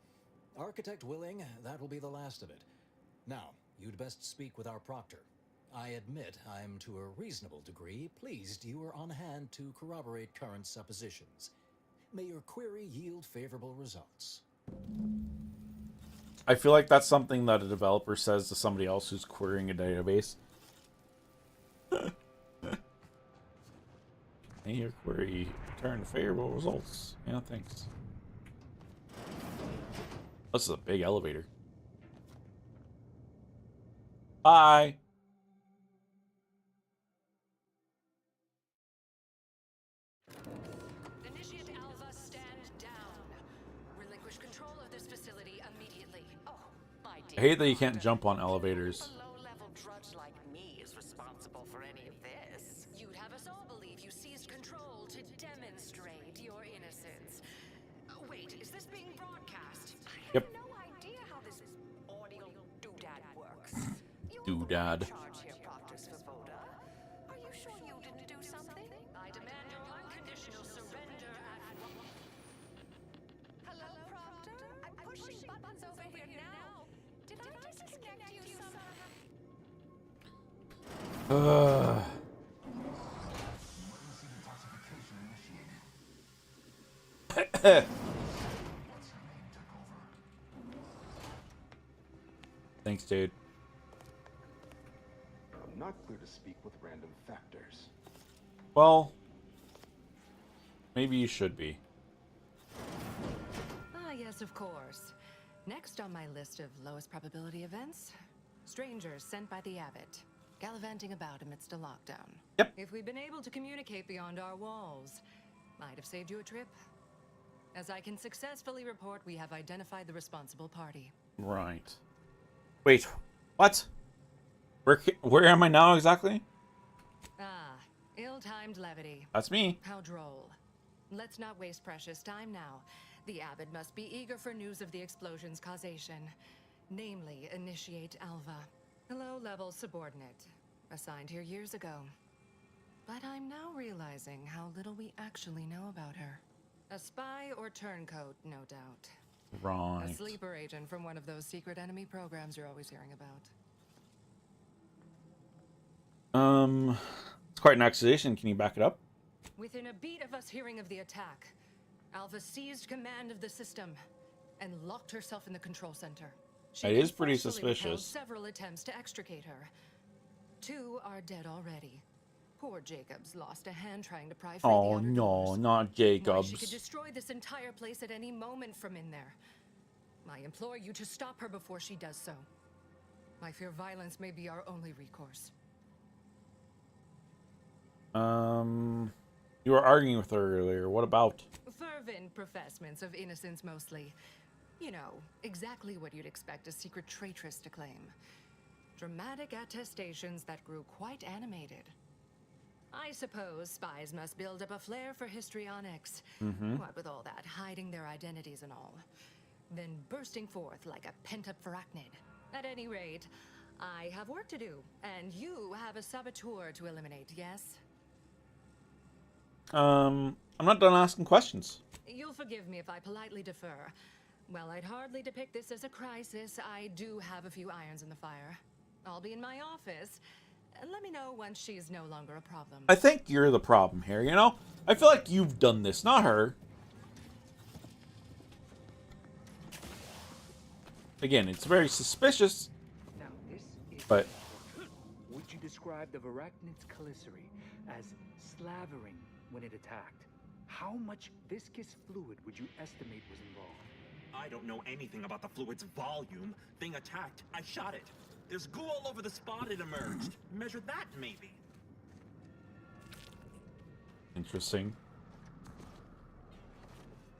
Architect willing, that will be the last of it. Now, you'd best speak with our proctor. I admit I'm to a reasonable degree pleased you are on hand to corroborate current suppositions. May your query yield favorable results. I feel like that's something that a developer says to somebody else who's querying a database. May your query return favorable results. Yeah, thanks. This is a big elevator. Bye. Initiate Alva, stand down. Relinquish control of this facility immediately. Oh, my I dear. hate that you can't jump on elevators. A low-level drudge like me is responsible for any of this. You'd have us all believe you seized control to demonstrate your innocence. Wait, is this being broadcast? I have no idea how this audio doodad works. Doodad. Charge here, Proctor's Svoboda. Are you sure you didn't do something? I demand your unconditional surrender at once. Hello, Proctor? I'm pushing buttons over here now. Did I disconnect you somehow? Thanks, dude. Not clear to speak with random factors. Well, maybe you should be. Ah, yes, of course. Next on my list of lowest probability events, strangers sent by the abbot, gallivanting about amidst a lockdown. Yep. If we'd been able to communicate beyond our walls, might have saved you a trip. As I can successfully report, we have identified the responsible party. Right. Wait, what? Where am I now exactly? Ah, ill-timed levity. That's me. How droll. Let's not waste precious time now. The abbot must be eager for news of the explosion's causation. Namely, initiate Alva, a low-level subordinate, assigned here years ago. But I'm now realizing how little we actually know about her. A spy or turncoat, no doubt. Right. A sleeper agent from one of those secret enemy programs you're always hearing about. It's quite an accusation. Can you back it up? Within a beat of us hearing of the attack, Alva seized command of the system and locked herself in the control center. She It is pretty successfully repelled suspicious. several attempts to extricate her. 2 are dead already. Poor Jacobs lost a hand trying to pry free the Oh outer no, doors. not Why, she could Jacobs. destroy this entire place at any moment from in there. I implore you to stop her before she does so. I fear violence may be our only recourse. You were arguing with her earlier. What about? Fervent professements of innocence mostly. You know, exactly what you'd expect a secret traitress to claim. Dramatic attestations that grew quite animated. I suppose spies must build up a flair for histrionics. What with all that, hiding their identities and all. Then bursting forth like a pent-up arachnid. At any rate, I have work to do, and you have a saboteur to eliminate, yes? I'm not done asking questions. You'll forgive me if I politely defer. While I'd hardly depict this as a crisis, I do have a few irons in the fire. I'll be in my office. Let me know once she's no longer a problem. I think you're the problem here, you know? I feel like you've done this, not her. Again, it's very suspicious, Now, this is but would you describe the Varachnid's Caliceri as slavering when it attacked? How much viscous fluid would you estimate was involved? I don't know anything about the fluid's volume. Thing attacked. I shot it. There's goo all over the spot it emerged. Measure that, maybe. interesting.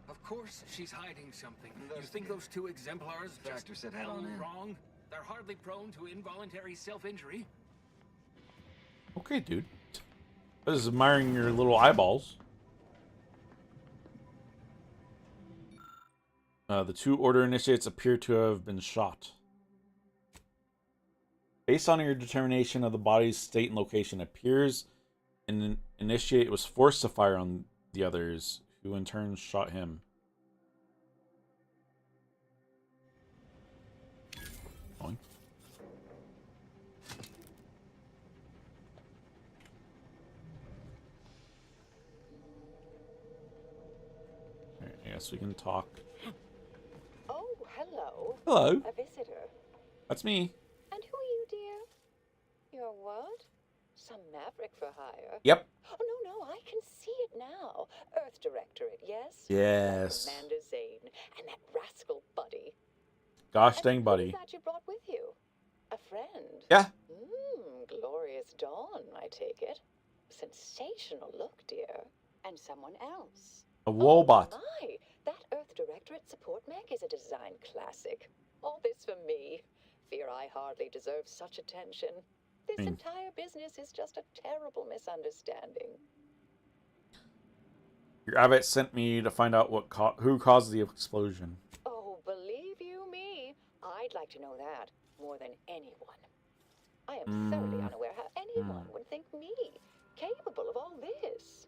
Of course she's hiding something. You think those 2 exemplars Factor said head fell on in. wrong? They're hardly prone to involuntary self-injury. Okay, dude. I was admiring your little eyeballs. The 2 order initiates appear to have been shot. Based on your determination of the body's state and location, appears an initiate was forced to fire on the others, who in turn shot him. going. Alright, I guess we can talk. Oh, hello. Hello. A visitor. That's me. And who are you, dear? You're what? Some maverick for hire? Yep. Oh, no, I can see it now. Earth Directorate, yes? Yes. Commander Zane and that rascal Buddy. Gosh dang, Buddy. Who's that you brought with you? A friend? Yeah. Glorious dawn, I take it. Sensational look, dear. And someone else. A Wobot. Oh my! That Earth Directorate support mech is a design classic. All this for me. Fear I hardly deserve such attention. This entire business is just a terrible misunderstanding. Your abbot sent me to find out who caused the explosion. Oh, believe you me, I'd like to know that more than anyone. I am thoroughly unaware how anyone would think me capable of all this.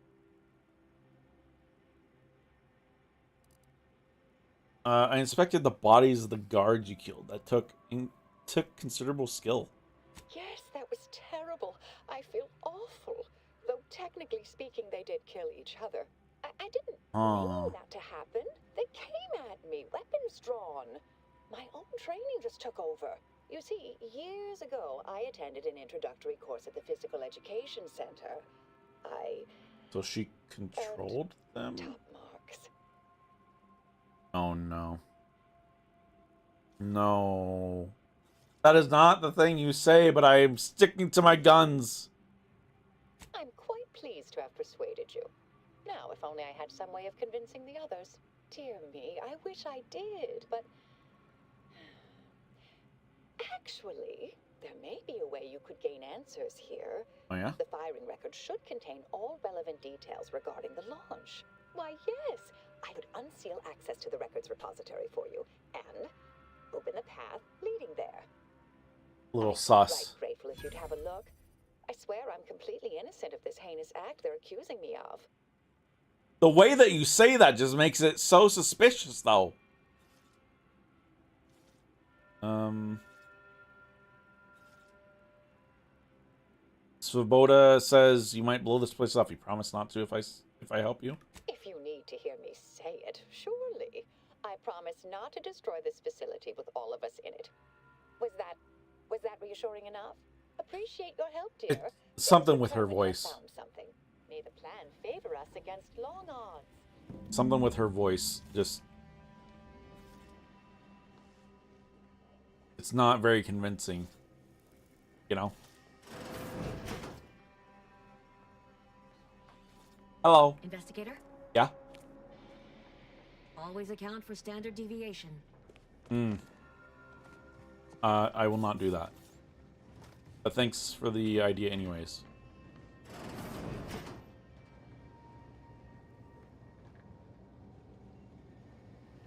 I inspected the bodies of the guards you killed. That took considerable skill. Yes, that was terrible. I feel awful. Though technically speaking, they did kill each other. I didn't mean that to happen. They came at me, weapons drawn. My own training just took over. You see, years ago, I attended an introductory course at the Physical Education Center. So she controlled them? Top marks. Oh, no. No. That is not the thing you say, but I am sticking to my guns. I'm quite pleased to have persuaded you. Now, if only I had some way of convincing the others. Dear me, I wish I did, but... Actually, there may be a way you could gain answers here. Oh, yeah? The firing record should contain all relevant details regarding the launch. Why, yes, I could unseal access to the records repository for you, and open the path leading there. Little sus. Right grateful if you'd have a look. I swear I'm completely innocent of this heinous act they're accusing me of. The way that you say that just makes it so suspicious, though. Svoboda says you might blow this place up. You promise not to if I help you. If you need to hear me say it, surely. I promise not to destroy this facility with all of us in it. Was that reassuring enough? Appreciate your help, dear. Something with her voice. Found something. May the plan favor us against long odds. Something with her voice just... It's not very convincing. You know? Hello. Investigator? Yeah? Always account for standard deviation. I will not do that. But thanks for the idea anyways.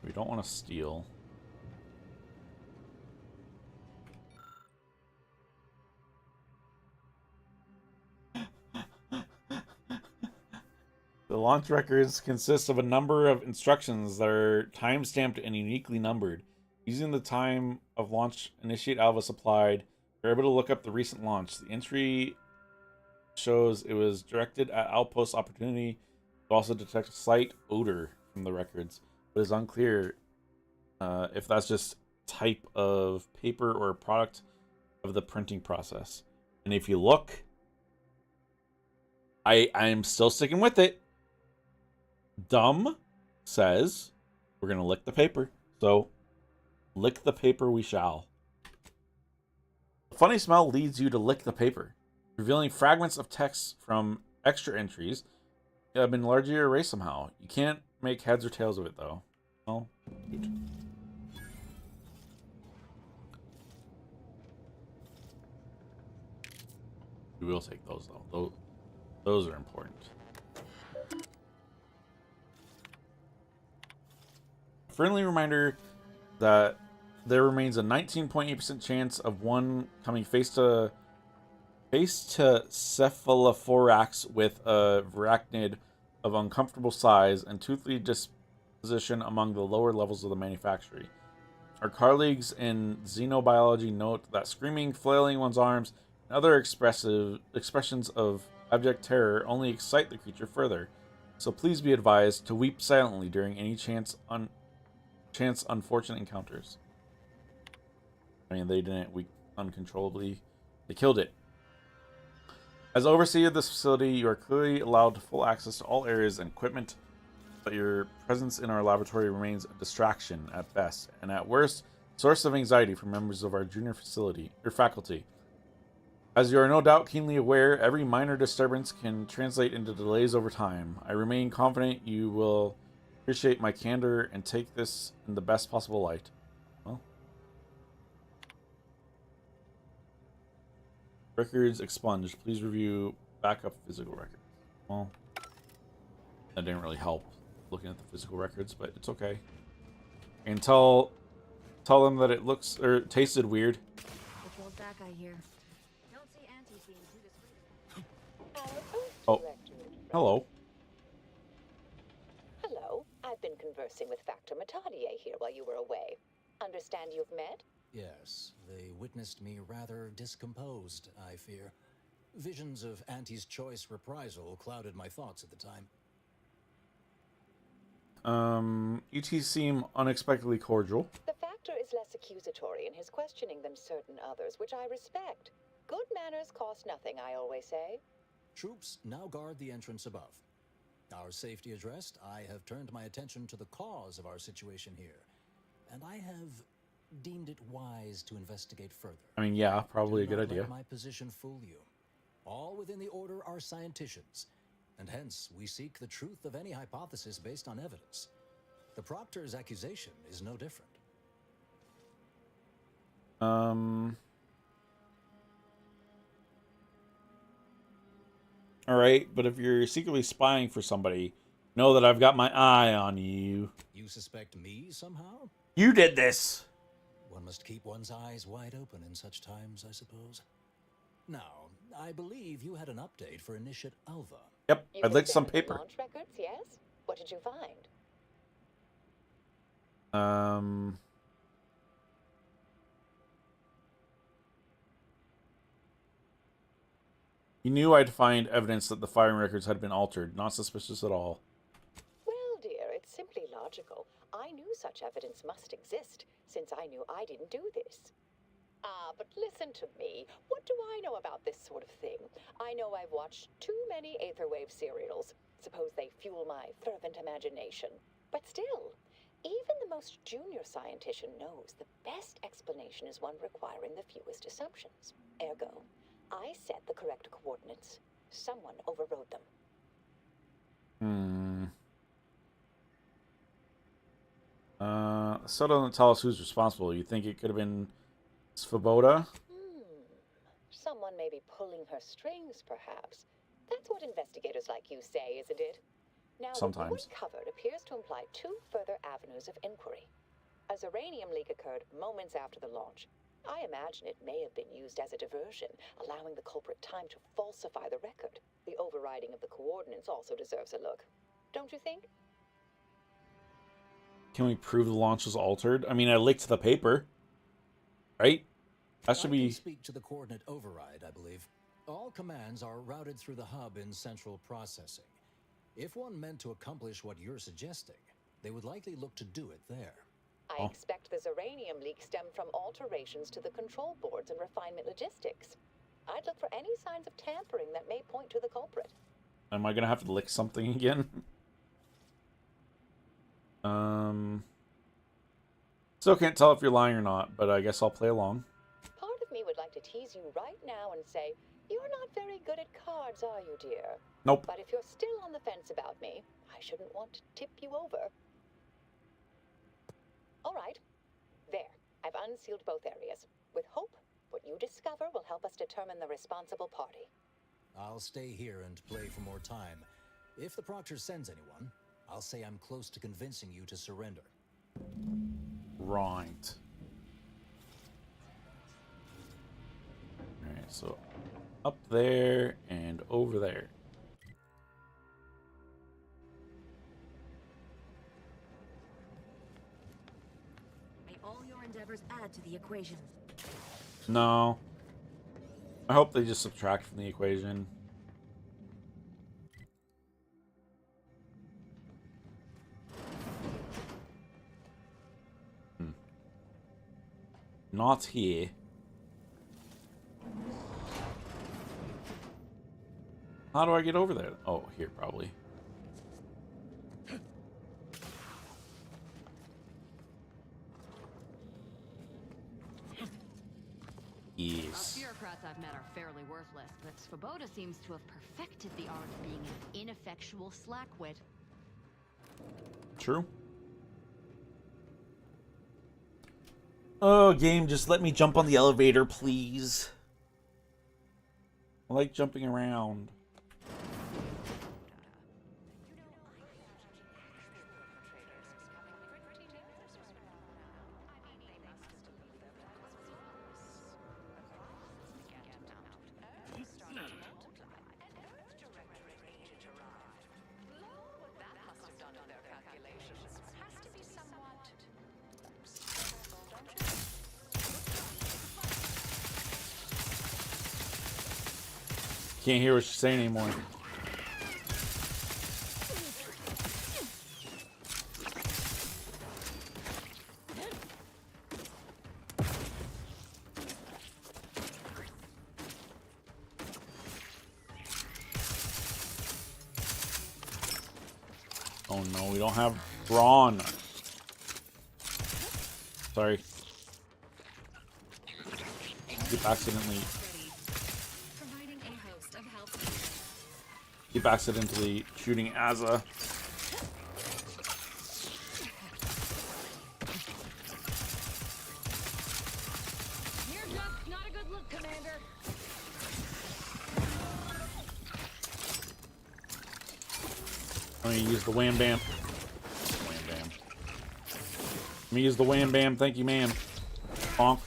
We don't want to steal. The launch records consist of a number of instructions that are time-stamped and uniquely numbered. Using the time of launch initiate Alvis applied, you're able to look up the recent launch. The entry shows it was directed at Outpost Opportunity. You also detect a slight odor from the records, but it's unclear if that's just type of paper or a product of the printing process. And if you look, I'm still sticking with it. Dumb says we're going to lick the paper. So, lick the paper we shall. The funny smell leads you to lick the paper, revealing fragments of text from extra entries that have been largely erased somehow. You can't make heads or tails of it, though. Well, shoot. We will take those, though. Those are important. Friendly reminder that there remains a 19.8% chance of one coming face to cephalothorax with a arachnid of uncomfortable size and toothly disposition among the lower levels of the manufactory. Our colleagues in xenobiology note that screaming, flailing one's arms, and other expressions of abject terror only excite the creature further. So please be advised to weep silently during any chance unfortunate encounters. I mean, they didn't weep uncontrollably. They killed it. As overseer of this facility, you are clearly allowed full access to all areas and equipment, but your presence in our laboratory remains a distraction at best, and at worst, source of anxiety for members of our junior facility or faculty. As you are no doubt keenly aware, every minor disturbance can translate into delays over time. I remain confident you will appreciate my candor and take this in the best possible light. Well, records expunged. Please review backup physical records. Well, that didn't really help looking at the physical records, but it's okay. And tell them that it looks or tasted weird. Patrol that guy here. Don't see Auntie's being too discreet. Oh, hello. Hello. I've been conversing with Factor Matadier here while you were away. Understand you've met? Yes, they witnessed me rather discomposed, I fear. Visions of Auntie's choice reprisal clouded my thoughts at the time. ET seem unexpectedly cordial. The Factor is less accusatory in his questioning than certain others, which I respect. Good manners cost nothing, I always say. Troops now guard the entrance above. Our safety addressed, I have turned my attention to the cause of our situation here, and I have deemed it wise to investigate further. I mean, yeah, probably a good idea. Let my position fool you. All within the Order are scienticians, and hence we seek the truth of any hypothesis based on evidence. The Proctor's accusation is no different. Alright, but if you're secretly spying for somebody, know that I've got my eye on you. You suspect me somehow? You did this! One must keep one's eyes wide open in such times, I suppose. Now, I believe you had an update for Initiate Alva. Yep, I'd like some paper. Launch records, yes? What did you find? He knew I'd find evidence that the firing records had been altered. Not suspicious at all. Well, dear, it's simply logical. I knew such evidence must exist, since I knew I didn't do this. But listen to me. What do I know about this sort of thing? I know I've watched too many Aetherwave serials. Suppose they fuel my fervent imagination. But still, even the most junior scientist knows the best explanation is one requiring the fewest assumptions. Ergo, I set the correct coordinates. Someone overrode them. Still doesn't tell us who's responsible. You think it could have been Svoboda? Someone may be pulling her strings, perhaps. That's what investigators like you say, isn't it? Now, sometimes. What we covered appears to imply two further avenues of inquiry. A uranium leak occurred moments after the launch. I imagine it may have been used as a diversion, allowing the culprit time to falsify the record. The overriding of the coordinates also deserves a look. Don't you think? Can we prove the launch was altered? I mean, I licked the paper. Right? That should be... I can speak to the coordinate override, I believe. All commands are routed through the hub in central processing. If one meant to accomplish what you're suggesting, they would likely look to do it there. I expect the uranium leak stemmed from alterations to the control boards and refinement logistics. I'd look for any signs of tampering that may point to the culprit. Am I gonna have to lick something again? Still can't tell if you're lying or not, but I guess I'll play along. Part of me would like to tease you right now and say, you're not very good at cards, are you, dear? Nope. But if you're still on the fence about me, I shouldn't want to tip you over. All right. There. I've unsealed both areas. With hope, what you discover will help us determine the responsible party. I'll stay here and play for more time. If the Proctor sends anyone, I'll say I'm close to convincing you to surrender. Right. Alright, so up there and over there. All your endeavors add to the equation. No. I hope they just subtract from the equation. Not here. How do I get over there? Oh, here probably. Yes. The bureaucrats I've met are fairly worthless, but Svoboda seems to have perfected the art of being an ineffectual slackwit. True. Oh, game, just let me jump on the elevator, please. I like jumping around. Can't hear what she's saying anymore. Oh no, we don't have brawn. Sorry. Keep accidentally shooting Azza. You're just not a good look, Commander. I'm gonna use the wham bam. Wham bam. Let me use the wham bam. Thank you, ma'am. Bonk.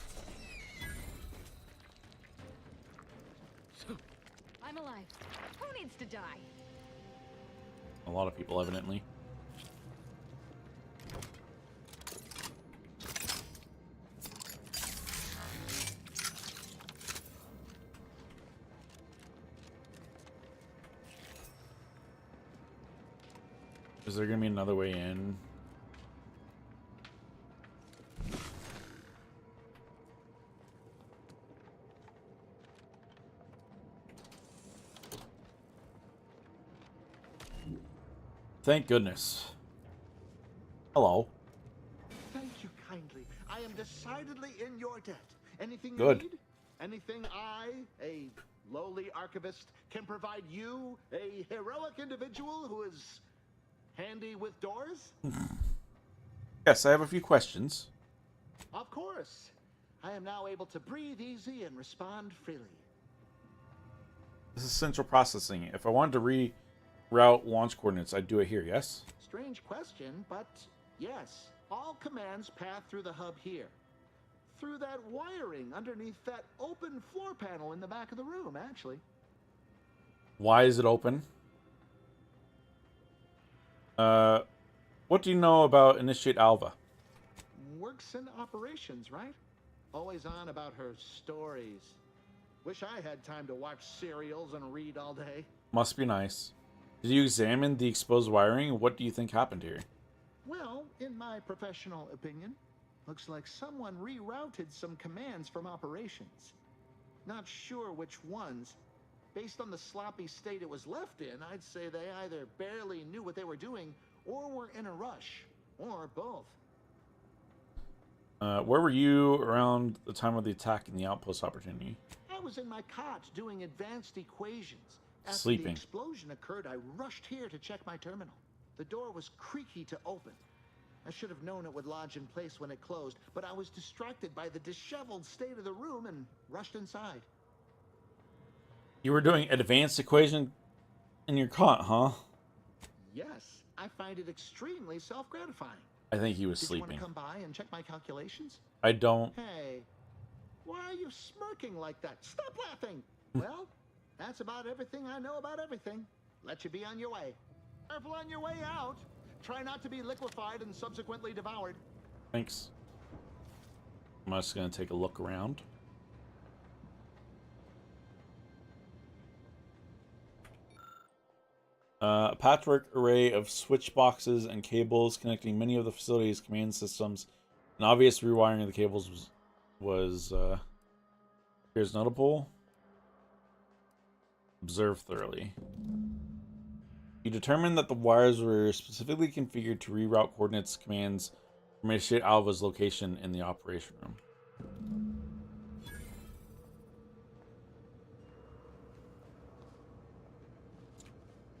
I'm alive. Who needs to die? A lot of people, evidently. Is there gonna be another way in? Thank goodness. Hello. Thank you kindly. I am decidedly in your debt. Anything you Good. need? Anything I, a lowly archivist, can provide you, a heroic individual who is handy with doors? Yes, I have a few questions. Of course. I am now able to breathe easy and respond freely. This is central processing. If I wanted to reroute launch coordinates, I'd do it here, yes? Strange question, but yes. All commands pass through the hub here. Through that wiring underneath that open floor panel in the back of the room, actually. Why is it open? What do you know about Initiate Alva? Works in operations, right? Always on about her stories. Wish I had time to watch serials and read all day. Must be nice. Did you examine the exposed wiring? What do you think happened here? Well, in my professional opinion, looks like someone rerouted some commands from operations. Not sure which ones. Based on the sloppy state it was left in, I'd say they either barely knew what they were doing or were in a rush, or both. Where were you around the time of the attack and the outpost opportunity? I was in my cot doing advanced equations. After Sleeping. the explosion occurred, I rushed here to check my terminal. The door was creaky to open. I should have known it would lodge in place when it closed, but I was distracted by the disheveled state of the room and rushed inside. You were doing advanced equation in your cot, huh? Yes, I find it extremely self-gratifying. I think he was Did sleeping. you want to come by and check my calculations? I don't. Hey, why are you smirking like that? Stop laughing! Well, that's about everything I know about everything. Let you be on your way. Careful on your way out. Try not to be liquefied and subsequently devoured. Thanks. I'm just going to take a look around. A patchwork array of switch boxes and cables connecting many of the facility's command systems. An obvious rewiring of the cables was here's notable. Observe thoroughly. You determined that the wires were specifically configured to reroute coordinates commands from Initiate Alva's location in the operation room.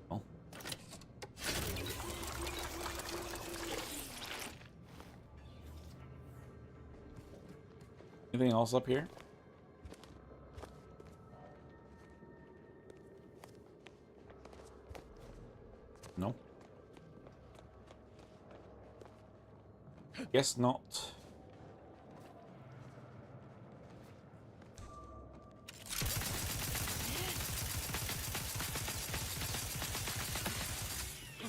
Well. Anything else up here? No. Guess not.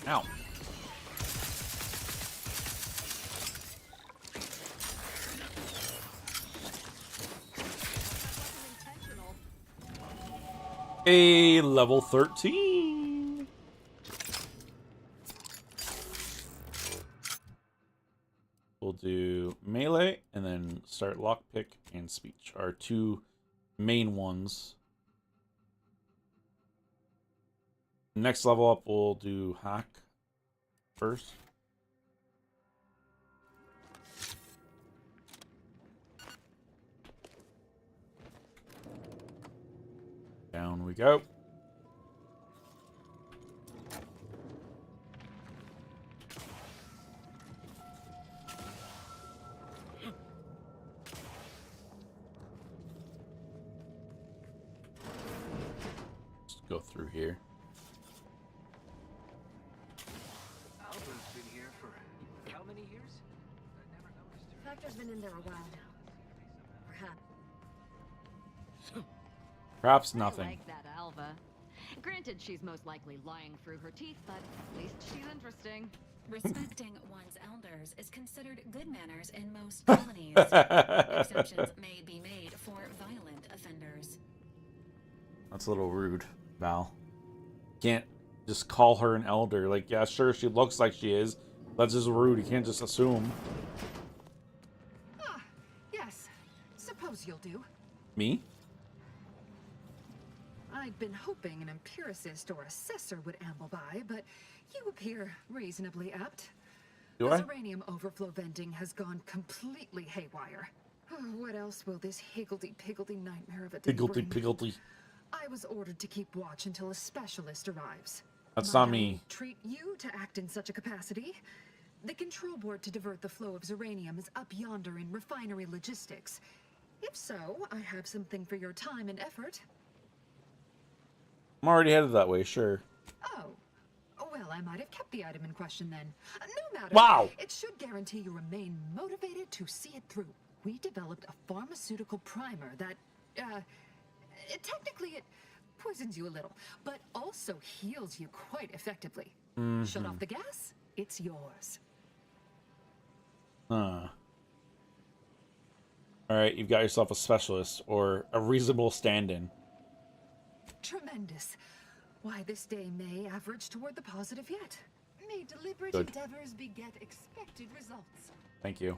Ow. A level 13. We'll do melee and then start lockpick and speech. Our two main ones. Next level up, we'll do hack first. Down we go. Just go through here. Alva's been here for how many years? I never noticed her. Factor's been in there a while now. Perhaps. Perhaps nothing. I like that Alva. Granted, she's most likely lying through her teeth, but at least she's interesting. Respecting one's elders is considered good manners in most colonies. Exceptions may be made for violent offenders. That's a little rude, Val. Can't just call her an elder. Like, yeah, sure, she looks like she is. That's just rude. You can't just assume. Ah, yes. Suppose you'll do. Me? I'd been hoping an empiricist or assessor would amble by, but you appear reasonably apt. Do the I? uranium overflow venting has gone completely haywire. Oh, what else will this higgledy-piggledy nightmare of a day bring? Higgledy-piggledy. I was ordered to keep watch until a specialist arrives. That's Might not I me. treat you to act in such a capacity? The control board to divert the flow of uranium is up yonder in refinery logistics. If so, I have something for your time and effort. I'm already headed that way, sure. Oh. Well, I might have kept the item in question then. No matter. Wow. It should guarantee you remain motivated to see it through. We developed a pharmaceutical primer that, technically it poisons you a little, but also heals you quite effectively. Shut off the gas, it's yours. Huh. Alright, you've got yourself a specialist, or a reasonable stand-in. Tremendous. Why, this day may average toward the positive yet. May deliberate Good. endeavors beget expected results. Thank you.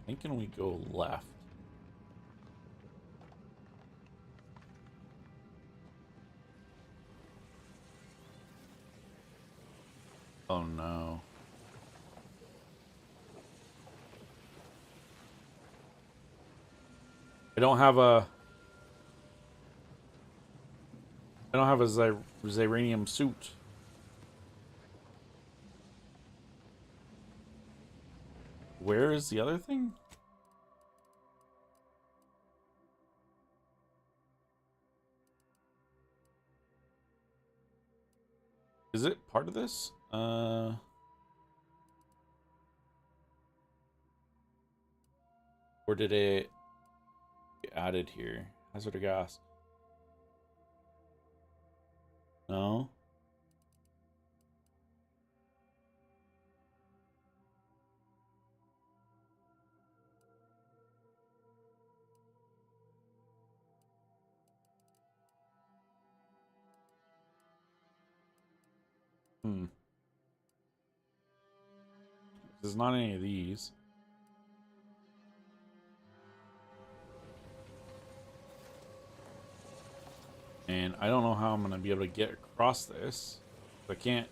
Thinking we go left. Oh no. I don't have a Zyranium suit. Where is the other thing? Is it part of this? Or did it get added here? Hazard of gas. No. There's not any of these. And I don't know how I'm gonna be able to get across this. I can't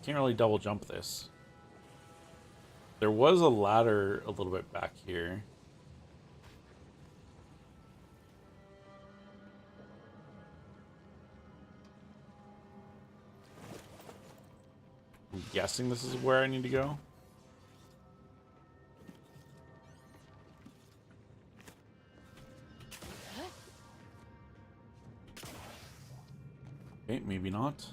really double jump this. There was a ladder a little bit back here. I'm guessing this is where I need to go. Okay, maybe not.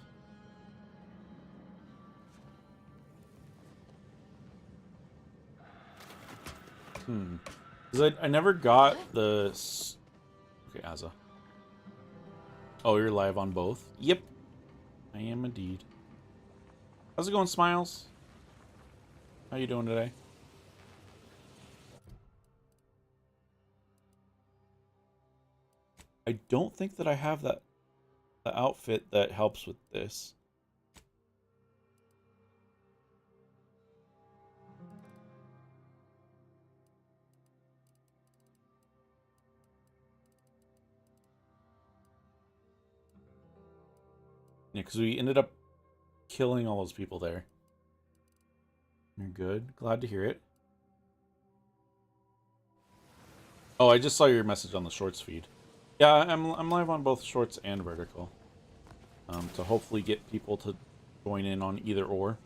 Because I never got the... Okay, Azza. Oh, you're live on both? Yep. I am indeed. How's it going, Smiles? How you doing today? I don't think that I have the outfit that helps with this. Yeah, because we ended up killing all those people there. You're good. Glad to hear it. Oh, I just saw your message on the shorts feed. Yeah, I'm live on both shorts and vertical. To hopefully get people to join in on either or.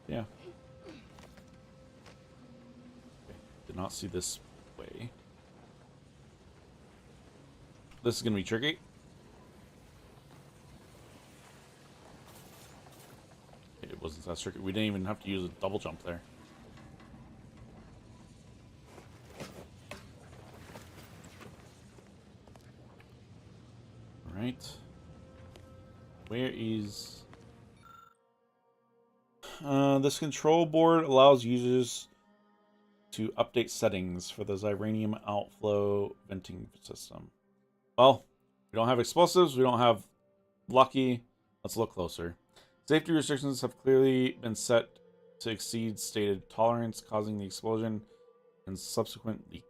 Yeah. Okay. Did not see this way. This is gonna be tricky. It wasn't that tricky. We didn't even have to use a double jump there. Alright. Where is... this control board allows users to update settings for the Xyranium outflow venting system. Well, we don't have explosives, we don't have lucky. Let's look closer. Safety restrictions have clearly been set to exceed stated tolerance, causing the explosion and subsequent leak.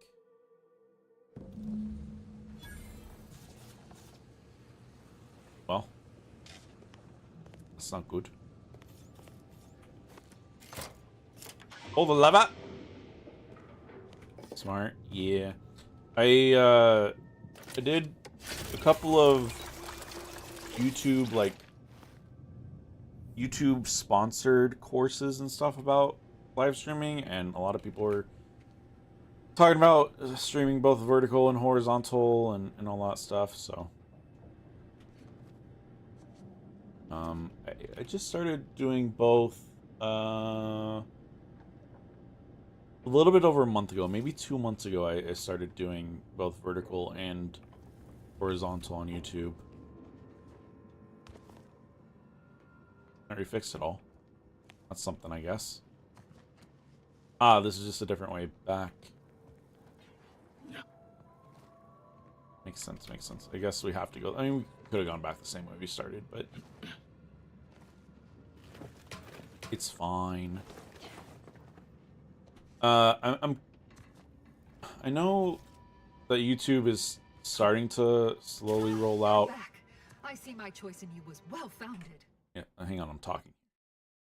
Well, that's not good. Pull the lever. Smart, yeah. I did a couple of YouTube sponsored courses and stuff about live streaming, and a lot of people were talking about streaming both vertical and horizontal and all that stuff, so I just started doing both a little bit over a month ago, maybe 2 months ago. I started doing both vertical and horizontal on YouTube. I already fixed it all. That's something, I guess. Ah, this is just a different way back. Makes sense, makes sense. I guess we have to go... I mean, we could have gone back the same way we started, but... It's fine. I know that YouTube is starting to slowly roll out... I see my choice in you was well-founded. Yeah, hang on, I'm talking.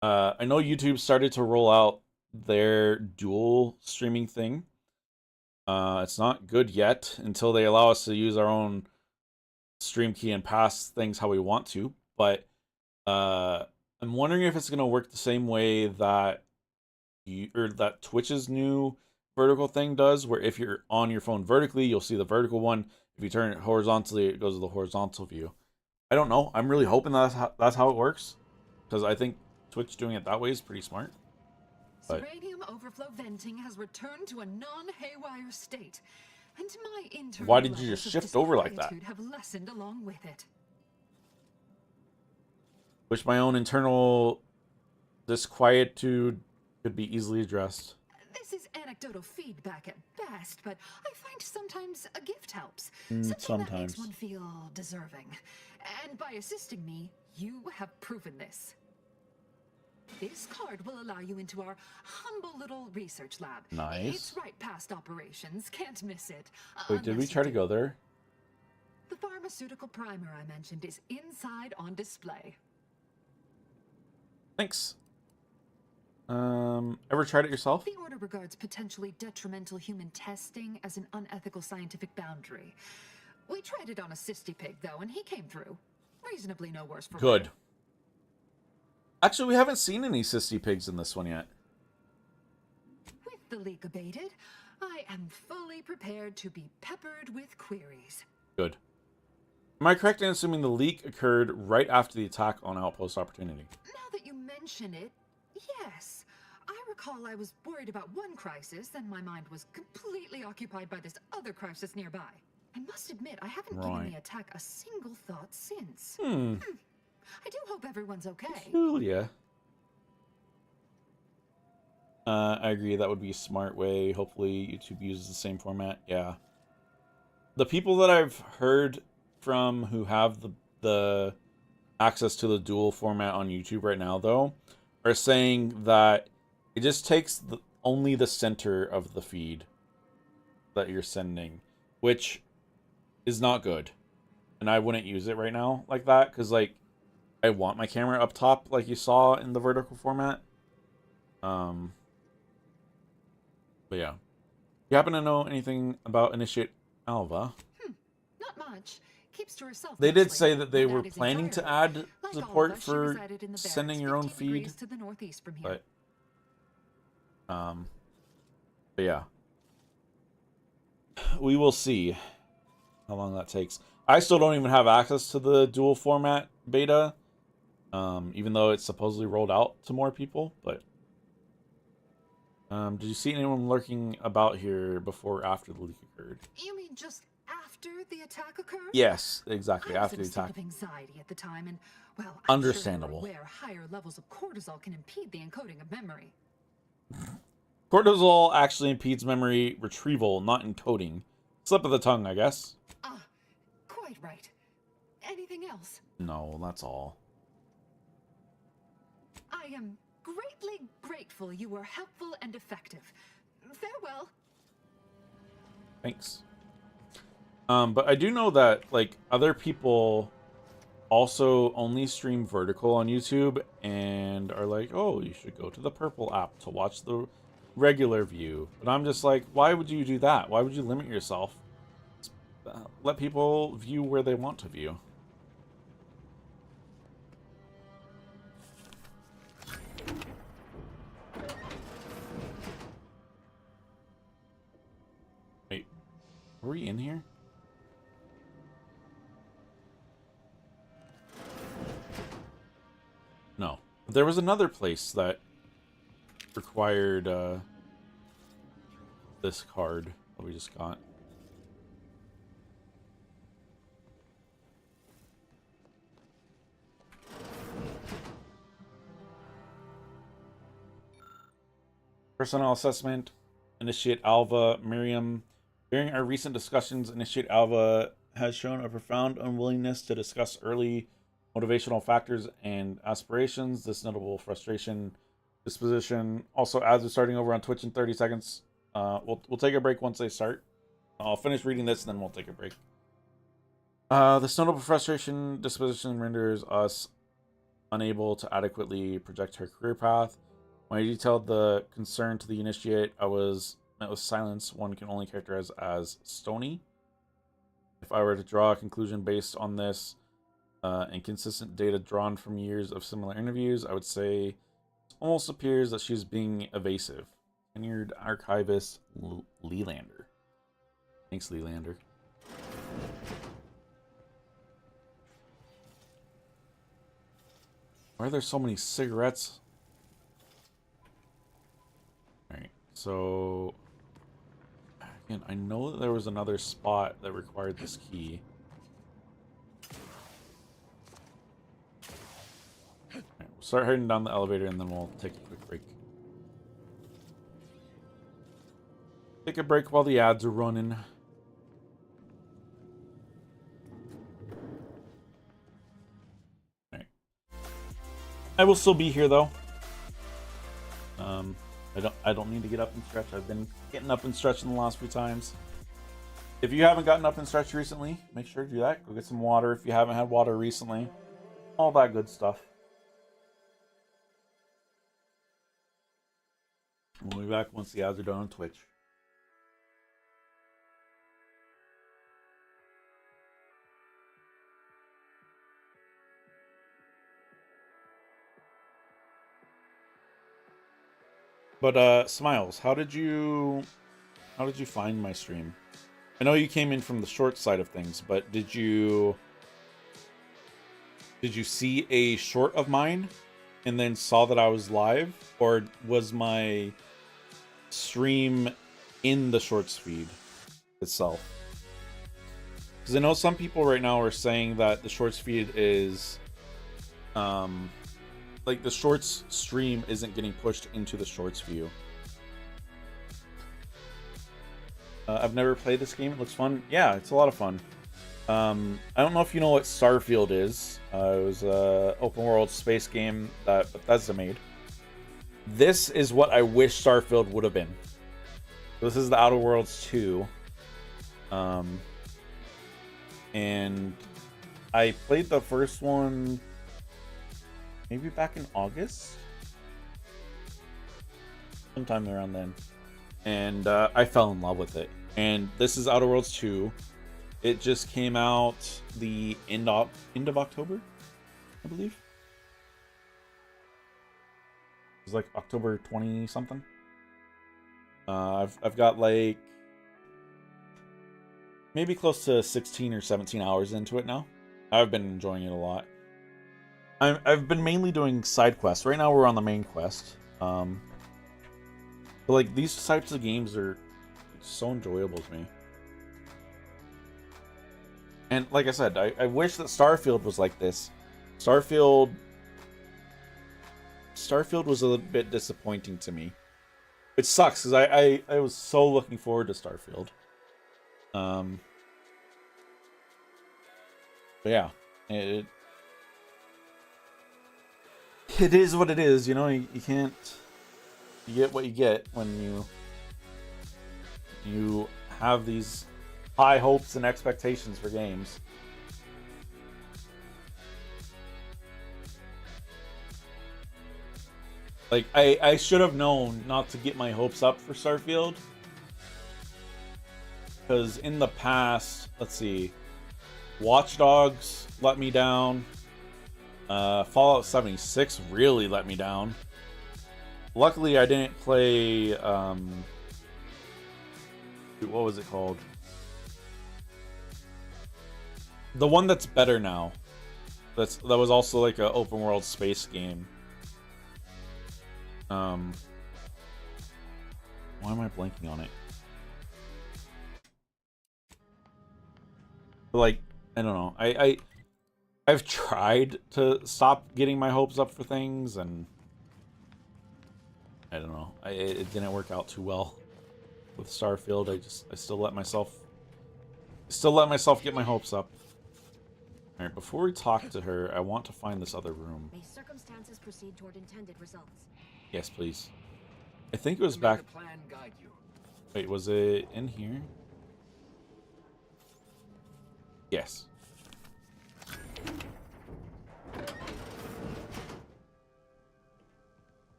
I know YouTube started to roll out their dual streaming thing. It's not good yet until they allow us to use our own stream key and pass things how we want to. But I'm wondering if it's going to work the same way that that Twitch's new vertical thing does, where if you're on your phone vertically, you'll see the vertical one. If you turn it horizontally, it goes to the horizontal view. I don't know. I'm really hoping that's how it works, because I think Twitch doing it that way is pretty smart. But Xyranium overflow venting has returned to a non-haywire state. And my internal Why did you levels just of shift over like that? disquietude have lessened along with it. Wish my own internal disquietude could be easily addressed. This is anecdotal feedback at best, but I find sometimes a gift helps. Something that makes Sometimes. one feel deserving. And by assisting me, you have proven this. This card will allow you into our humble little research lab. Nice. It's right past operations. Can't miss it. Wait, did we Unless you try to do. go there? The pharmaceutical primer I mentioned is inside on display. Thanks. Ever tried it yourself? The Order regards potentially detrimental human testing as an unethical scientific boundary. We tried it on a cysty pig, though, and he came through. Reasonably no worse for Good. wear. Actually, we haven't seen any cysty pigs in this one yet. With the leak abated, I am fully prepared to be peppered with queries. Good. Am I correct in assuming the leak occurred right after the attack on Outpost Opportunity? Now that you mention it, yes. I recall I was worried about one crisis, and my mind was completely occupied by this other crisis nearby. I must admit, I haven't given the attack a single thought since. I do hope everyone's okay. Julia. I agree, that would be a smart way. Hopefully YouTube uses the same format. Yeah. The people that I've heard from who have the access to the dual format on YouTube right now, though, are saying that it just takes only the center of the feed that you're sending, which is not good. And I wouldn't use it right now like that, because, like, I want my camera up top, like you saw in the vertical format. But yeah. You happen to know anything about Initiate Alva? Not much. Keeps to herself. They did mostly. say that they But were that is planning to entirely. add Like all of support us, she for resided in the sending barracks, your own 15 feed. degrees to the northeast from here. But yeah. We will see how long that takes. I still don't even have access to the dual format beta, even though it's supposedly rolled out to more people. But did you see anyone lurking about here before or after the leak occurred? You mean just after the attack occurred? Yes, exactly, I was after in a the state attack. of anxiety at the time, and well, I'm Understandable. Sure you're aware higher levels of cortisol can impede the encoding of memory. Cortisol actually impedes memory retrieval, not encoding. Slip of the tongue, I guess. Quite right. Anything else? No, that's all. I am greatly grateful you were helpful and effective. Farewell. Thanks. But I do know that, like, other people also only stream vertical on YouTube and are like, oh, you should go to the purple app to watch the regular view. But I'm just like, why would you do that? Why would you limit yourself? Let people view where they want to view. Wait, were we in here? No. There was another place that required this card that we just got. Personnel assessment. Initiate Alva. Miriam. During our recent discussions, Initiate Alva has shown a profound unwillingness to discuss early motivational factors and aspirations. This notable frustration disposition also adds to starting over on Twitch in 30 seconds. We'll take a break once they start. I'll finish reading this and then we'll take a break. This notable frustration disposition renders us unable to adequately project her career path. When I detailed the concern to the initiate, I was met with silence. One can only characterize as stony. If I were to draw a conclusion based on this and consistent data drawn from years of similar interviews, I would say it almost appears that she's being evasive. Tenured archivist Leelander. Thanks, Leelander. Why are there so many cigarettes? Alright, so And I know that there was another spot that required this key. Alright, we'll start heading down the elevator and then we'll take a quick break. Take a break while the ads are running. Alright. I will still be here though. I don't need to get up and stretch. I've been getting up and stretching the last few times. If you haven't gotten up and stretched recently, make sure to do that. Go get some water if you haven't had water recently. All that good stuff. We'll be back once the ads are done on Twitch. But Smiles, how did you find my stream? I know you came in from the short side of things, but did you see a short of mine and then saw that I was live, or was my stream in the shorts feed itself? Because I know some people right now are saying that the shorts feed is like the shorts stream isn't getting pushed into the shorts view. I've never played this game. It looks fun. Yeah, it's a lot of fun. I don't know if you know what Starfield is. It was an open world space game that Bethesda made. This is what I wish Starfield would have been. This is the Outer Worlds 2. And I played the first one maybe back in August? Sometime around then. And I fell in love with it. And this is Outer Worlds 2. It just came out the end of October, I believe. It was like October 20 something. I've got like maybe close to 16 or 17 hours into it now. I've been enjoying it a lot. I've been mainly doing side quests. Right now we're on the main quest. But like these types of games are so enjoyable to me. And like I said, I wish that Starfield was like this. Starfield was a little bit disappointing to me. It sucks because I was so looking forward to Starfield. But yeah, it is what it is, you know. You can't. You get what you get when you have these high hopes and expectations for games. Like, I should have known not to get my hopes up for Starfield. Because in the past, let's see, Watch Dogs let me down. Fallout 76 really let me down. Luckily, I didn't play, what was it called? The one that's better now. That was also like an open world space game. Why am I blanking on it? Like, I don't know. I've tried to stop getting my hopes up for things, and I don't know. It didn't work out too well with Starfield. I still let myself get my hopes up. All right, before we talk to her, I want to find this other room. May circumstances proceed toward intended results. Yes, please. I think it was back. The plan guide you. Wait, was it in here? Yes.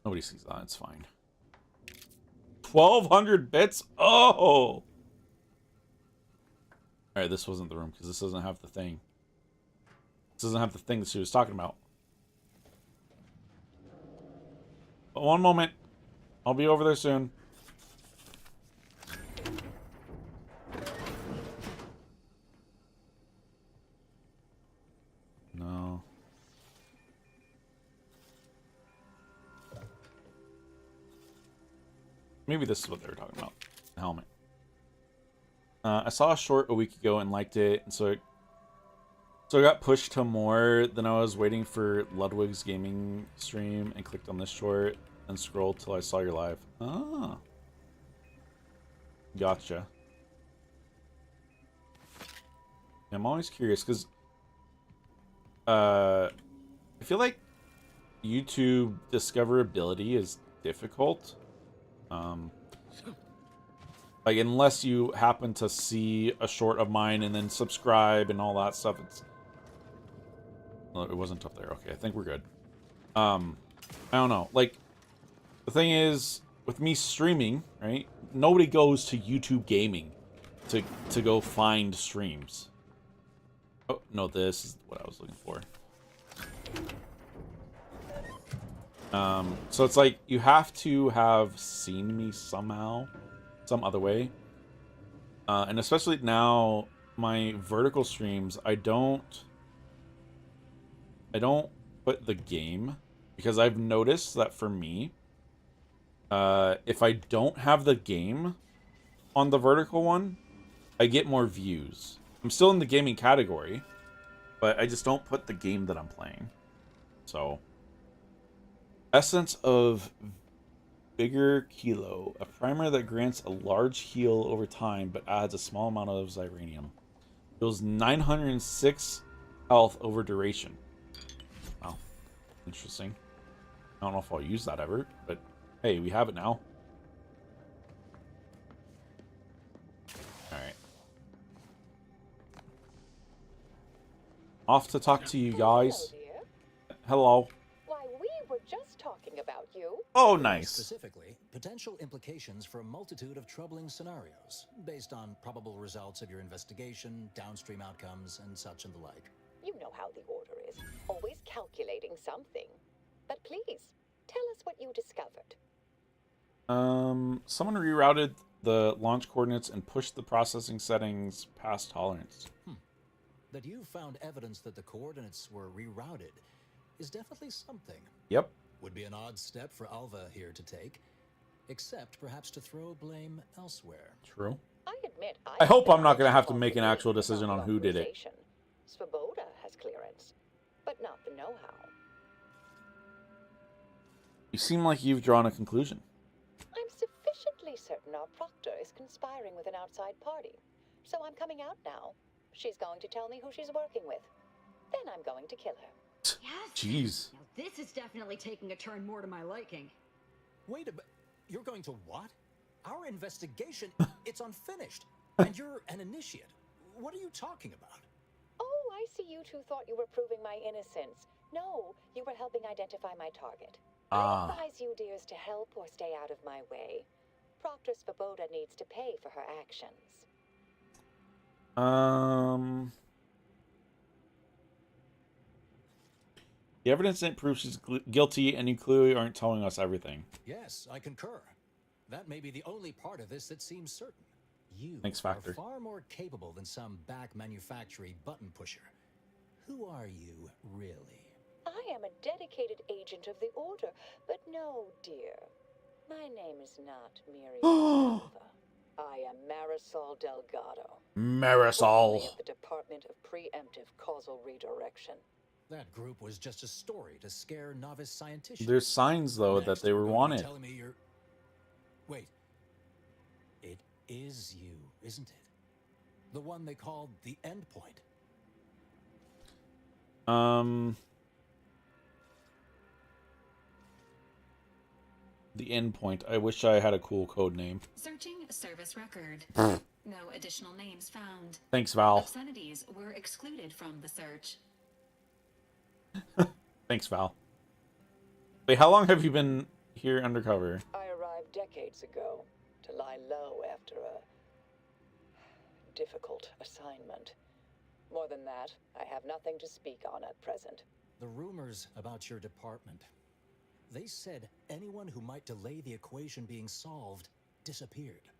Nobody sees that. It's fine. 1,200 bits? Oh! Alright, this wasn't the room, because this doesn't have the thing. This doesn't have the thing that she was talking about. But one moment. I'll be over there soon. No. Maybe this is what they were talking about. The helmet. I saw a short a week ago and liked it, and so I got pushed to more. Then I was waiting for Ludwig's gaming stream and clicked on this short and scrolled till I saw your live. Ah, gotcha. I'm always curious because I feel like YouTube discoverability is difficult. Like, unless you happen to see a short of mine and then subscribe and all that stuff, it's... Well, it wasn't up there. Okay, I think we're good. I don't know. Like, the thing is, with me streaming, right? Nobody goes to YouTube Gaming to go find streams. Oh, no, this is what I was looking for. So it's like, you have to have seen me somehow, some other way. And especially now, my vertical streams, I don't put the game, because I've noticed that for me, if I don't have the game on the vertical one, I get more views. I'm still in the gaming category, but I just don't put the game that I'm playing. So, Essence of Vigor Kilo, a primer that grants a large heal over time, but adds a small amount of Ziranium. Deals 906 health over duration. Wow, interesting. I don't know if I'll use that ever, but hey, we have it now. Alright. Off to talk to you guys. Hello. Why, we were just talking about you. Oh, nice. Specifically, potential implications for a multitude of troubling scenarios, based on probable results of your investigation, downstream outcomes, and such and the like. You know how the Order is, always calculating something. But please, tell us what you discovered. Someone rerouted the launch coordinates and pushed the processing settings past tolerance. That you found evidence that the coordinates were rerouted is definitely something. Yep. Would be an odd step for Alva here to take, except perhaps to throw blame elsewhere. True. I admit I hope I'm not going to have to make an actual decision on who did it. Svoboda has clearance, but not the know-how. You seem like you've drawn a conclusion. I'm sufficiently certain our proctor is conspiring with an outside party, so I'm coming out now. She's going to tell me who she's working with. Then I'm going to kill her. Yes. Jeez. Now this is definitely taking a turn more to my liking. Wait a minute. You're going to what? Our investigation, it's unfinished. And you're an initiate. What are you talking about? Oh, I see you two thought you were proving my innocence. No, you were helping identify my target. I advise you, dears, to help or stay out of my way. Proctor Svoboda needs to pay for her actions. The evidence didn't prove she's guilty, and you clearly aren't telling us everything. Yes, I concur. That may be the only part of this that seems certain. You Thanks, Factor. are far more capable than some back manufacturing button pusher. Who are you, really? I am a dedicated agent of the Order, but no, dear. My name is not Miriam Alva. I am Marisol Delgado. Marisol. Of the Department of Preemptive Causal Redirection. That group was just a story to scare novice scientists. There's signs, though, that they were wanted. Telling me you're... Wait. It is you, isn't it? The one they called the Endpoint. The Endpoint. I wish I had a cool code name. Searching service record. No additional names found. Thanks, Val. Obscenities were excluded from the search. Thanks, Val. Wait, how long have you been here undercover? I arrived decades ago to lie low after a difficult assignment. More than that, I have nothing to speak on at present. The rumors about your department. They said anyone who might delay the equation being solved disappeared.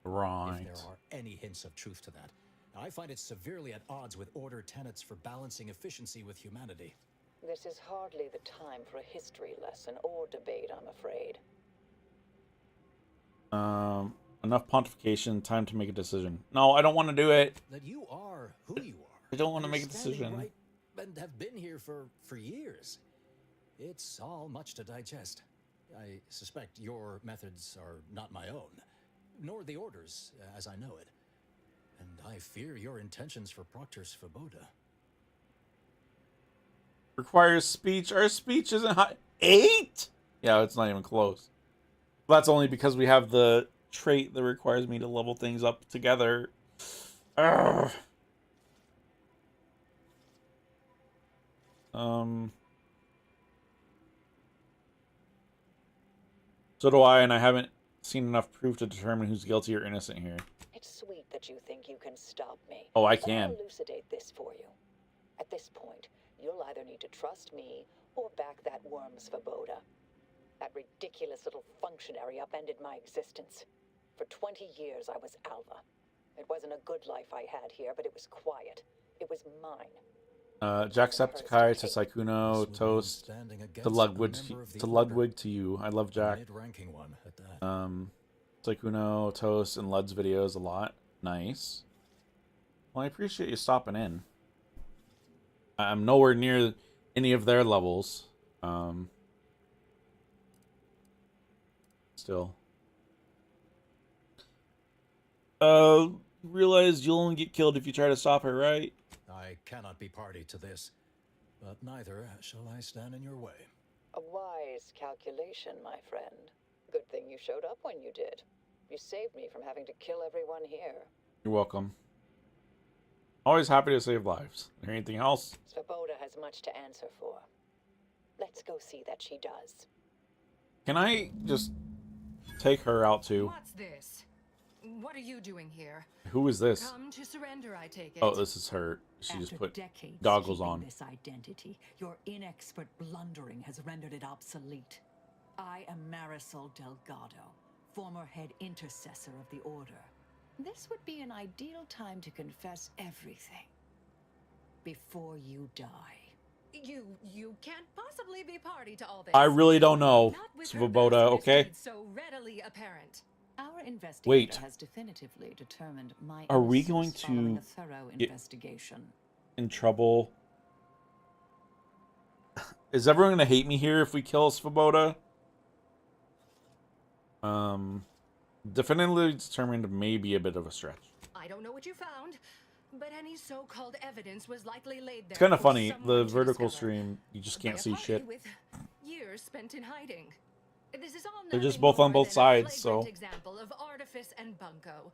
Right. If there are any hints of truth to that. I find it severely at odds with Order tenets for balancing efficiency with humanity. This is hardly the time for a history lesson or debate, I'm afraid. Enough pontification. Time to make a decision. No, I don't want to do it. That you are who you are. I don't want to You're make a decision. right and have been here for years. It's all much to digest. I suspect your methods are not my own, nor the Order's, as I know it. And I fear your intentions for Proctor Svoboda. Requires speech. Our speech isn't high. 8? Yeah, it's not even close. That's only because we have the trait that requires me to level things up together. Ugh. So do I, and I haven't seen enough proof to determine who's guilty or innocent here. It's sweet that you think you can stop me. Oh, I But can. I'll elucidate this for you. At this point, you'll either need to trust me or back that worm Svoboda. That ridiculous little functionary upended my existence. For 20 years, I was Alva. It wasn't a good life I had here, but it was quiet. It was mine. Jacksepticeye to Saikuno, Toast, to Ludwig, to you. I love Jack. Saikuno, Toast, and Lud's videos a lot. Nice. Well, I appreciate you stopping in. I'm nowhere near any of their levels. Still. Realize you'll only get killed if you try to stop her, right? I cannot be party to this, but neither shall I stand in your way. A wise calculation, my friend. Good thing you showed up when you did. You saved me from having to kill everyone here. You're welcome. Always happy to save lives. Anything else? Svoboda has much to answer for. Let's go see that she does. Can I just take her out too? What's this? What are you doing here? Who is this? Come to surrender, I take it. Oh, this is her. She just put decades goggles keeping on. This identity, your inexpert blundering has rendered it obsolete. I am Marisol Delgado, former head intercessor of the Order. This would be an ideal time to confess everything before you die. You can't possibly be party to all this. I really don't know, Not with her Svoboda, vast okay? misdeeds so readily apparent. Our investigator Wait. has definitively determined my Are we innocence going following to a thorough get investigation. in trouble? Is everyone gonna hate me here if we kill Svoboda? Definitively determined may be a bit of a stretch. I don't know what you found, but any so-called evidence was likely laid there. It's kind of for funny. someone The to vertical discover. stream, you just can't By a see party shit. With years spent in hiding. This is all They're just nothing both on more both than a sides, flagrant so example of artifice and bunco.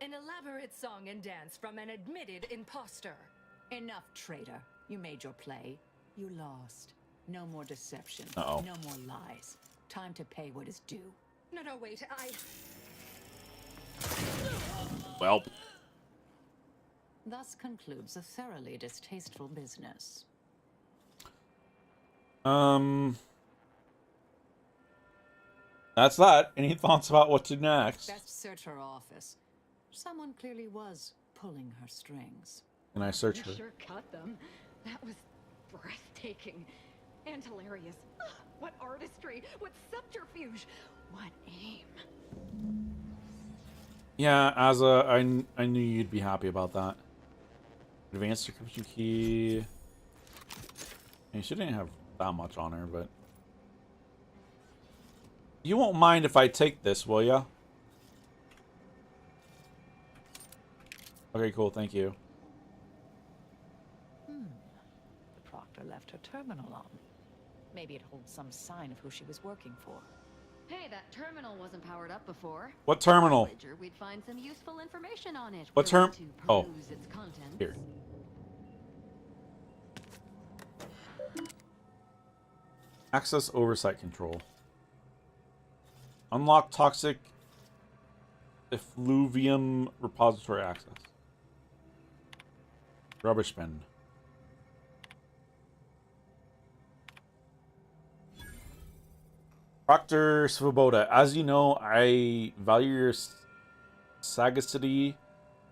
An elaborate song and dance from an admitted imposter. Enough, traitor. You made your play. You lost. No more deception. Uh-oh. No more lies. Time to pay what is due. No, wait, Well. Thus concludes a thoroughly distasteful business. That's that. Any thoughts about what to do next? Best search her office. Someone clearly was pulling her strings. Can I search her? You sure cut them. That was breathtaking and hilarious. What artistry, what subterfuge, what aim. Yeah, Asa, I knew you'd be happy about that. Advanced encryption key. I mean, she didn't have that much on her, but you won't mind if I take this, will ya? Okay, cool. Thank you. The proctor left her terminal on. Maybe it holds some sign of who she was working for. Hey, that terminal wasn't powered up before. What terminal? Wager we'd find some useful information on it. What term? To Oh, peruse its contents. here. Access oversight control. Unlock toxic effluvium repository access. Rubbish bin. Proctor Svoboda, as you know, I value your sagacity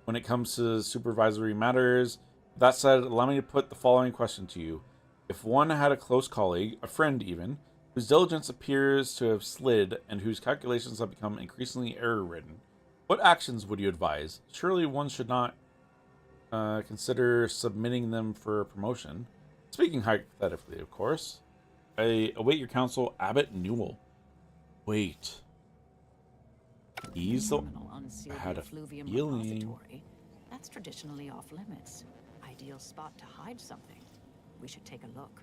when it comes to supervisory matters. That said, allow me to put the following question to you. If one had a close colleague, a friend even, whose diligence appears to have slid and whose calculations have become increasingly error-ridden, What actions would you advise? Surely one should not consider submitting them for promotion. Speaking hypothetically, of course. I await your counsel, Abbot Newell. Wait. He's the... I had a feeling... That's traditionally off limits. Ideal spot to hide something. We should take a look.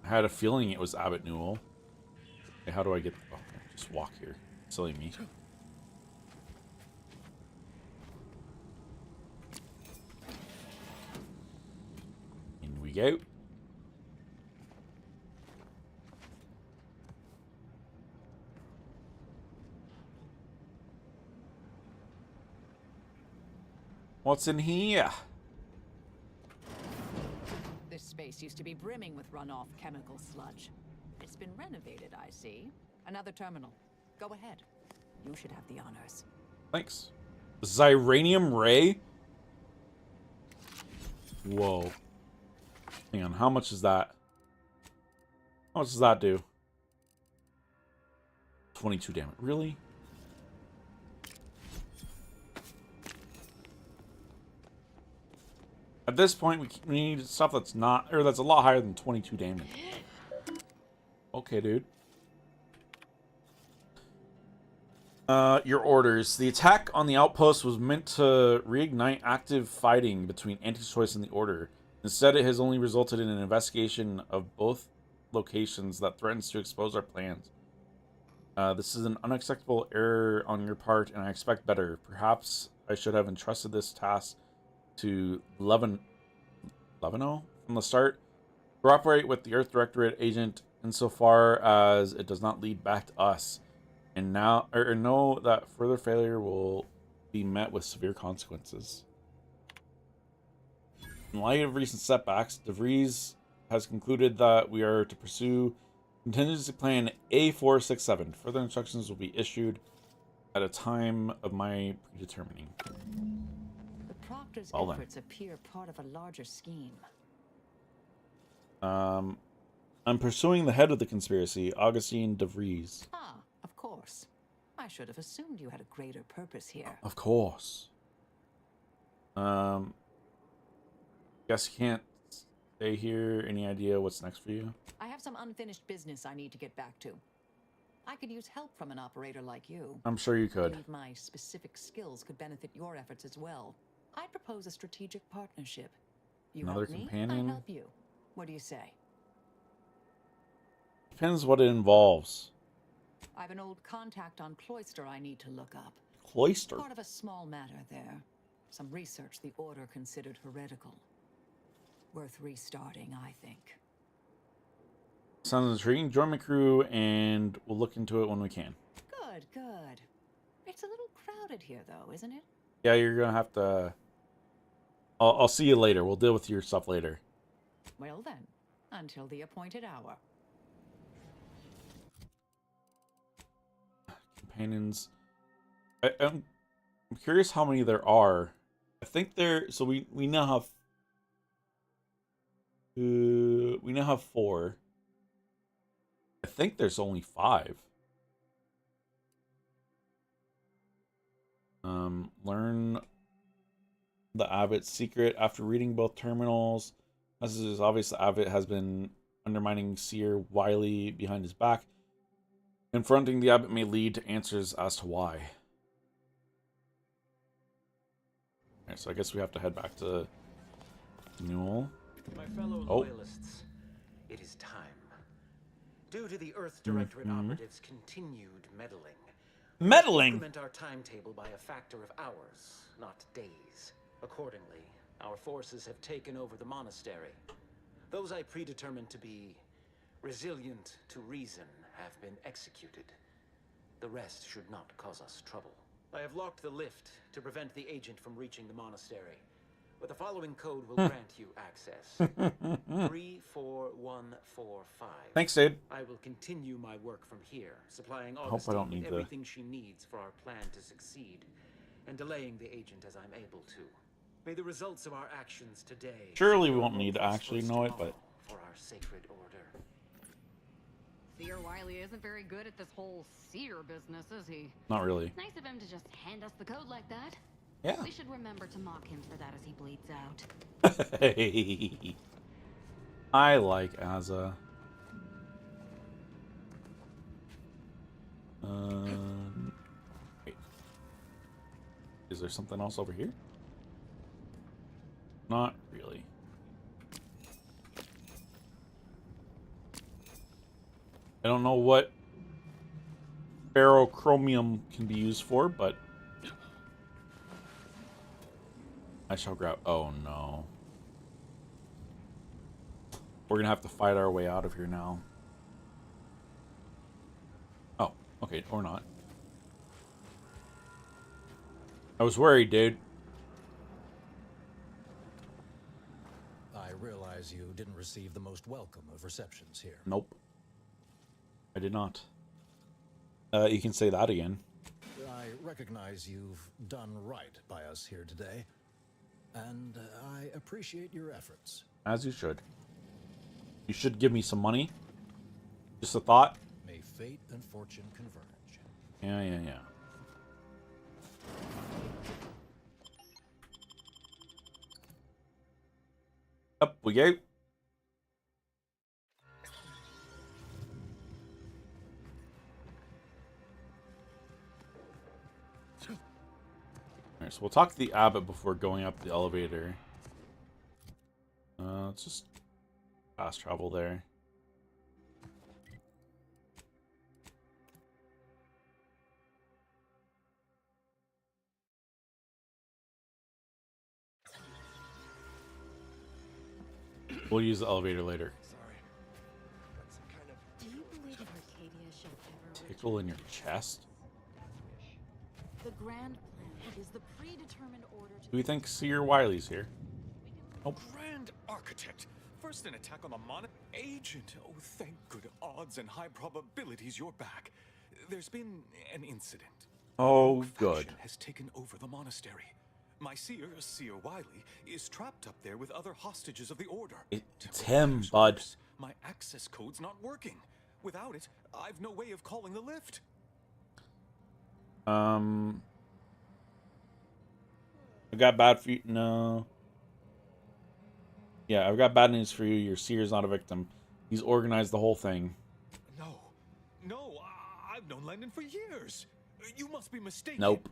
I had a feeling it was Abbot Newell. Okay, how do I get... Oh, just walk here. Silly me. In we go. What's in here? This space used to be brimming with runoff chemical sludge. It's been renovated, I see. Another terminal. Go ahead. You should have the honors. Thanks. Xyranium ray? Whoa. Hang on, how much is that? How much does that do? 22 damage. Really? At this point, we need stuff that's not, or that's a lot higher than 22 damage. Okay, dude. Your orders. The attack on the outpost was meant to reignite active fighting between Anti-Choice and the Order. Instead, it has only resulted in an investigation of both locations that threatens to expose our plans. This is an unacceptable error on your part, and I expect better. Perhaps I should have entrusted this task to Levino from the start. Cooperate with the Earth Directorate agent insofar as it does not lead back to us. And now, or know that further failure will be met with severe consequences. In light of recent setbacks, DeVries has concluded that we are to pursue contingency plan A467. Further instructions will be issued at a time of my predetermining. The Proctor's Well, efforts appear part of a larger scheme. I'm pursuing the head of the conspiracy, Augustine DeVries. Ah, of course. I should have assumed you had a greater purpose here. Of course. Guess you can't stay here. Any idea what's next for you? I have some unfinished business I need to get back to. I could use help from an operator like you. I'm sure you I could. believe my specific skills could benefit your efforts as well. I'd propose a strategic partnership. You Another help me, companion? I help you. What do you say? Depends what it involves. I have an old contact on Cloister I need to look up. Cloister? Part of a small matter there. Some research the Order considered heretical. Worth restarting, I think. Sounds intriguing. Join my crew and we'll look into it when we can. Good, good. It's a little crowded here, though, isn't it? Yeah, you're gonna have to... I'll see you later. We'll deal with your stuff later. Well then, until the appointed hour. Companions. I'm curious how many there are. I think there... So we now have... we now have 4. I think there's only 5. Learn the Abbot's secret. After reading both terminals, as it is obvious the Abbot has been undermining Seer Wiley behind his back. Confronting the Abbot may lead to answers as to why. Alright, so I guess we have to head back to Newell. My fellow loyalists, it is time. Due to the Earth Directorate operatives' continued meddling, Meddling? we increment our timetable by a factor of hours, not days. Accordingly, our forces have taken over the monastery. Those I predetermined to be resilient to reason have been executed. The rest should not cause us trouble. I have locked the lift to prevent the agent from reaching the monastery. But the following code will grant you access. 34145. Thanks, dude. I will continue my work from here, supplying I hope I don't Augustine need with to... everything she needs for our plan to succeed, and delaying the agent as I'm able to. May the results of our actions today... Surely we won't need to actually know it, but... for our sacred order. Seer Wiley isn't very good at this whole seer business, is he? Not really. Nice of him to just hand us the code like that. Yeah. We should remember to mock him for that as he bleeds out. Hey. I like Azza. Wait. Is there something else over here? Not really. I don't know what ferrochromium can be used for, but I shall grab. Oh no. We're gonna have to fight our way out of here now. Oh, okay, or not. I was worried, dude. I realize you didn't receive the most welcome of receptions here. Nope. I did not. You can say that again. I recognize you've done right by us here today, and I appreciate your efforts. As you should. You should give me some money. Just a thought. May fate and fortune converge. Yeah. Up we go. Alright, so we'll talk to the abbot before going up the elevator. Let's just fast travel there. We'll use the elevator later. Do you believe Arcadia shall ever Tickle in your chest? The grand plan is the predetermined order to... Do we think Seer Wiley's here? Nope. Grand Architect! First an attack on the Agent! Oh, thank good odds and high probabilities you're back. There's been an incident. Oh, good. Faction has taken over the monastery. My seer, Seer Wiley, is trapped up there with other hostages of the Order. It's him, bud. My access code's not working. Without it, I've no way of calling the lift. I got bad for you. No. Yeah, I've got bad news for you. Your seer's not a victim. He's organized the whole thing. No, I've known Landon for years. You must be mistaken. Nope.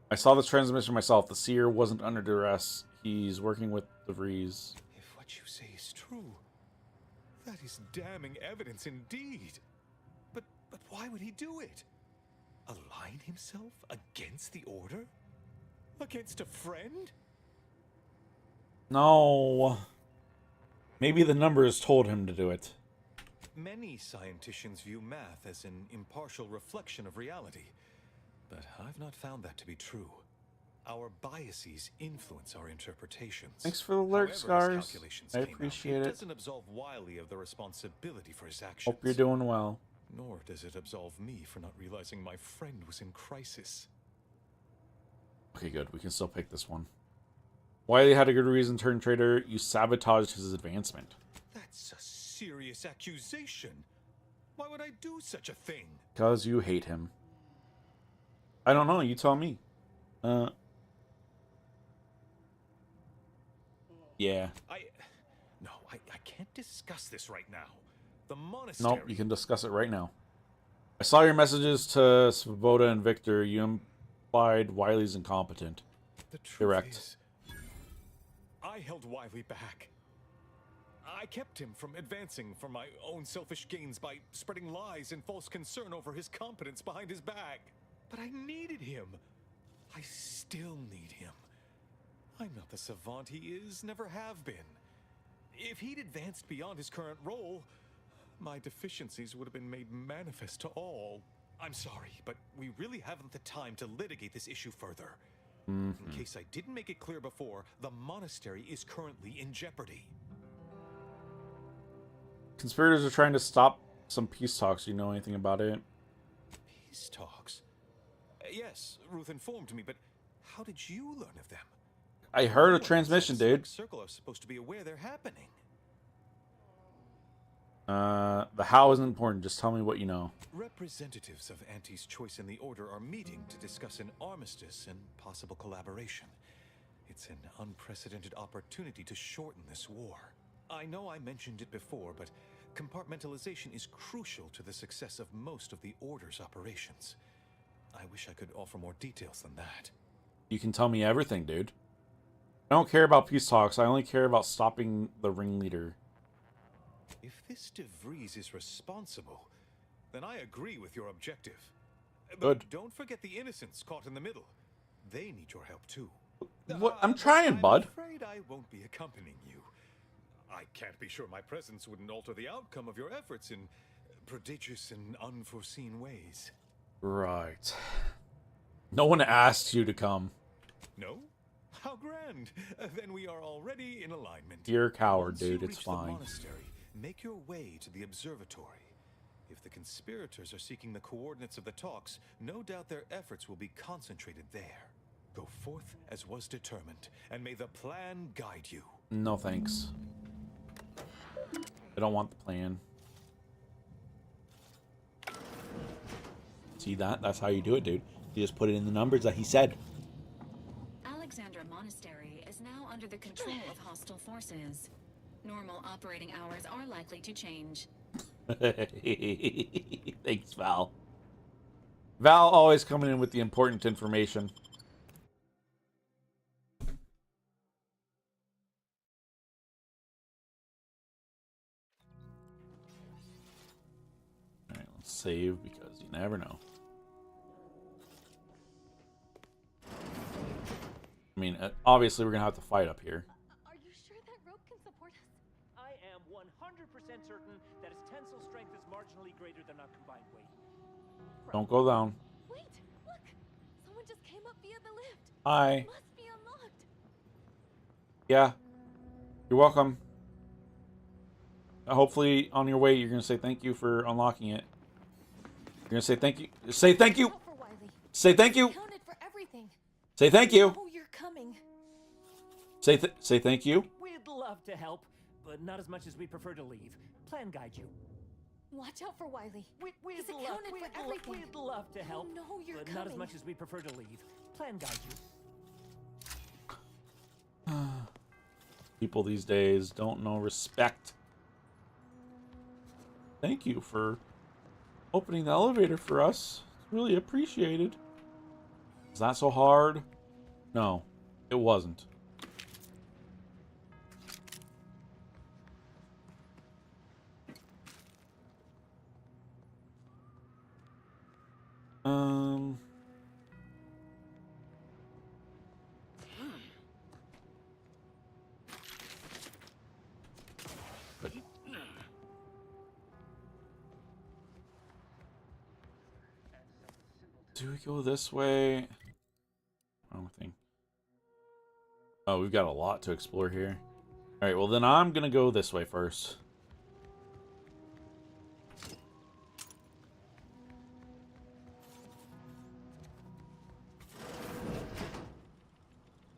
I saw this transmission myself. The seer wasn't under duress. He's working with the Vries. If what you say is true, that is damning evidence indeed. But why would he do it? Align himself against the Order? Against a friend? No. Maybe the numbers told him to do it. Many scienticians view math as an impartial reflection of reality, but I've not found that to be true. Our biases influence our interpretations. Thanks for the alert, Scars. I appreciate it. It doesn't absolve Wiley of the responsibility for his actions. Hope you're doing well. Nor does it absolve me for not realizing my friend was in crisis. Okay, good. We can still pick this one. Wiley had a good reason to turn traitor. You sabotaged his advancement. That's a serious accusation. Why would I do such a thing? Because you hate him. I don't know. You tell me. Yeah. I can't discuss this right now. The monastery... Nope, you can discuss it right now. I saw your messages to Svoboda and Victor. You implied Wiley's incompetent. The truth Direct. is, I held Wiley back. I kept him from advancing for my own selfish gains by spreading lies and false concern over his competence behind his back. But I needed him. I still need him. I'm not the savant he is, never have been. If he'd advanced beyond his current role, my deficiencies would have been made manifest to all. I'm sorry, but we really haven't the time to litigate this issue further. In case I didn't make it clear before, the monastery is currently in jeopardy. Conspirators are trying to stop some peace talks. Do you know anything about it? Peace talks? Yes, Ruth informed me, but how How did you learn of them? I heard a transmission, dude. Circle are supposed to be aware they're happening. The how isn't important. Just tell me what you know. Representatives of Auntie's choice in the Order are meeting to discuss an armistice and possible collaboration. It's an unprecedented opportunity to shorten this war. I know I mentioned it before, but compartmentalization is crucial to the success of most of the Order's operations. I wish I could offer more details than that. You can tell me everything, dude. I don't care about peace talks. I only care about stopping the ringleader. If this De Vries is responsible, then I agree with your objective. But Good. Don't forget the innocents caught in the middle. They need your help too. What? I'm trying, bud. I'm afraid I won't be accompanying you. I can't be sure my presence wouldn't alter the outcome of your efforts in prodigious and unforeseen ways. Right. No one asked you to come. No? How grand. Then we are already in alignment. You're a coward, Once you dude. It's reach the fine. monastery, make your way to the observatory. If the conspirators are seeking the coordinates of the talks, no doubt their efforts will be concentrated there. Go forth as was determined, and may the plan guide you. No thanks. I don't want the plan. See that? That's how you do it, dude. You just put it in the numbers that he said. Alexandra Monastery is now under the control of hostile forces. Normal operating hours are likely to change. Thanks, Val. Val always coming in with the important information. Alright, let's save because you never know. I mean, obviously we're gonna have to fight up here. Are you sure that rope can support us? I am 100% certain that its tensile strength is marginally greater than our combined weight. Don't go down. Wait, look! Someone just came up via the lift. Hi. It must be unlocked. Yeah. You're welcome. Hopefully on your way you're gonna say thank you for unlocking it. You're gonna say thank you. Say thank you! Say thank you! Accounted for everything. Say thank you! Oh, you're coming. Say thank you. We'd love to help, but not as much as we prefer to leave. Plan guide you. Watch out for Wiley. We'd love to help, but not as much as we prefer to leave. Plan guide you. People these days don't know respect. Thank you for opening the elevator for us. It's really appreciated. Is that so hard? No, it wasn't. But do we go this way? Wrong thing. Oh, we've got a lot to explore here. Alright, well then I'm gonna go this way first.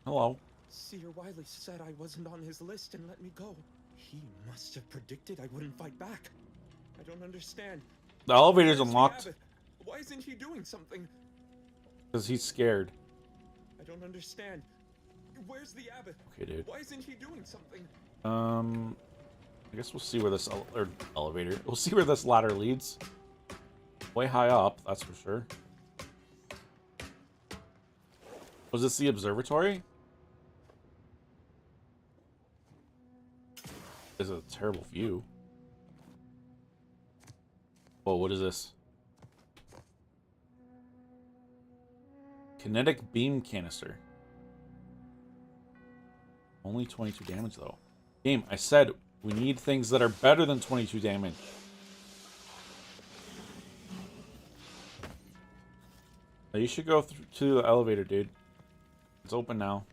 Hello. Seer Wiley said I wasn't on his list and let me go. He must have predicted I wouldn't fight back. I don't understand. The elevator's Where's the unlocked. abbot? Why isn't he doing something? Because he's scared. I don't understand. Where's the abbot? Okay, dude. Why isn't he doing something? I guess we'll see where this elevator. We'll see where this ladder leads. Way high up, that's for sure. Was this the observatory? This is a terrible view. Whoa, what is this? Kinetic beam canister. Only 22 damage, though. Game, I said we need things that are better than 22 damage. Now you should go to the elevator, dude. It's open now.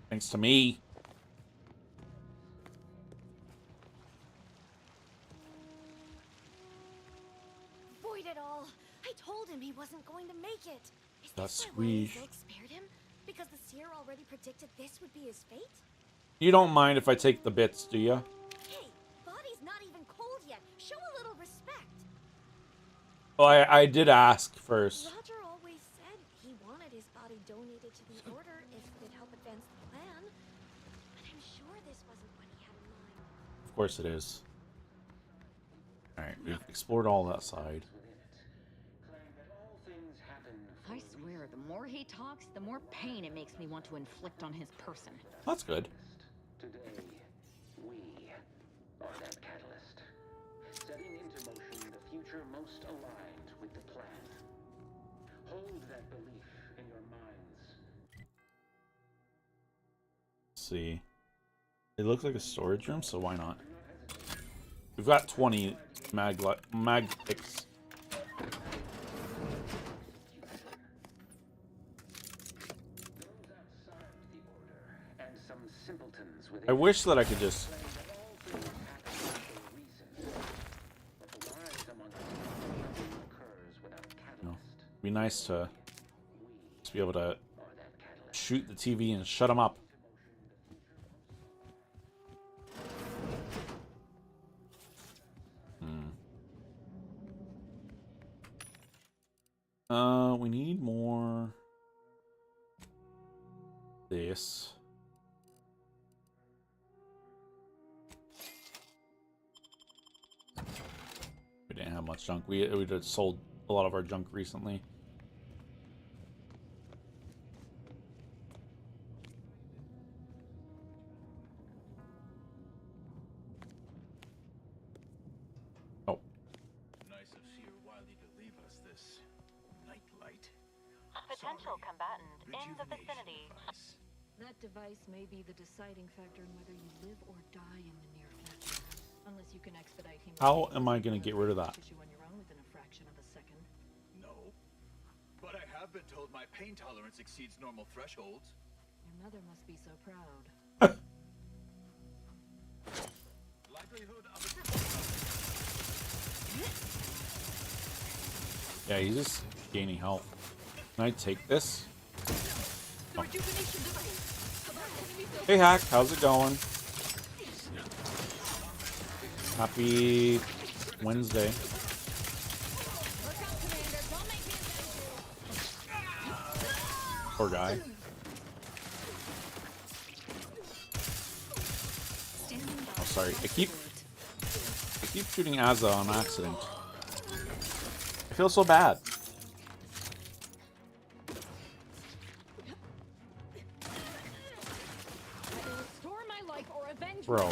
Thanks to me. Void it all. I told him he wasn't going to make it. Is That this why Wiley's squeeze. egg spared him? Because the seer already predicted this would be his fate? You don't mind if I take the bits, do ya? Hey, body's not even cold Oh, I did ask first. Roger always said he wanted his body donated to the Order if it'd help advance the plan. But I'm sure this wasn't what he had in mind. Of course it is. Alright, we've explored all that side. I swear, the more he talks, the more pain it makes me want to inflict on his person. That's good. Today, we are that catalyst, setting into motion the future most aligned with the plan. Hold that belief in your minds. Let's see. It looks like a storage room, so why not? We've got 20 mag picks. I wish that I could just... No. It'd be nice to just be able to shoot the TV and shut them up. We need more... this. We didn't have much junk. We just sold a lot of our junk recently. Oh. Nice of Sir Wiley to leave us this nightlight. Potential combatant in the vicinity. That device may be the deciding factor in whether you live or die in the near future. Unless you can expedite him. How am I going to get rid of that? On your own within a fraction of a second. No. But I have been told my pain tolerance exceeds normal thresholds. Your mother must be so proud. Likelihood of Yeah, he's just gaining health. Can I take this? Oh. Hey Hack, how's it going? Happy Wednesday. Poor guy. Oh, sorry. I keep shooting Azza on accident. I feel so bad. Bro,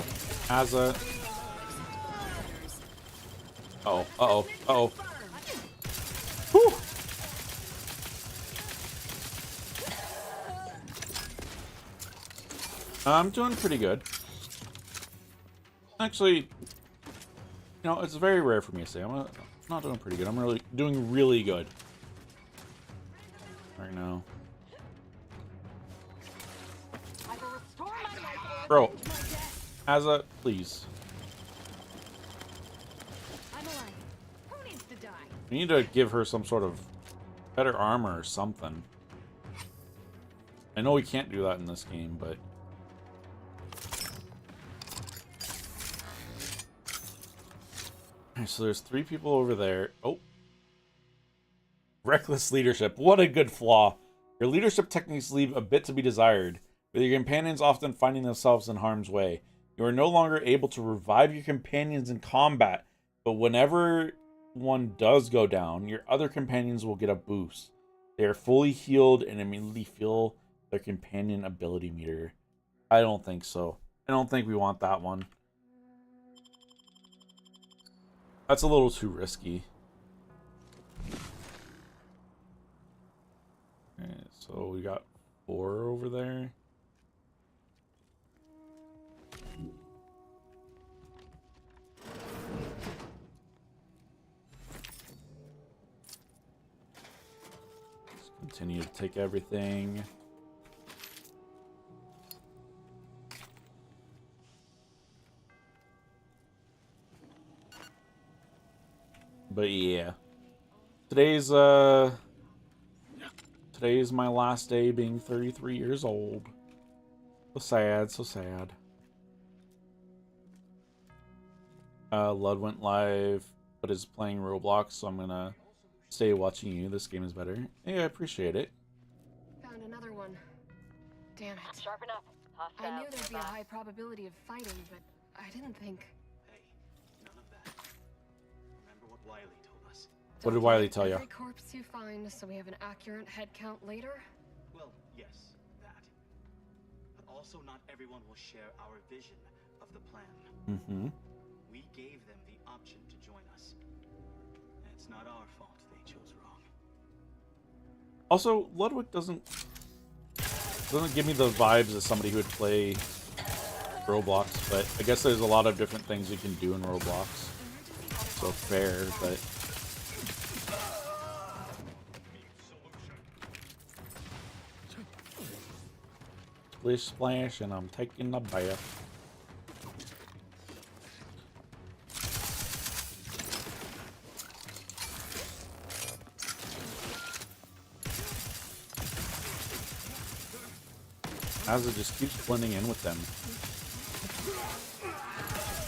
Azza. Oh, uh-oh, uh-oh. Whew. I'm doing pretty good. Actually, you know, it's very rare for me to say I'm not doing pretty good. I'm really doing really good right now. Bro, Azza, please. We need to give her some sort of better armor or something. I know we can't do that in this game, but... Alright, so there's 3 people over there. Oh. Reckless leadership. What a good flaw. Your leadership techniques leave a bit to be desired, with your companions often finding themselves in harm's way. You are no longer able to revive your companions in combat, but whenever one does go down, your other companions will get a boost. They are fully healed and immediately feel their companion ability meter. I don't think so. I don't think we want that one. That's a little too risky. Okay, so we got 4 over there. Continue to take everything. But yeah. Today's my last day being 33 years old. So sad, so sad. Lud went live, but is playing Roblox, so I'm gonna stay watching you. This game is better. Hey, I appreciate it. Found another one. Damn it. Sharpen up. Hostile. I knew there'd be a high probability of fighting, but I didn't think. Hey, none of that. Remember what Wiley told us. What did Wiley tell you? Every corpse you find, so we have an accurate head count later? Well, yes, that. But also not everyone will share our vision of the plan. Mm-hmm. We gave them the option to join us. And it's not our fault they chose wrong. Also, Ludwig doesn't give me the vibes as somebody who would play Roblox, but I guess there's a lot of different things you can do in Roblox. So fair, but splish splash, and I'm taking a bath. As it just keeps blending in with them.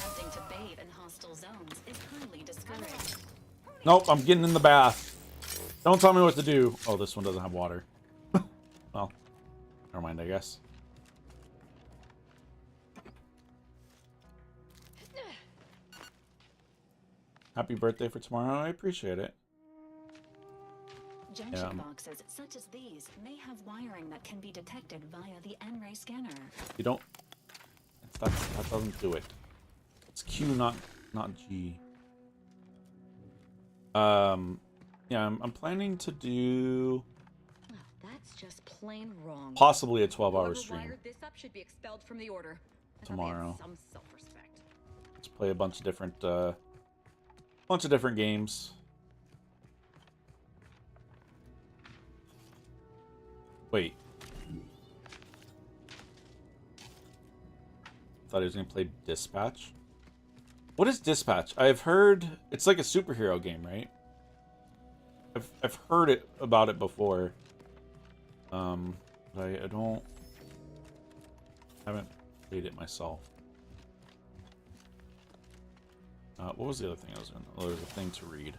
Attempting to bathe in hostile zones is highly discouraged. Nope, I'm getting in the bath. Don't tell me what to do. Oh, this one doesn't have water. Well, never mind, I guess. Happy birthday for tomorrow. I appreciate it. Junction boxes such as these may have wiring that can be detected via the N-ray scanner. You don't. That doesn't do it. It's Q, not G. Yeah, I'm planning to do That's just plain wrong. possibly a 12-hour Whoever stream wired this up should be expelled from the order. I thought they had tomorrow. some self-respect. Let's play a bunch of different games. Wait. Thought he was gonna play Dispatch. What is Dispatch? I've heard it's like a superhero game, right? I've heard about it before. But I haven't played it myself. What was the other thing I was doing? Oh, there was a thing to read.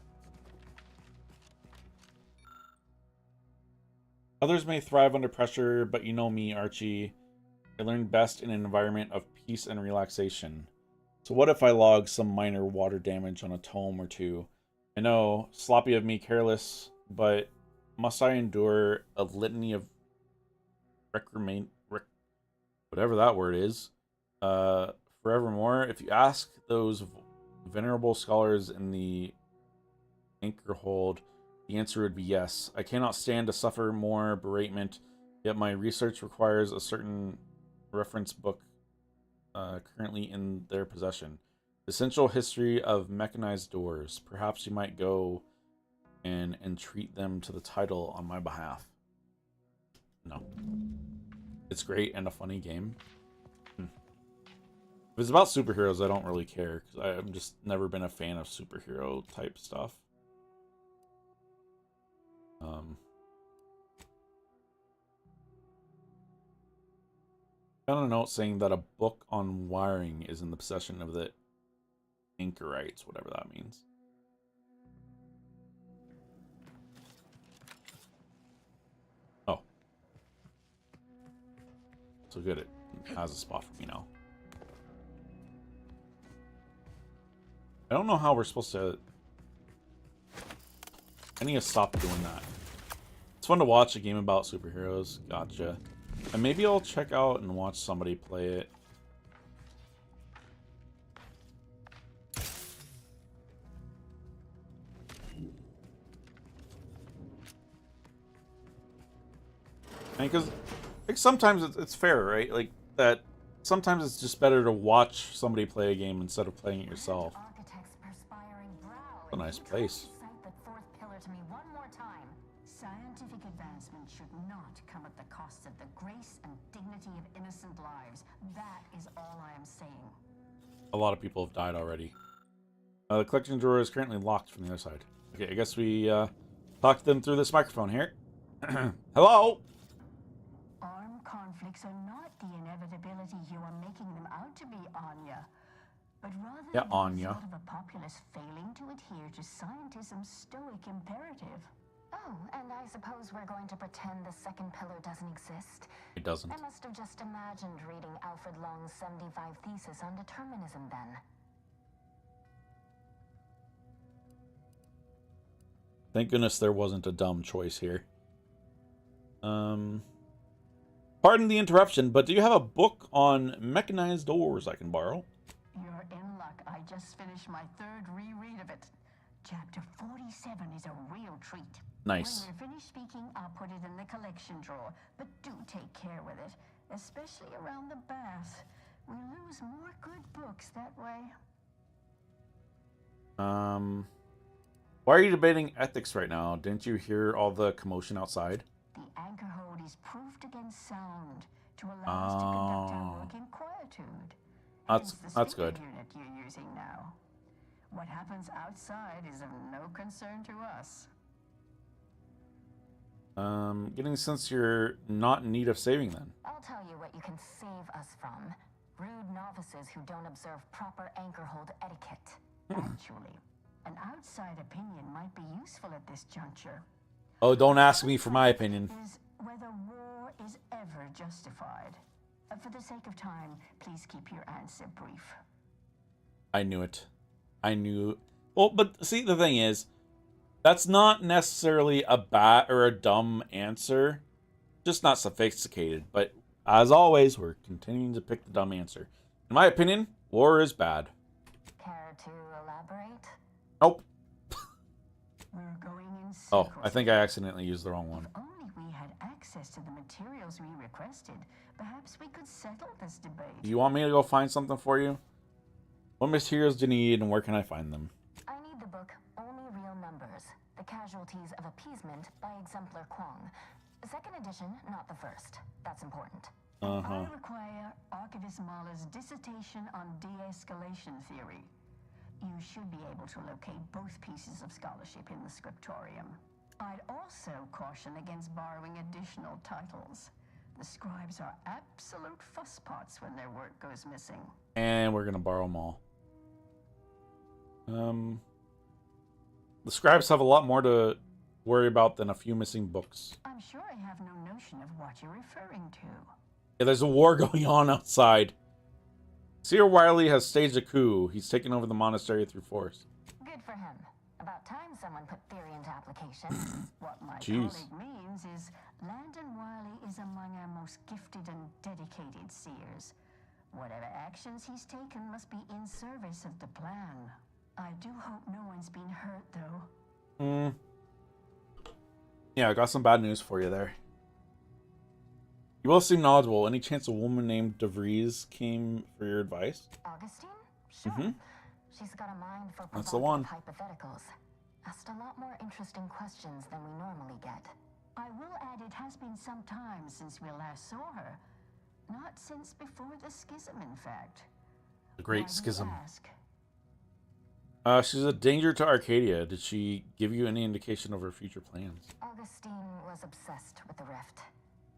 Others may thrive under pressure, but you know me, Archie. I learn best in an environment of peace and relaxation. So what if I log some minor water damage on a tome or two? I know, sloppy of me, careless, but must I endure a litany of whatever that word is, forevermore? If you ask those venerable scholars in the Anchorhold, the answer would be yes. I cannot stand to suffer more beratement, yet my research requires a certain reference book currently in their possession. Essential History of Mechanized Doors. Perhaps you might go and entreat them to the title on my behalf. No. It's great and a funny game. If it's about superheroes, I don't really care, because I've just never been a fan of superhero type stuff. Found a note saying that a book on wiring is in the possession of the anchorites, whatever that means. Oh. So good, it has a spot for me now. I don't know how we're supposed to... I need to stop doing that. It's fun to watch a game about superheroes. Gotcha. And maybe I'll check out and watch somebody play it. Because like sometimes it's fair, right? Like that. Sometimes it's just better to watch somebody play a game instead of playing it yourself. It's a nice place. Cite the fourth pillar to me one more time. Scientific advancement should not come at the cost of the grace and dignity of innocent lives. That is all I am saying. A lot of people have died already. The collection drawer is currently locked from the other side. Okay, I guess we talk them through this microphone here. Hello? Armed conflicts are not the inevitability you are making them out to be, Anya. but rather Yeah, the Anya. result of a populace failing to adhere to scientism's stoic imperative. Oh, and I suppose we're going to pretend the second pillar doesn't exist. It doesn't. I must have just imagined reading Alfred Long's 75 thesis on determinism then. Thank goodness there wasn't a dumb choice here. Pardon the interruption, but do you have a book on mechanized doors I can borrow? You're in luck. I just finished my third reread of it. Chapter 47 is a real treat. Nice. When we're finished speaking, I'll put it in the collection drawer, but do take care with it, especially around the bath. We lose more good books that way. Why are you debating ethics right now? Didn't you hear all the commotion outside? The anchor hold is proofed against sound to allow us to conduct our work in quietude. That's Hence the good. speaker unit you're using now. What happens outside is of no concern to us. Getting the sense you're not in need of saving then. I'll tell you what you can save us from. Rude novices who don't observe proper anchor hold etiquette. Actually, an outside opinion might be useful at this juncture. Oh, don't ask me for my opinion. Is whether war is ever justified. For the sake of time, please keep your answer brief. I knew it. I knew. Well, but see, the thing is, that's not necessarily a bad or a dumb answer. Just not sophisticated. But as always, we're continuing to pick the dumb answer. In my opinion, war is bad. Care to elaborate? Nope. We're going in Oh, I think I accidentally used the wrong one. If only we had access to the materials we requested, perhaps we could settle this debate. Do you want me to go find something for you? What materials do you need and where can I find them? I need the book Only Real Numbers, The Casualties of Appeasement by Exemplar Kwong. Second edition, not the first. That's important. I require Archivist Mahler's dissertation on de-escalation theory. You should be able to locate both pieces of scholarship in the scriptorium. I'd also caution against borrowing additional titles. The scribes are absolute fusspots when their work goes missing. And we're gonna borrow them all. The scribes have a lot more to worry about than a few missing books. I'm sure I have no notion of what you're referring to. Yeah, there's a war going on outside. Seer Wiley has staged a coup. He's taken over the monastery through force. Good for him. About time someone put theory into application. What my Jeez. colleague means is Landon Wiley is among our most gifted and dedicated seers. Whatever actions he's taken must be in service of the plan. I do hope no one's been hurt, though. Yeah, I got some bad news for you there. You both seem knowledgeable. Any chance a woman named DeVries came for your advice? Augustine? Sure. She's got a mind for That's the one. hypotheticals. Asked a lot more interesting questions than we normally get. I will add it has been some time since we last saw her. Not since before the schism, in fact. The Great Why do you Schism. ask? She's a danger to Arcadia. Did she give you any indication of her future plans? Augustine was obsessed with the rift.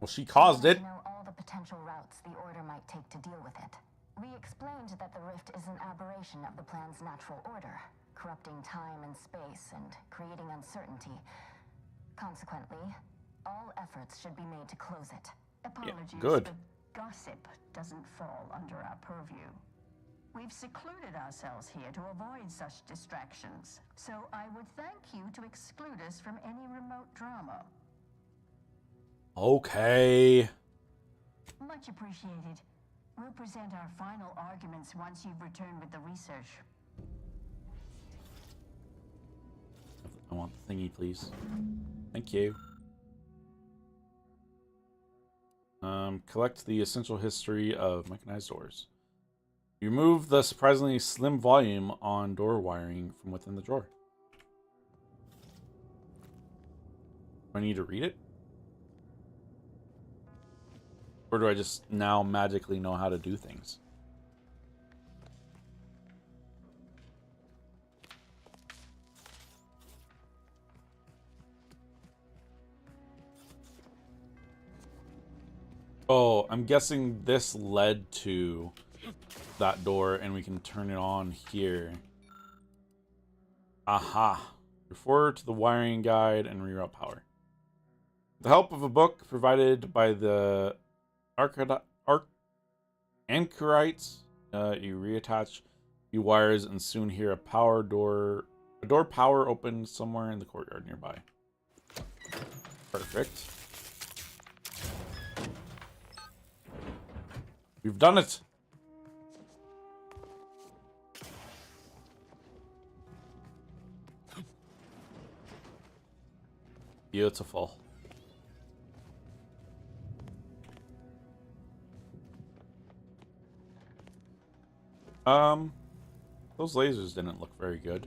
Well, she caused it. To know all the potential routes the Order might take to deal with it. We explained that the rift is an aberration of the plan's natural order, corrupting time and space and creating uncertainty. Consequently, all efforts should be made to close it. Apologies, good. but gossip doesn't fall under our purview. We've secluded ourselves here to avoid such distractions, so I would thank you to exclude us from any remote drama. Okay. Much appreciated. We'll present our final arguments once you've returned with the research. I want the thingy, please. Thank you. Collect the essential history of mechanized doors. You remove the surprisingly slim volume on door wiring from within the drawer. Do I need to read it? Or do I just now magically know how to do things? Oh, I'm guessing this led to that door and we can turn it on here. Aha. Refer to the wiring guide and reroute power. With the help of a book provided by the anchorites, you reattach your wires and soon hear a door power open somewhere in the courtyard nearby. Perfect. We've done it. Beautiful. Those lasers didn't look very good.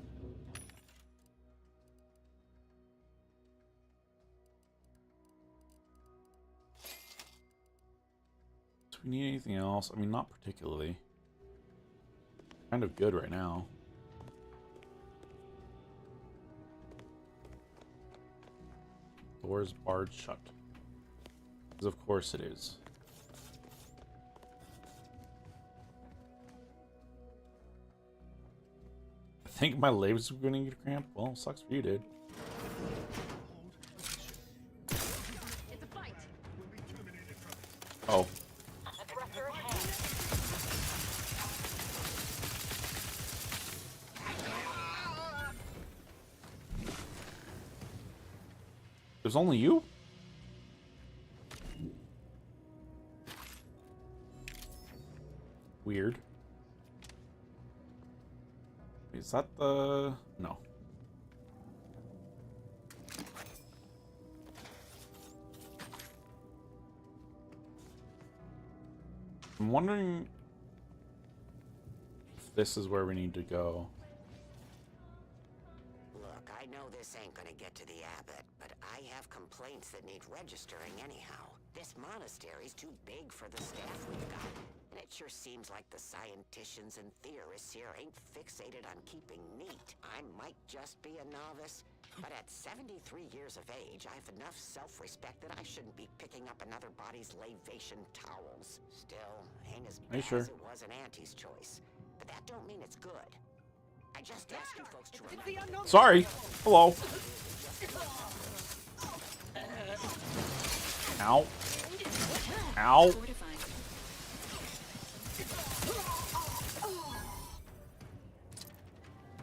Do we need anything else? I mean, not particularly. Kind of good right now. Doors barred shut. Because of course it is. I think my legs are going to get cramped. Well, sucks for you, dude. It's a fight. Oh. There's only you? Weird. Is that the... No. I'm wondering if this is where we need to go. Look, I know this ain't gonna get to the abbot, but I have complaints that need registering anyhow. This monastery's too big for the staff we've got, and it sure seems like the scienticians and theorists here ain't fixated on keeping neat. I might just be a novice, but at 73 years of age, I have enough self-respect that I shouldn't be picking up another body's lavation towels. Still, ain't as bad as it was an auntie's choice, but that don't mean it's good. I just ask you folks to remember. Sorry. Hello. Ow. Ow.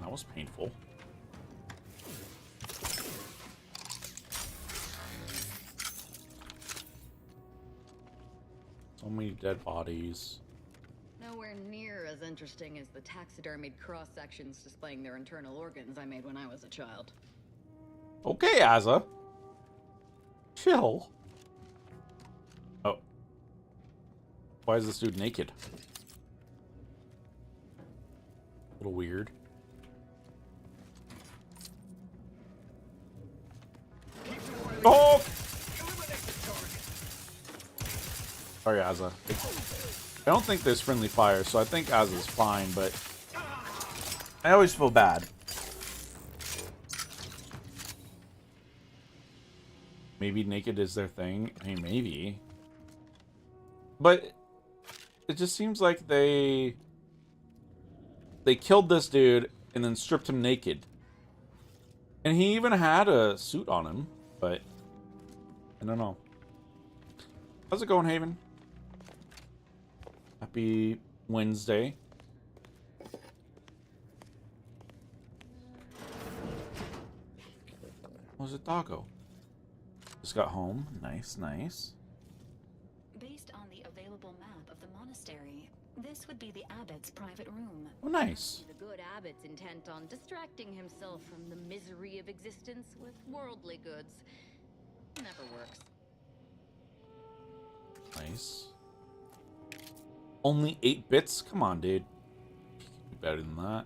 That was painful. So many dead bodies. Nowhere near as interesting as the taxidermied cross-sections displaying their internal organs I made when I was a child. Okay, Azza. Chill. Oh. Why is this dude naked? A little weird. Oh! Sorry, Azza. I don't think there's friendly fire, so I think Azza's fine, but I always feel bad. Maybe naked is their thing. I mean, maybe. But it just seems like they killed this dude and then stripped him naked. And he even had a suit on him, but I don't know. How's it going, Haven? Happy Wednesday. Where's it, doggo? Just got home. Nice, nice. Based on the available map of the monastery, this would be the abbot's private room. Oh, nice. The good abbot's intent on distracting himself from the misery of existence with worldly goods never works. Nice. Only 8 bits? Come on, dude. You can do better than that.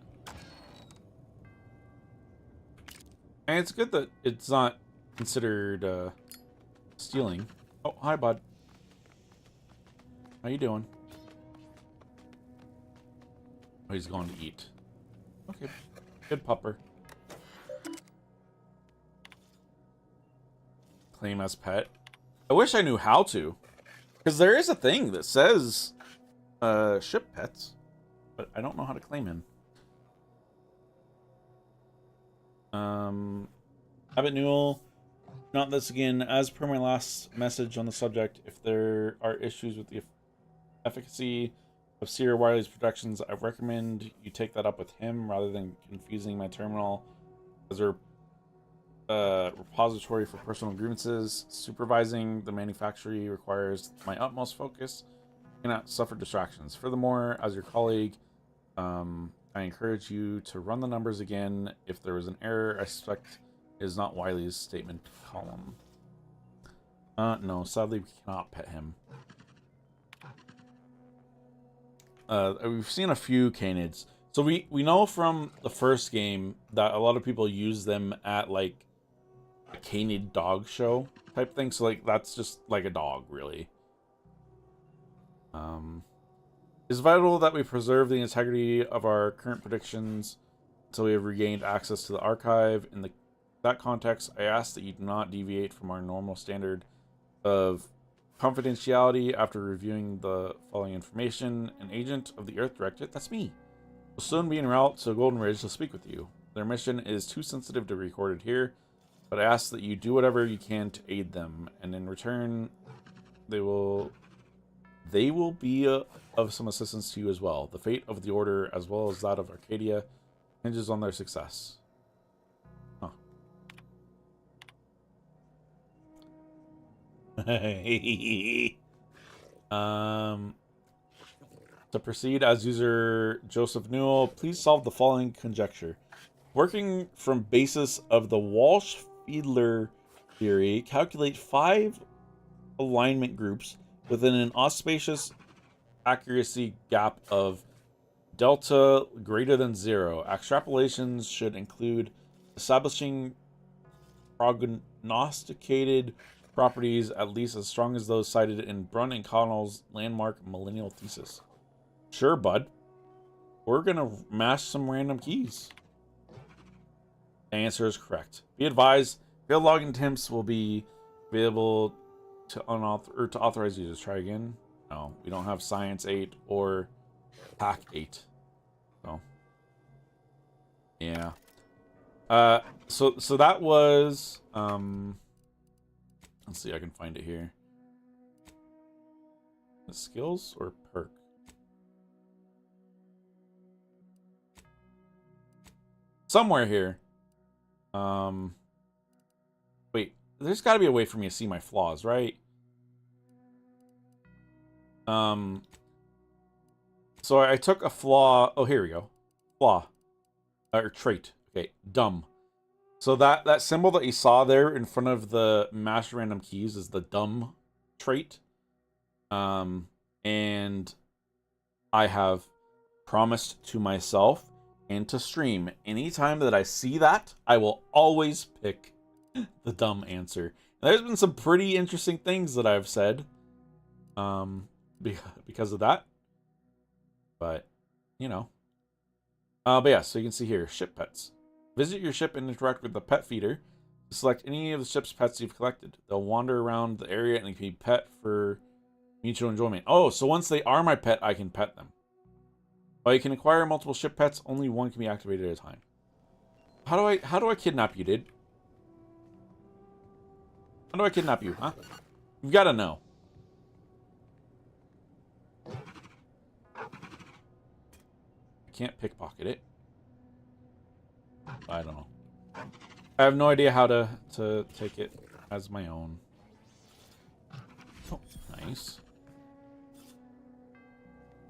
And it's good that it's not considered stealing. Oh, hi, bud. How you doing? Oh, he's going to eat. Okay. Good pupper. Claim as pet. I wish I knew how to. Because there is a thing that says ship pets. but I don't know how to claim him. Abbot Newell, not this again. As per my last message on the subject, if there are issues with the efficacy of Sierra Wiley's projections, I recommend you take that up with him rather than confusing my terminal as a repository for personal grievances. Supervising the manufactory requires my utmost focus. I cannot suffer distractions. Furthermore, as your colleague, I encourage you to run the numbers again. If there was an error, I suspect it is not Wiley's statement column. No, sadly we cannot pet him. We've seen a few canids. So we know from the first game that a lot of people use them at like a canid dog show type thing. So like that's just like a dog, really. It's vital that we preserve the integrity of our current predictions until we have regained access to the archive. In that context, I ask that you do not deviate from our normal standard of confidentiality. After reviewing the following information, an agent of the Earth Directorate, that's me, will soon be en route to Golden Ridge to speak with you. Their mission is too sensitive to be recorded here, but I ask that you do whatever you can to aid them, and in return, they will be of some assistance to you as well. The fate of the Order, as well as that of Arcadia, hinges on their success. Huh. To proceed as user Joseph Newell, please solve the following conjecture. Working from basis of the Walsh-Fiedler theory, calculate 5 alignment groups within an auspicious accuracy gap of delta greater than 0. Extrapolations should include establishing prognosticated properties at least as strong as those cited in Brun and Connell's landmark millennial thesis. Sure, bud. We're gonna mash some random keys. The answer is correct. Be advised, failed login attempts will be available to authorize users. Try again. No, we don't have Science 8 or Hack 8. So, yeah. So that was let's see, I can find it here. The skills or perk? Somewhere here. Wait, there's got to be a way for me to see my flaws, right? So I took a flaw. Oh, here we go. Flaw. Or trait. Okay, dumb. So that symbol that you saw there in front of the master random keys is the dumb trait. And I have promised to myself and to stream, anytime that I see that, I will always pick the dumb answer. And there's been some pretty interesting things that I've said because of that. But, you know. But yeah, so you can see here, ship pets. Visit your ship and interact with the pet feeder. Select any of the ship's pets you've collected. They'll wander around the area and can be pet for mutual enjoyment. Oh, so once they are my pet, I can pet them. While you can acquire multiple ship pets, only one can be activated at a time. How do I kidnap you, dude? How do I kidnap you, huh? You've got to know. I can't pickpocket it. I don't know. I have no idea how to take it as my own. Oh, nice.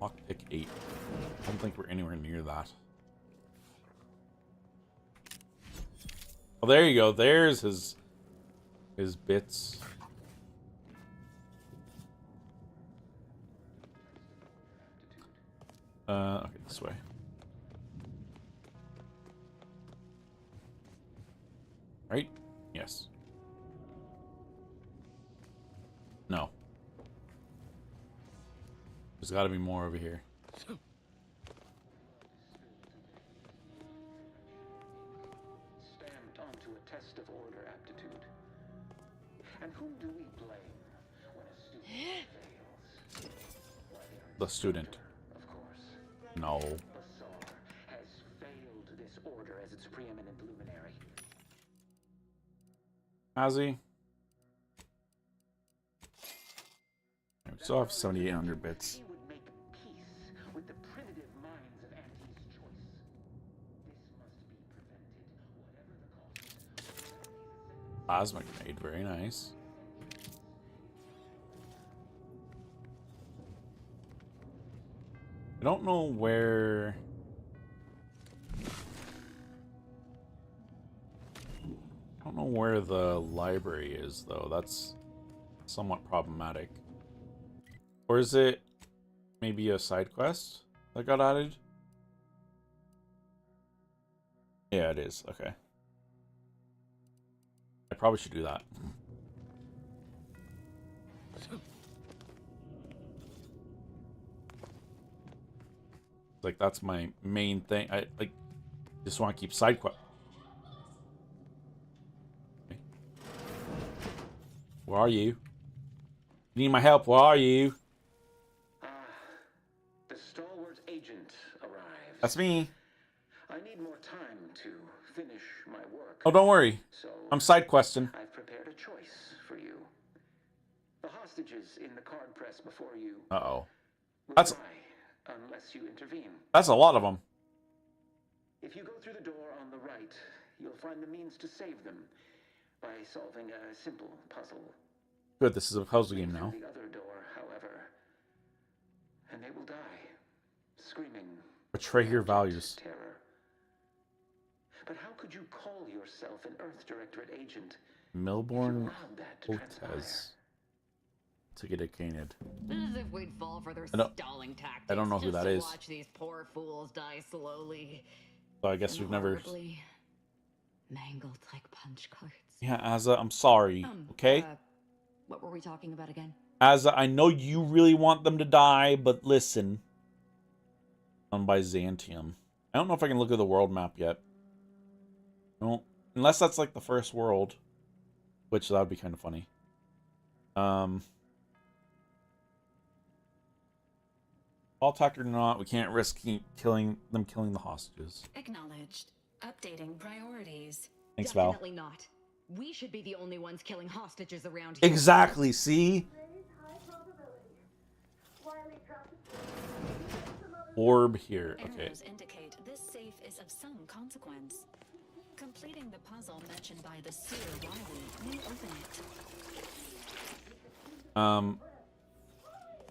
Lockpick 8. I don't think we're anywhere near that. Oh, there you go. There's his bits. Okay, this way. Right? Yes. No. There's got to be more over here. Stamped onto a test of order aptitude. And whom do we blame when a student fails? The student. Of course. No. Basar has failed this order as its preeminent luminary. Has he? We still have 7,800 bits. He would make peace with the primitive minds of Auntie's choice. This must be prevented, whatever the cost. Plasma grenade, very nice. I don't know where... I don't know where the library is, though. That's somewhat problematic. Or is it maybe a side quest that got added? Yeah, it is. Okay. I probably should do that. Like, that's my main thing. I like just want to keep side quest. Where are you? You need my help. Where are you? The stalwart agent arrives. That's me. I need more time to finish my work. Oh, don't worry. So I'm side questing. I've prepared a choice for you. The hostages in the card press before you. Uh-oh. Will That's die unless you intervene. That's a lot of them. If you go through the door on the right, you'll find the means to save them by solving a simple puzzle. Good, this is a puzzle game now. Through the other door, however, and they will die, screaming. Betray your values. Terror. But how could you call yourself an Earth Directorate agent? Milborn Otez. To get acquainted. As if we'd fall for their stalling tactics. I don't know who just that to is. Watch these poor fools die slowly. So I guess we've never. Horribly mangled like punch cards. Yeah, Azza, I'm sorry. Okay. What were we talking about again? Azza, I know you really want them to die, but listen. On Byzantium. I don't know if I can look at the world map yet. No, unless that's like the first world, which that would be kind of funny. All attack or not, we can't risk killing the hostages. Acknowledged. Updating priorities. Thanks, Val. Definitely not. We should be the only ones killing hostages around here. Exactly, see? Orb here. Okay. Arrows indicate this safe is of some consequence. Completing the puzzle mentioned by the seer Wiley may open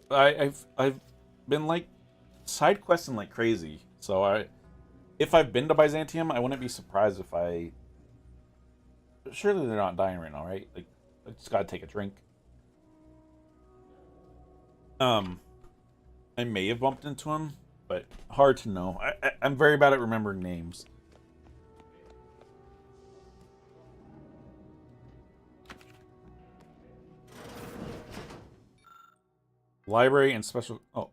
it. I've been like side questing like crazy. So if I've been to Byzantium, I wouldn't be surprised if I. Surely they're not dying right now, right? Like, I just gotta take a drink. I may have bumped into him, but hard to know. I'm very bad at remembering names. Library and special. Oh,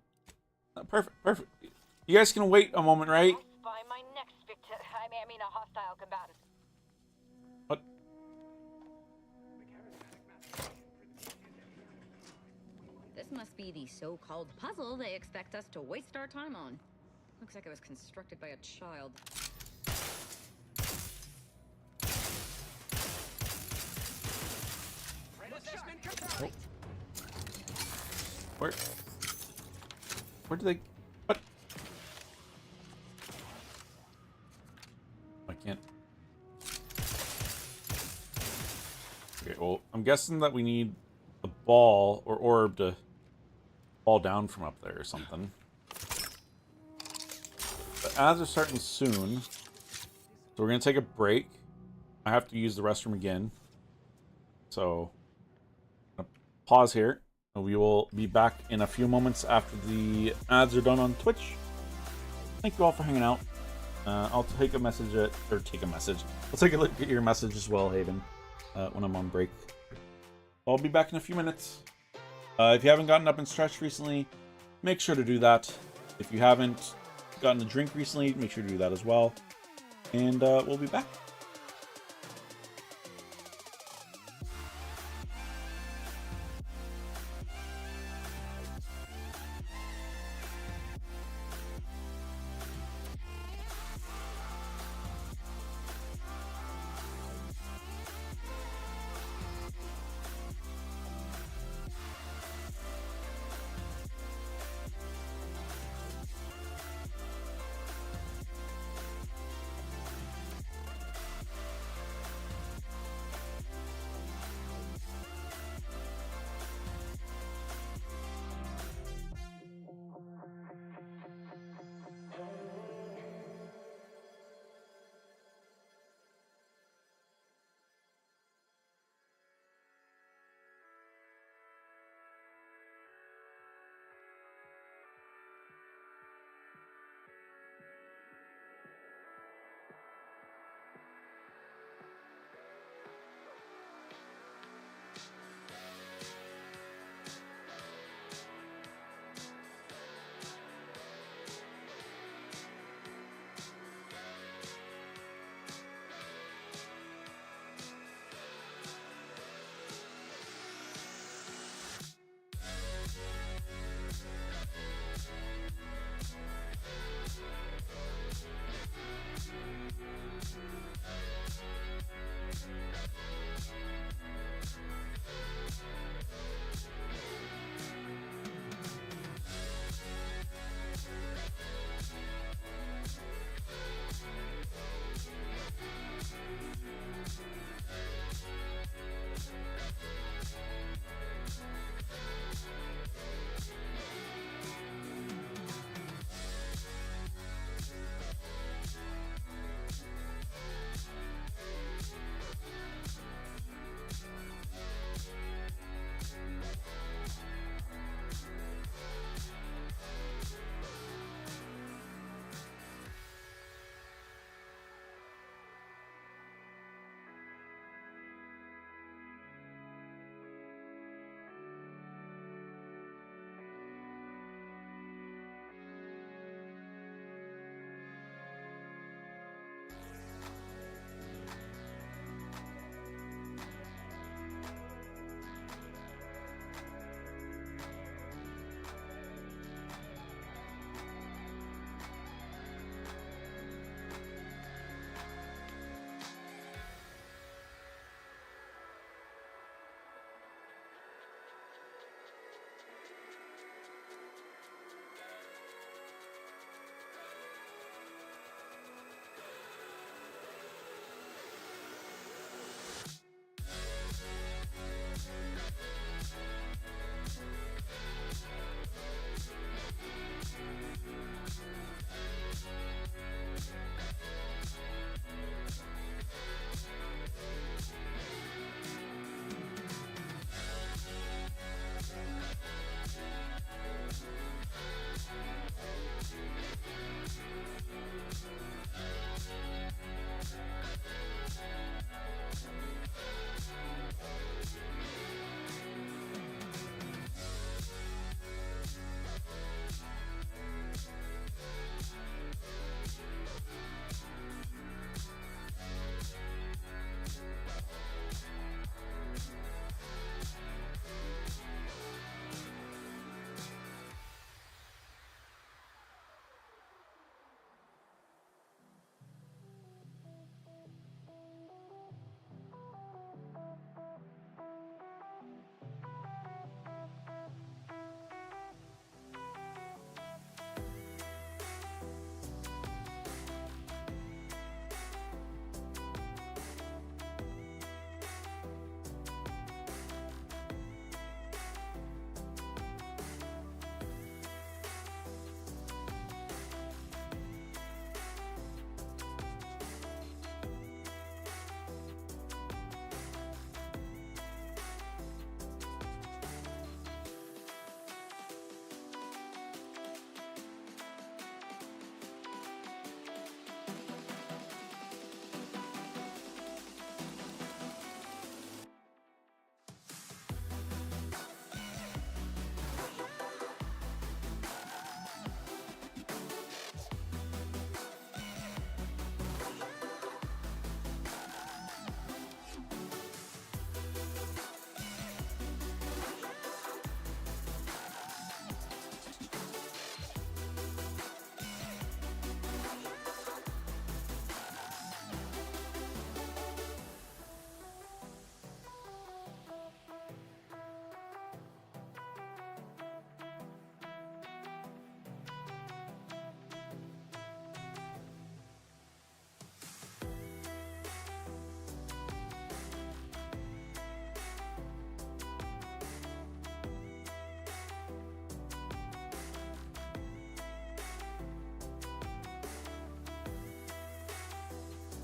perfect. You guys can wait a moment, right? By my next victim. I mean a hostile combatant. What? This must be the so-called puzzle they expect us to waste our time on. Looks like it was constructed by a child. Oh. Where do they? What? I can't. Okay, well, I'm guessing that we need a ball or orb to fall down from up there or something. But ads are starting soon, so we're gonna take a break. I have to use the restroom again, so I'm gonna pause here. We will be back in a few moments after the ads are done on Twitch. Thank you all for hanging out. I'll take a message I'll take a look at your message as well, Haven, when I'm on break. I'll be back in a few minutes. If you haven't gotten up and stretched recently, make sure to do that. If you haven't gotten a drink recently, make sure to do that as well. And we'll be back.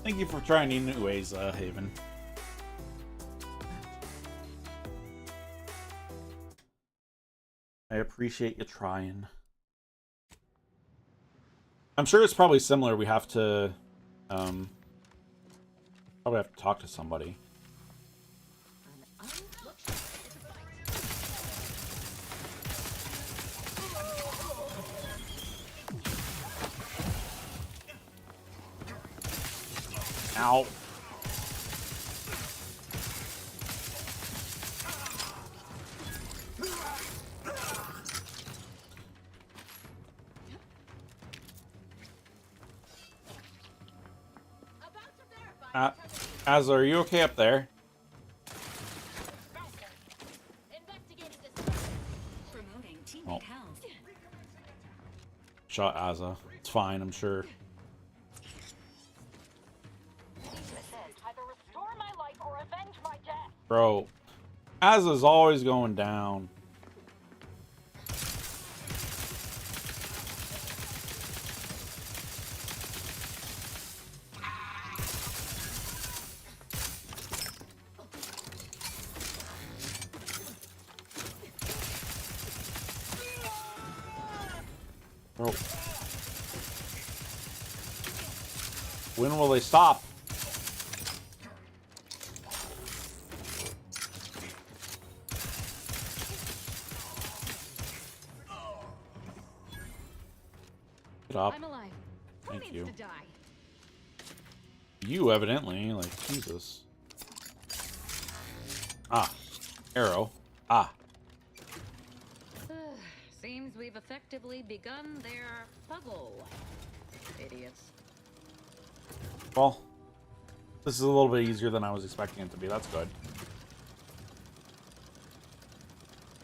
Thank you for trying anyways, Haven. I appreciate you trying. I'm sure it's probably similar. We have to, probably have to talk to somebody. Ow. Azza, are you okay up there? Oh. Shot Azza. It's fine, I'm sure. Bro, Azza's always going down. Bro. When will they stop? Get up. I'm alive. Thank you. To die? You evidently, like, Jesus. Ah. Arrow. Ah. Seems we've effectively begun their puzzle. Idiots. Well, this is a little bit easier than I was expecting it to be. That's good.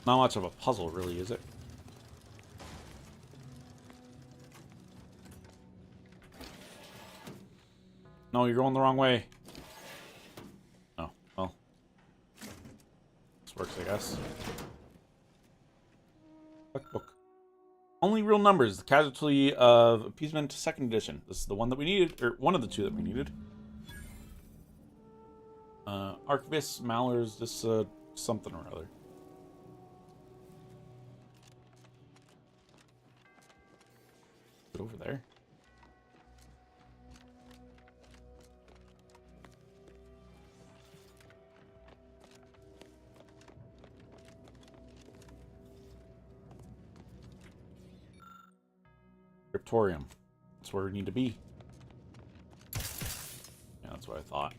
Not much of a puzzle, really, is it? No, you're going the wrong way. Oh, well. This works, I guess. Book. Only real numbers. The Casualty of Appeasement 2nd edition. This is the one that we needed, or one of the two that we needed. Archivist, Mallar's, this, something or other. Get over there. Scriptorium. That's where we need to be. Yeah, that's what I thought.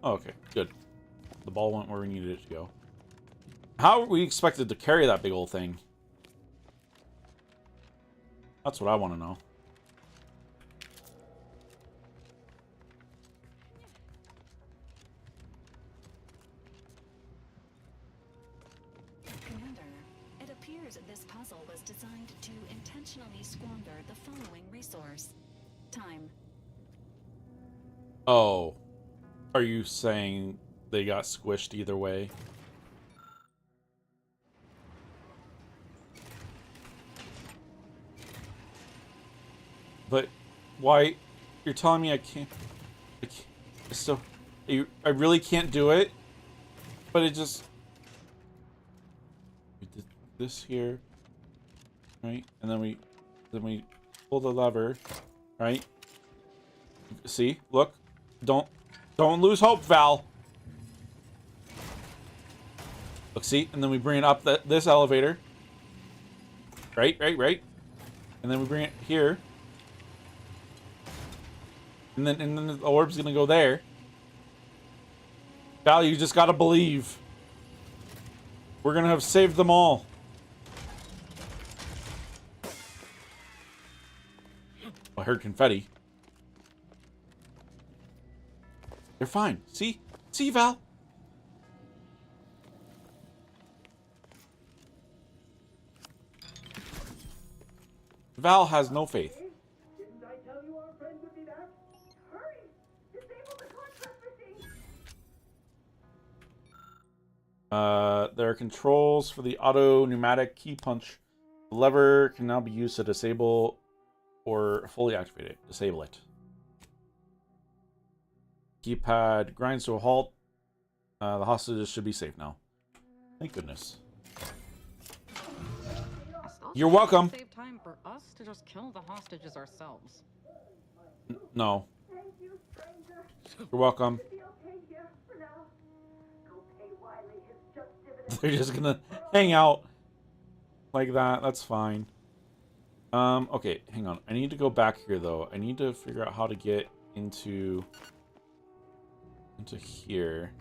Oh, okay, good. The ball went where we needed it to go. How are we expected to carry that big old thing? That's what I want to know. Commander, it appears this puzzle was designed to intentionally squander the following resource: time. Oh. Are you saying they got squished either way? But why? You're telling me I can't. I really can't do it. But it just. We did this here, right? And then we pull the lever, right? See, look, don't lose hope, Val. Look, see, and then we bring it up this elevator, right, and then we bring it here. And then the orb's gonna go there. Val, you just gotta believe. We're gonna have saved them all. I heard confetti. They're fine. See? See, Val? Val has no faith. Didn't I tell you our friend would be back? Hurry! Disable the clock trespassing! There are controls for the auto pneumatic key punch. The lever can now be used to disable or fully activate it. Disable it. Keypad grinds to a halt. The hostages should be safe now. Thank goodness. You're welcome. Save time for us to just kill the hostages ourselves. No. You're welcome. They're just gonna hang out like that. That's fine. Okay, hang on. I need to go back here though. I need to figure out how to get into here.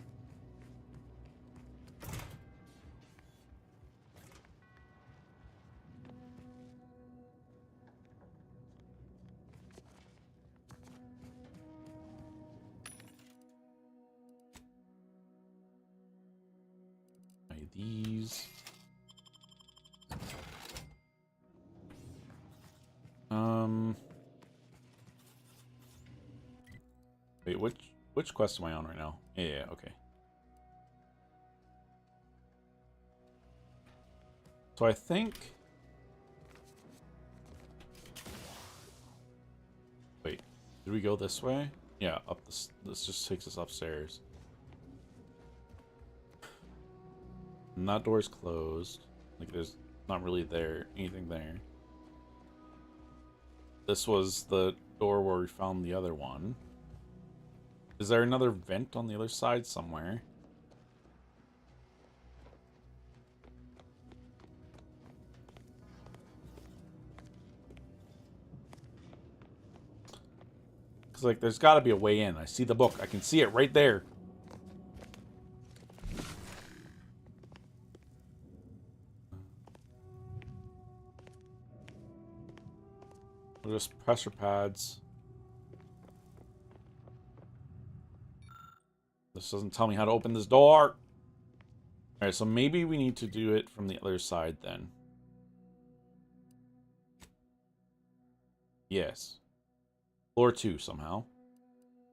These. Wait, which quest am I on right now? Yeah, okay. So I think. Wait, did we go this way? Yeah, up this just takes us upstairs. And that door's closed. Like there's not really anything there. This was the door where we found the other one. Is there another vent on the other side somewhere? Because like there's got to be a way in. I see the book. I can see it right there. Just pressure pads. This doesn't tell me how to open this door. Alright, so maybe we need to do it from the other side then. Yes. Floor 2 somehow.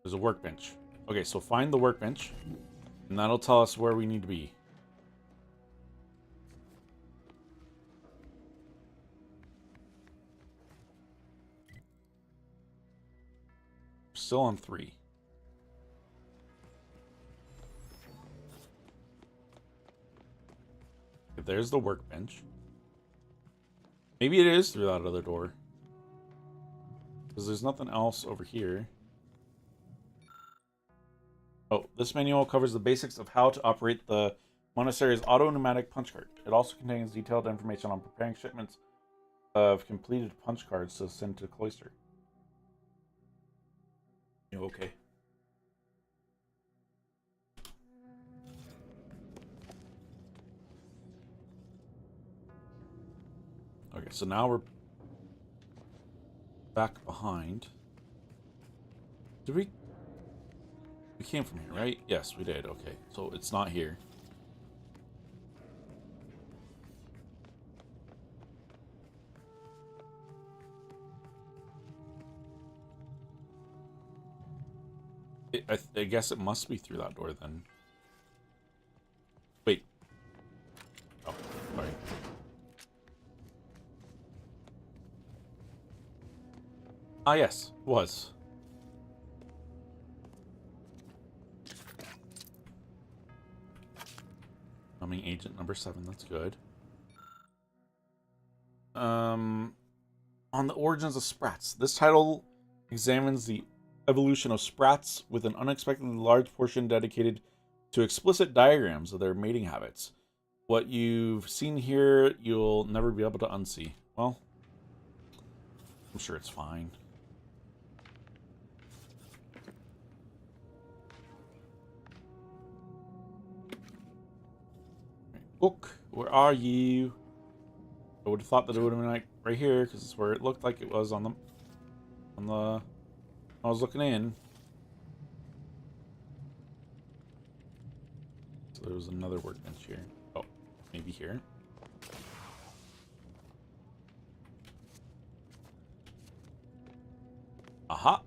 There's a workbench. Okay, so find the workbench. And that'll tell us where we need to be. Still on 3. Okay, there's the workbench. Maybe it is through that other door. Because there's nothing else over here. Oh, this manual covers the basics of how to operate the monastery's auto-pneumatic punch card. It also contains detailed information on preparing shipments of completed punch cards to send to the cloister. Okay. Okay, so now we're back behind. Did we came from here, right? Yes, we did. Okay, so it's not here. I guess it must be through that door then. Wait. Oh, sorry. Ah, yes, it was. Coming agent number 7, that's good. On the origins of sprats. This title examines the evolution of sprats with an unexpectedly large portion dedicated to explicit diagrams of their mating habits. What you've seen here, you'll never be able to unsee. Well, I'm sure it's fine. Book, where are you? I would have thought that it would have been like right here, because it's where it looked like it was on the I was looking in. So there was another workbench here. Oh, maybe here. Aha.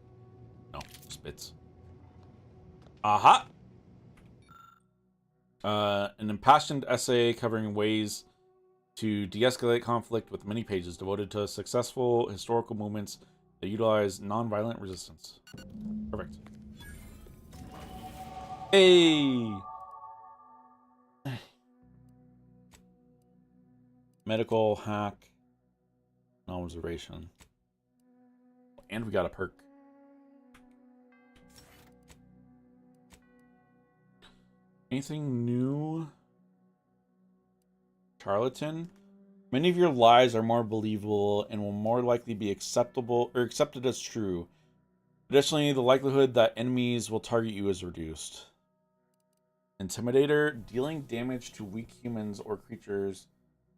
No, spits. Aha. An impassioned essay covering ways to de-escalate conflict with many pages devoted to successful historical movements They utilize non-violent resistance. Perfect. Hey! Medical, hack, non-observation. And we got a perk. Anything new? Charlatan? Many of your lies are more believable and will more likely be acceptable or accepted as true. Additionally, the likelihood that enemies will target you is reduced. Intimidator, dealing damage to weak humans or creatures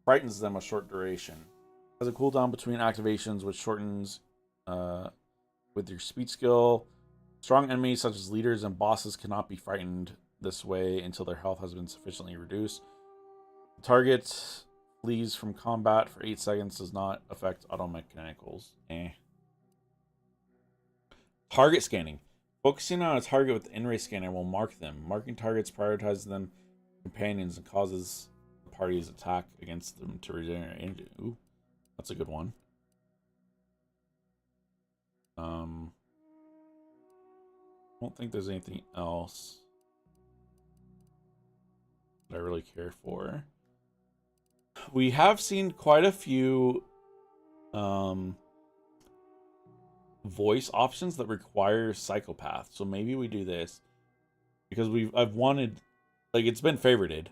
frightens them a short duration. Has a cooldown between activations which shortens with your speed skill. Strong enemies such as leaders and bosses cannot be frightened this way until their health has been sufficiently reduced. The target flees from combat for 8 seconds, does not affect auto mechanicals. Target scanning. Focusing on a target with the in-ray scanner will mark them. Marking targets prioritizes them companions and causes the party's attack against them to regenerate energy. Ooh, that's a good one. I don't think there's anything else that I really care for. We have seen quite a few voice options that require psychopath, so maybe we do this because I've wanted, like, it's been favorited.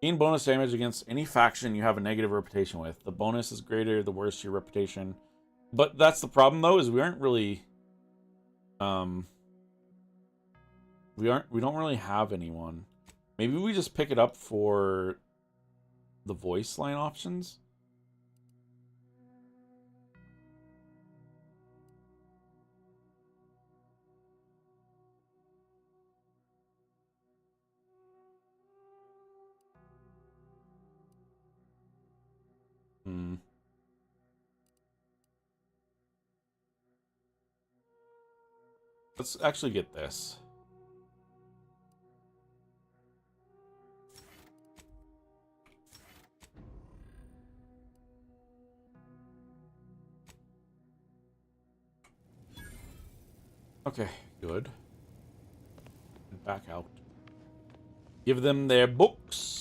Gain bonus damage against any faction you have a negative reputation with. The bonus is greater the worse your reputation. But that's the problem though, is we aren't really we don't really have anyone. Maybe we just pick it up for the voice line options. Let's actually get this. Okay, good. Back out. Give them their books.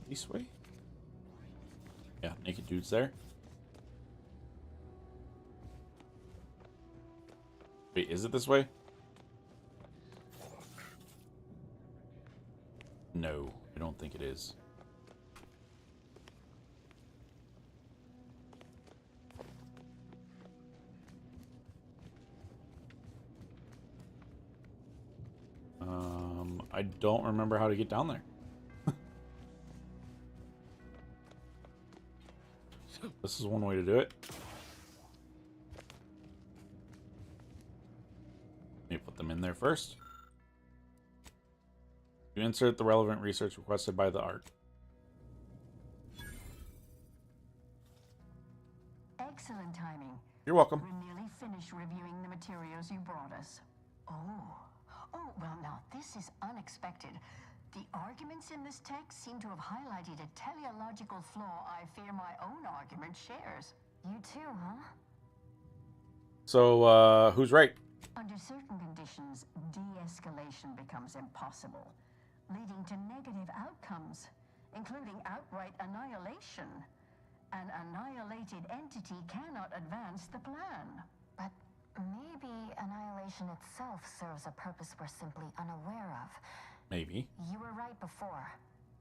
This way? Yeah, naked dudes there. Wait, is it this way? No, I don't think it is. I don't remember how to get down there. This is one way to do it. Let me put them in there first. You insert the relevant research requested by the art. Excellent timing. You're welcome. We're nearly finished reviewing the materials you brought us. Oh, well now, this is unexpected. The arguments in this text seem to have highlighted a teleological flaw I fear my own argument shares. You too, huh? So, who's right? Under certain conditions, de-escalation becomes impossible, leading to negative outcomes, including outright annihilation. An annihilated entity cannot advance the plan. But maybe annihilation itself serves a purpose we're simply unaware of. Maybe. You were right before.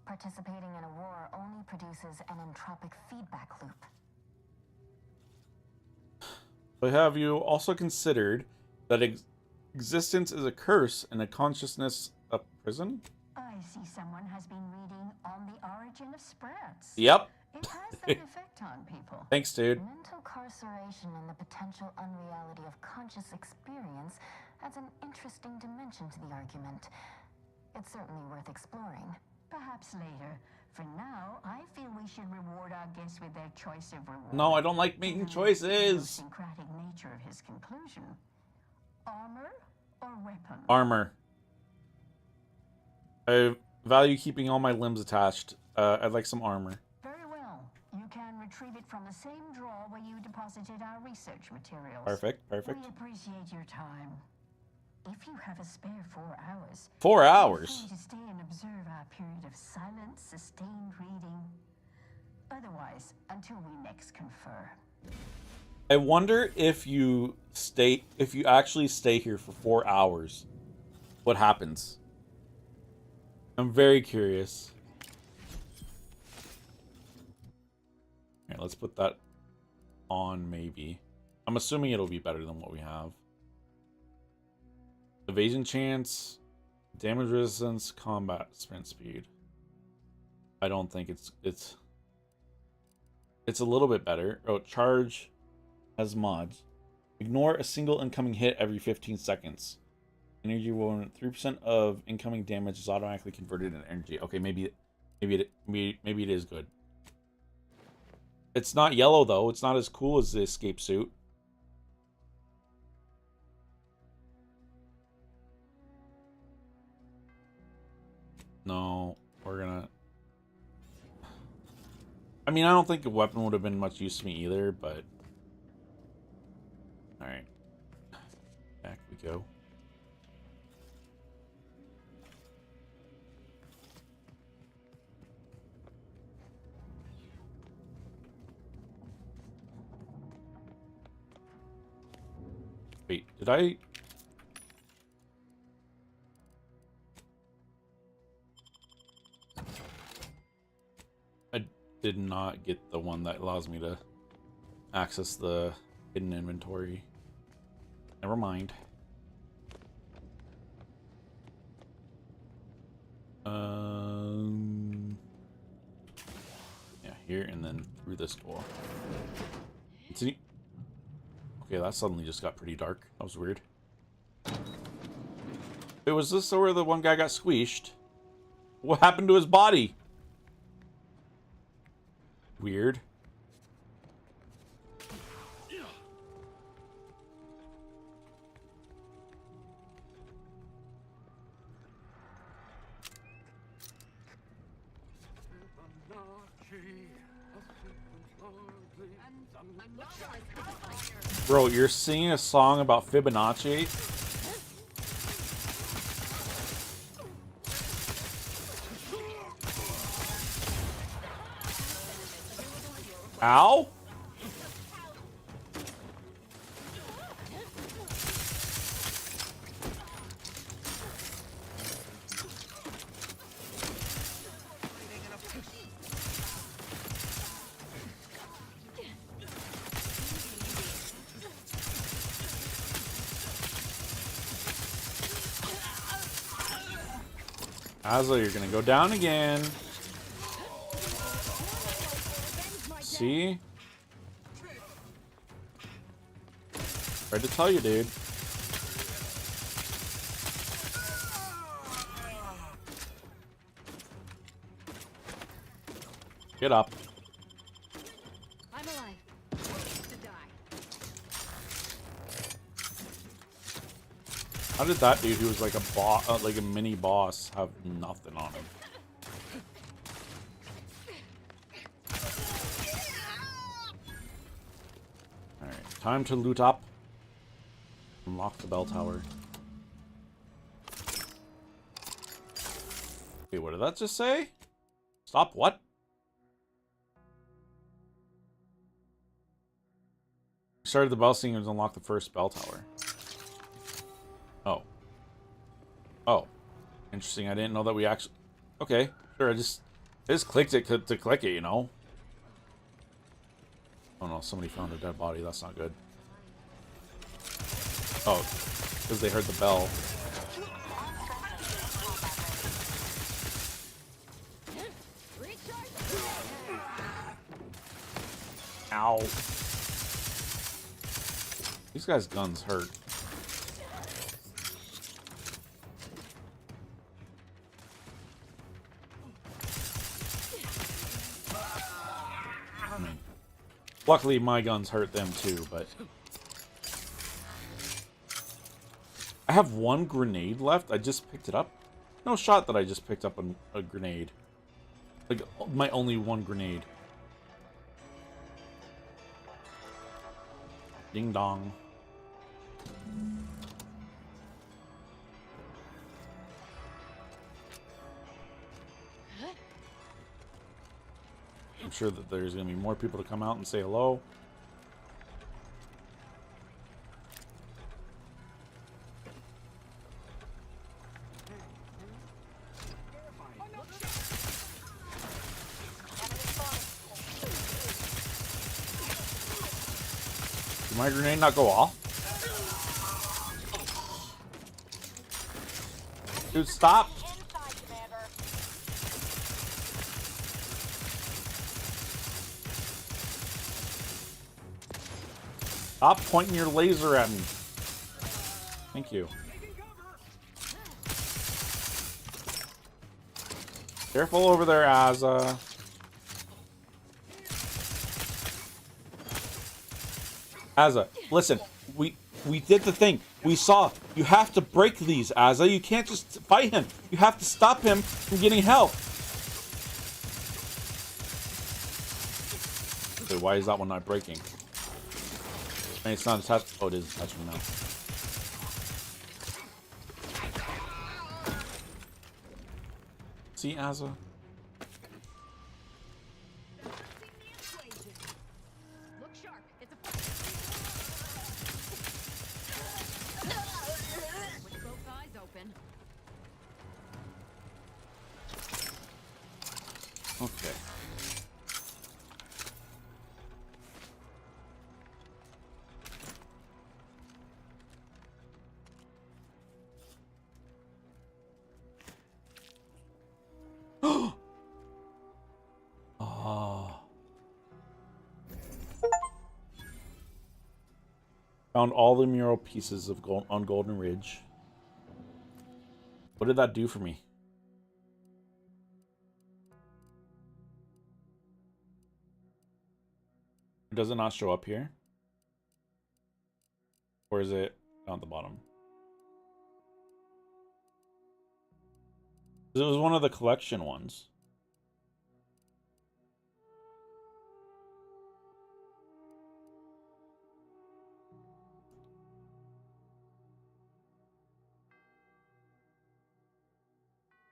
Participating in a war only produces an entropic feedback loop. But have you also considered that existence is a curse and a consciousness a prison? I see someone has been reading On the Origin of Sprats. Yep. It has that effect on people. Thanks, dude. Mental carceration and the potential unreality of conscious experience adds an interesting dimension to the argument. It's certainly worth exploring. Perhaps later. For now, I feel we should reward our guests with their choice of reward. No, I don't like making choices. The idiosyncratic nature of his conclusion. Armor or weapon? Armor. value keeping all my limbs attached. I'd like some armor. Very well. You can retrieve it from the same drawer where you deposited our research materials. Perfect, perfect. We appreciate your time. If you have a spare 4 hours... 4 hours? Feel free to stay and observe our period of silent, sustained reading. Otherwise, until we next confer. I wonder if you actually stay here for 4 hours, what happens? I'm very curious. Alright, let's put that on, maybe. I'm assuming it'll be better than what we have. Evasion chance, damage resistance, combat sprint speed. I don't think it's a little bit better. Oh, charge has mods. Ignore a single incoming hit every 15 seconds. Energy will 3% of incoming damage is automatically converted into energy. Okay, maybe it is good. It's not yellow though. It's not as cool as the escape suit. No, we're gonna... I mean, I don't think a weapon would have been much use to me either, but... Alright. Back we go. Wait, did I... did not get the one that allows me to access the hidden inventory. Never mind. Yeah, here and then through this door. Okay, that suddenly just got pretty dark. That was weird. Wait, was this where the one guy got squeezed? What happened to his body? Weird. Bro, you're singing a song about Fibonacci? Ow? Asla, you're gonna go down again. See? Tried to tell you, dude. Get up. I'm alive. To die. How did that dude, who was like a boss, like a mini boss, have nothing on him? Alright, time to loot up. Unlock the bell tower. Wait, what did that just say? Stop what? Started the bell singers, unlock the first bell tower. Oh. Oh. Interesting. I didn't know that we actually... Okay. Sure, I just clicked it to click it, you know? Oh no, somebody found a dead body. That's not good. Oh. Because they heard the bell. Ow. These guys' guns hurt. Luckily, my guns hurt them too, but... I have one grenade left. I just picked it up. No shot that I just picked up a grenade. Like, my only one grenade. Ding dong. I'm sure that there's going to be more people to come out and say hello. Did my grenade not go off? Dude, stop! Stop pointing your laser at me. Thank you. Careful over there, Azza. Azza, listen. We did the thing. We saw. You have to break these, Azza. You can't just fight him. You have to stop him from getting help. Okay, why is that one not breaking? I mean, it's not attached. Oh, it is attaching now. See, Azza? Look sharp. It's a with both eyes open. Okay. Oh. Found all the mural pieces of gold on Golden Ridge. What did that do for me? Does it not show up here? Or is it down at the bottom? It was one of the collection ones.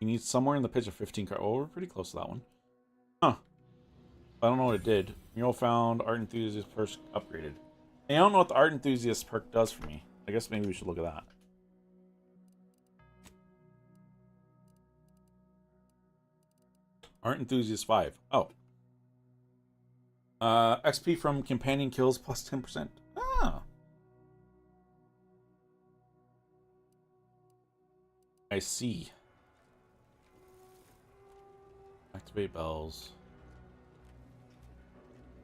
You need somewhere in the pitch of 15 cards. Oh, we're pretty close to that one. Huh. I don't know what it did. Mural found. Art Enthusiast perk upgraded. I don't know what the Art Enthusiast perk does for me. I guess maybe we should look at that. Art Enthusiast 5. Oh. XP from companion kills plus 10%. Ah. I see. Activate bells.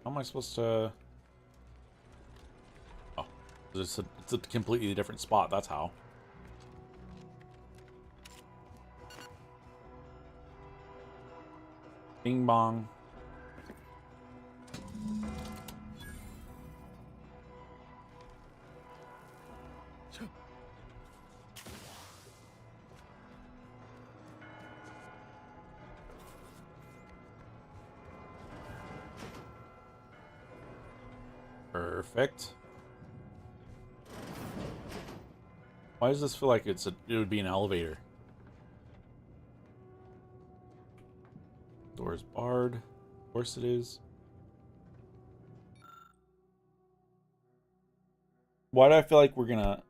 How am I supposed to... Oh. It's a completely different spot. That's how. Bing bong. Perfect. Why does this feel like it would be an elevator? Door's barred. Of course it is. Why do I feel like we're gonna...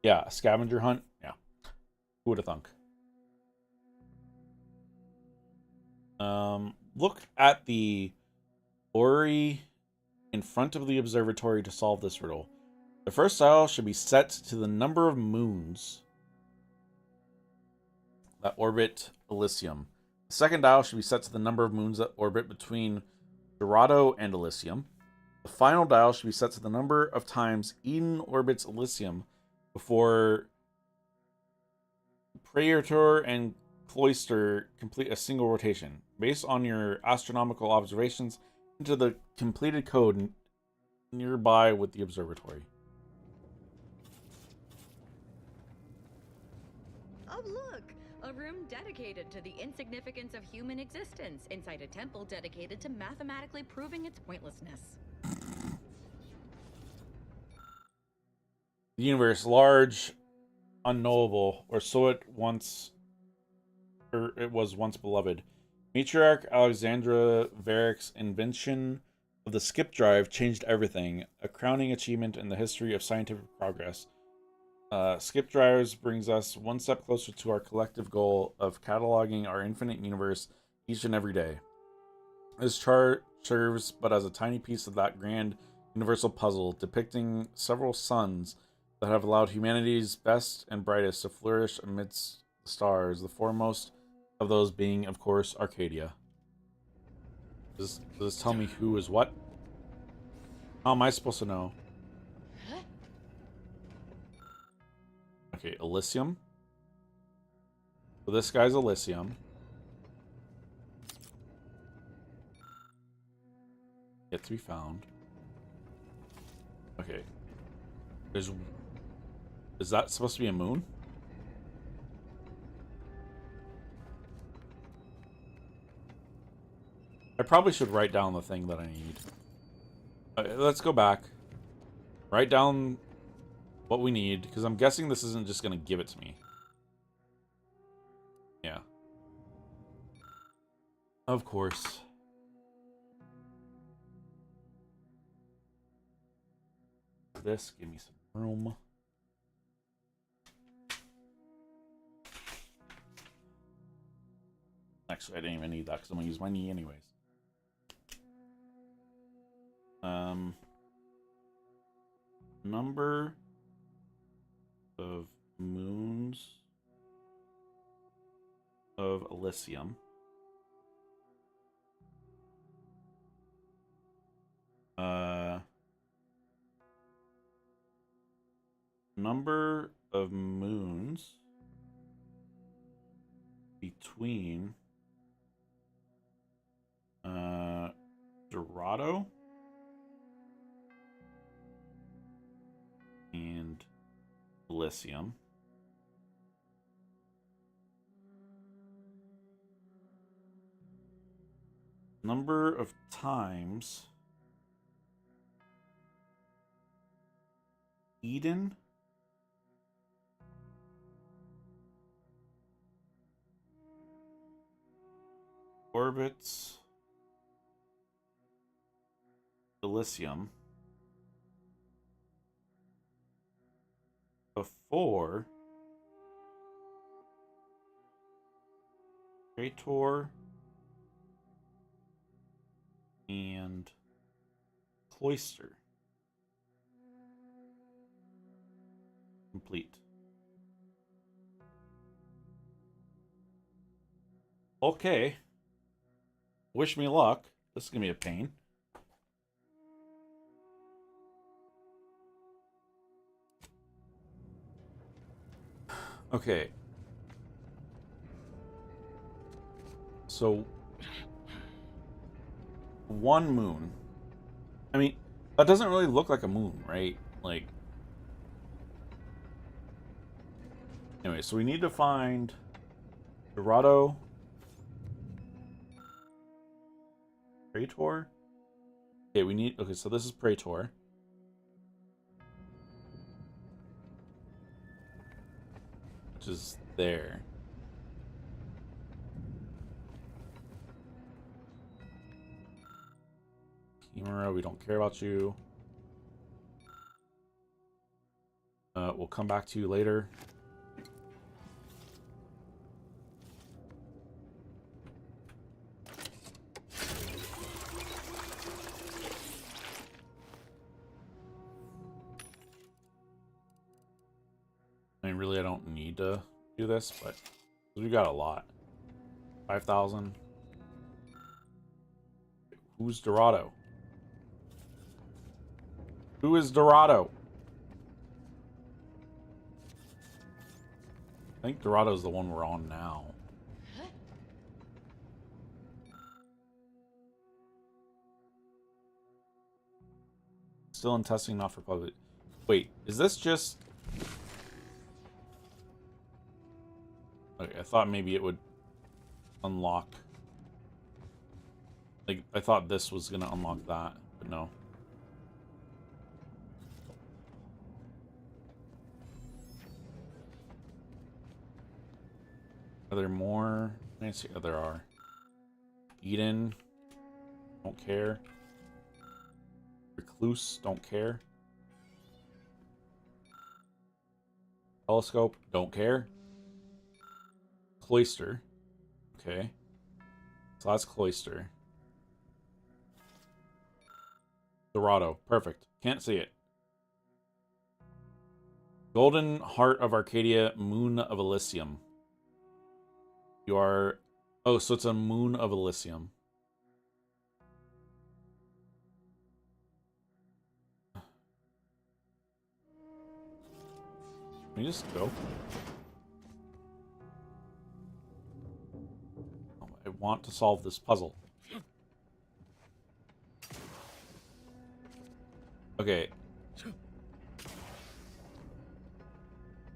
Yeah, a scavenger hunt? Yeah. Who would have thunk? Look at the orrery in front of the observatory to solve this riddle. The first dial should be set to the number of moons that orbit Elysium. The second dial should be set to the number of moons that orbit between Dorado and Elysium. The final dial should be set to the number of times Eden orbits Elysium before Praetor and Cloister complete a single rotation. Based on your astronomical observations, enter the completed code nearby with the observatory. Oh look! A room dedicated to the insignificance of human existence inside a temple dedicated to mathematically proving its pointlessness. The universe, large, unknowable, or so it once, or it was once beloved. Matriarch Alexandra Varick's invention of the skip drive changed everything, a crowning achievement in the history of scientific progress. Skip drives brings us one step closer to our collective goal of cataloging our infinite universe each and every day. This chart serves but as a tiny piece of that grand universal puzzle, depicting several suns that have allowed humanity's best and brightest to flourish amidst the stars, the foremost of those being, of course, Arcadia. Does this tell me who is what? How am I supposed to know? Okay, Elysium. So this guy's Elysium. Yet to be found. Okay. Is that supposed to be a moon? I probably should write down the thing that I need. Let's go back. Write down what we need, because I'm guessing this isn't just going to give it to me. Yeah. Of course. This, give me some room. Actually, I didn't even need that because I'm going to use my knee anyways. Number of moons of Elysium. Number of moons between Dorado and Elysium. Number of times Eden orbits Elysium before Praetor and Cloister complete. Okay. Wish me luck. This is gonna be a pain. Okay. So, one moon. I mean, that doesn't really look like a moon, right? Like, anyway, so we need to find Dorado, Praetor. Okay, we need. Okay, so this is Praetor. Which is there. Kimura, we don't care about you. We'll come back to you later. I mean, really, I don't need to do this, but we got a lot. 5,000. Who's Dorado? Who is Dorado? I think Dorado's the one we're on now. Still in testing, not for public. Wait, is this just... Okay, thought maybe it would unlock. Like, I thought this was gonna unlock that, but no. Are there more? Let me see. Oh, there are. Eden. Don't care. Recluse. Don't care. Telescope. Don't care. Cloister. Okay. So that's Cloister. Dorado. Perfect. Can't see it. Golden Heart of Arcadia, Moon of Elysium. You are... Oh, so it's a Moon of Elysium. Can we just go? Oh, I want to solve this puzzle. Okay.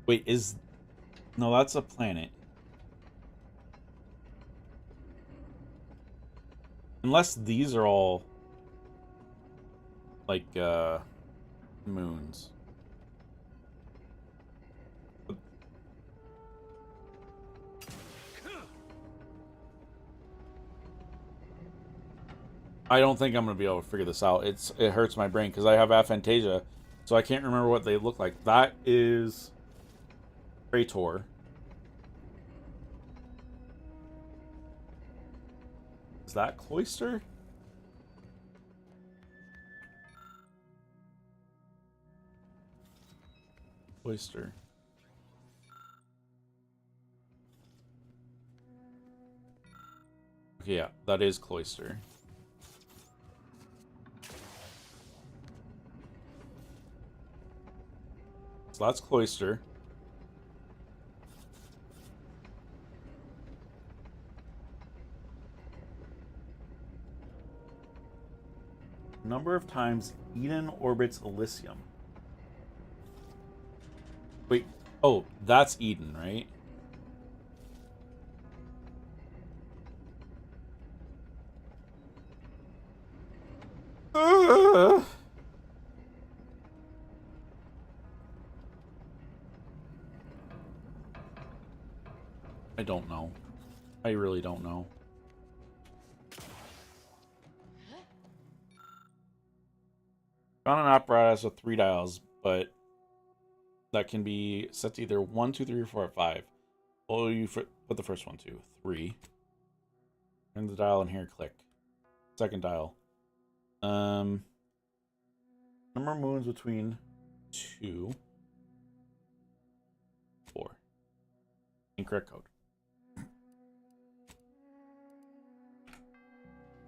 Wait, is... No, that's a planet. Unless these are all... like, moons. I don't think I'm going to be able to figure this out. It hurts my brain because I have aphantasia, so I can't remember what they look like. That is Praetor. Is that Cloister? Cloister. Okay, yeah, that is Cloister. So that's Cloister. Number of times Eden orbits Elysium. Wait, oh, that's Eden, right? I don't know. I really don't know. Found an apparatus with 3 dials, but that can be set to either 1, 2, 3, or 4, or 5. Oh, you put the first one to 3. Turn the dial in here, click. Second dial. Number of moons between 2, 4. Incorrect code.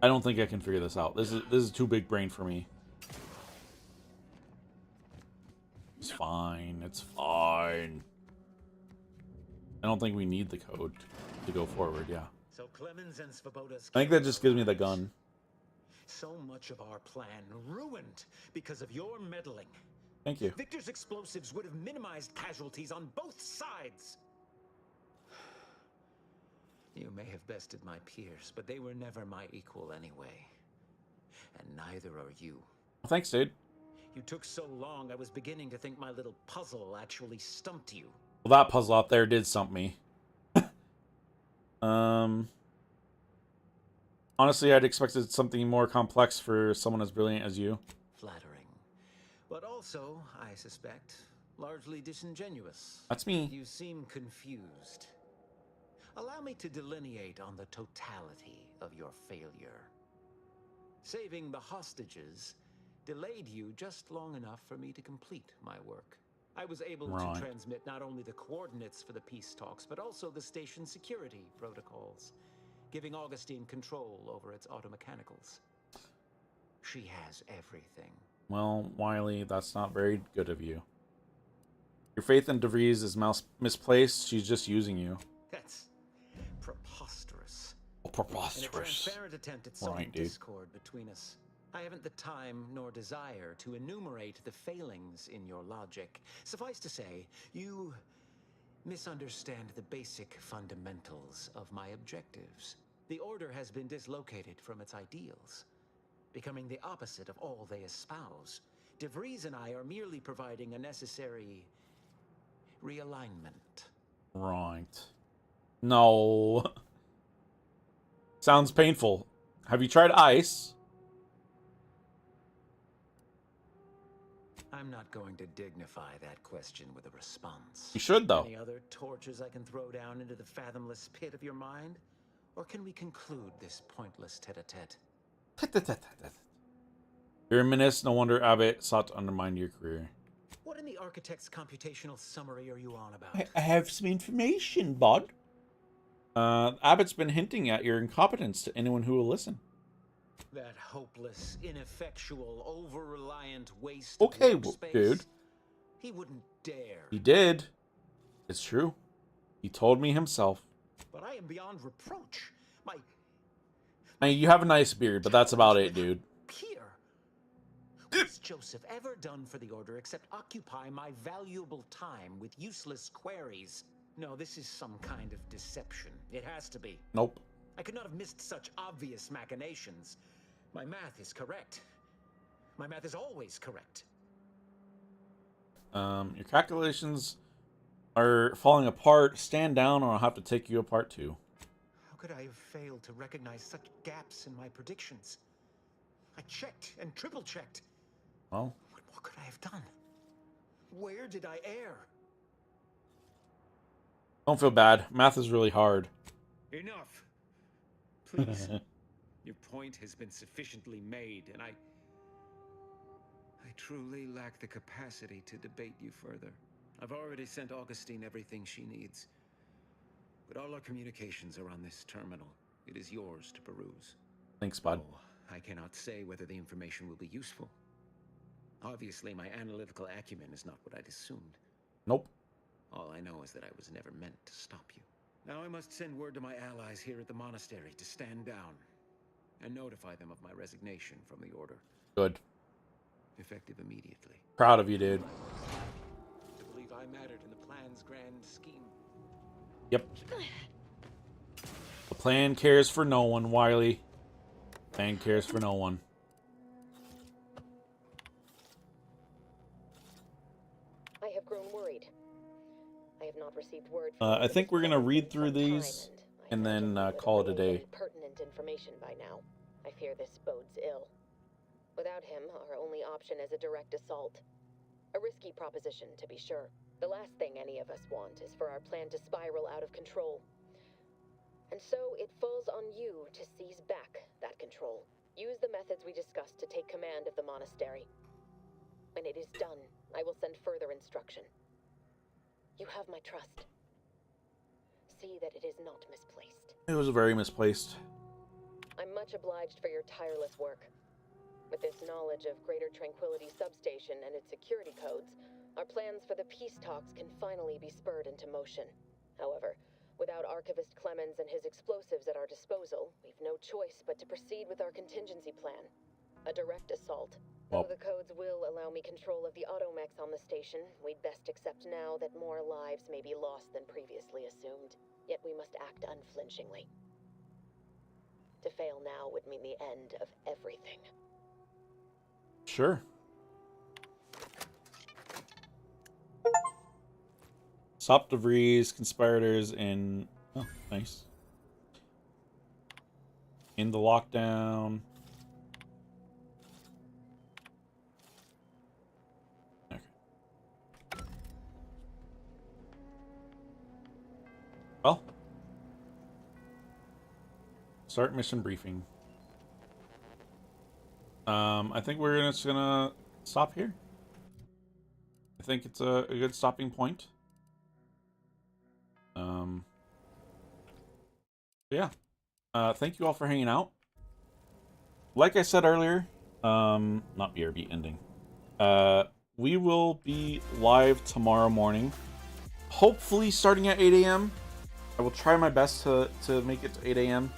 I don't think I can figure this out. This is too big brain for me. It's fine. It's fine. I don't think we need the code to go forward, yeah. So Clemens and Svoboda's I think that just gives me the gun. So much of our plan ruined because of your meddling. Thank you. Victor's explosives would have minimized casualties on both sides. You may have bested my peers, but they were never my equal anyway. And neither are you. Well, thanks, dude. You took so long, I was beginning to think my little puzzle actually stumped you. Well, that puzzle out there did stump me. Honestly, I'd expected something more complex for someone as brilliant as you. Flattering. But also, I suspect, largely disingenuous. That's me. You seem confused. Allow me to delineate on the totality of your failure. Saving the hostages delayed you just long enough for me to complete my work. I was able to transmit not only the coordinates for the peace talks, but also the station security protocols, giving Augustine control over its automechanicals. She has everything. Well, Wiley, that's not very good of you. Your faith in DeVries is misplaced. She's just using you. That's preposterous. Oh, preposterous. In a transparent attempt at sowing discord between us. I haven't the time nor desire to enumerate the failings in your logic. Suffice to say, you misunderstand the basic fundamentals of my objectives. The Order has been dislocated from its ideals, becoming the opposite of all they espouse. DeVries and I are merely providing a necessary realignment. Right. No. Sounds painful. Have you tried ice? I'm not going to dignify that question with a response. You should, though. Any other torches I can throw down into the fathomless pit of your mind? Or can we conclude this pointless tete-a-tete? You're a menace. No wonder Abbott sought to undermine your career. What in the architect's computational summary are you on about? I have some information, bud. Abbott's been hinting at your incompetence to anyone who will listen. That hopeless, ineffectual, over-reliant waste Okay, of workspace? dude. He wouldn't dare. He did. It's true. He told me himself. But I am beyond reproach. I mean, you have a nice beard, but that's about it, dude. Peter, what's Joseph ever done for the Order except occupy my valuable time with useless queries? No, this is some kind of deception. It has to be. Nope. I could not have missed such obvious machinations. My math is correct. My math is always correct. Your calculations are falling apart. Stand down or I'll have to take you apart too. How could I have failed to recognize such gaps in my predictions? I checked and triple-checked. Well, What could I have done? Where did I err? don't feel bad. Math is really hard. Enough. Please. Your point has been sufficiently made, and I truly lack the capacity to debate you further. I've already sent Augustine everything she needs. But all our communications are on this terminal. It is yours to peruse. Thanks, bud. Oh, I cannot say whether the information will be useful. Obviously, my analytical acumen is not what I'd assumed. Nope. All I know is that I was never meant to stop you. Now I must send word to my allies here at the monastery to stand down and notify them of my resignation from the Order. Good. Effective immediately. Proud of you, dude. To believe I mattered in the plan's grand scheme. Yep. The plan cares for no one, Wiley. Plan cares for no one. I have grown worried. I have not received word I think we're gonna read through these and then call it a day. Pertinent information by now. I fear this bodes ill. Without him, our only option is a direct assault. A risky proposition, to be sure. The last thing any of us want is for our plan to spiral out of control. And so it falls on you to seize back that control. Use the methods we discussed to take command of the monastery. When it is done, I will send further instruction. You have my trust. See that it is not misplaced. It was very misplaced. I'm much obliged for your tireless work. With this knowledge of Greater Tranquility Substation and its security codes, our plans for the peace talks can finally be spurred into motion. However, without Archivist Clemens and his explosives at our disposal, we've no choice but to proceed with our contingency plan. A direct assault. Though the codes will allow me control of the automechs on the station, we'd best accept now that more lives may be lost than previously assumed. Yet we must act unflinchingly. To fail now would mean the end of everything. Sure. Stop DeVries, conspirators in... Oh, nice. In the lockdown. Okay. Well. Start mission briefing. I think we're just gonna stop here. I think it's a good stopping point. Yeah. Thank you all for hanging out. Like I said earlier, not BRB ending. We will be live tomorrow morning. Hopefully starting at 8 a.m. I will try my best to make it to 8 a.m.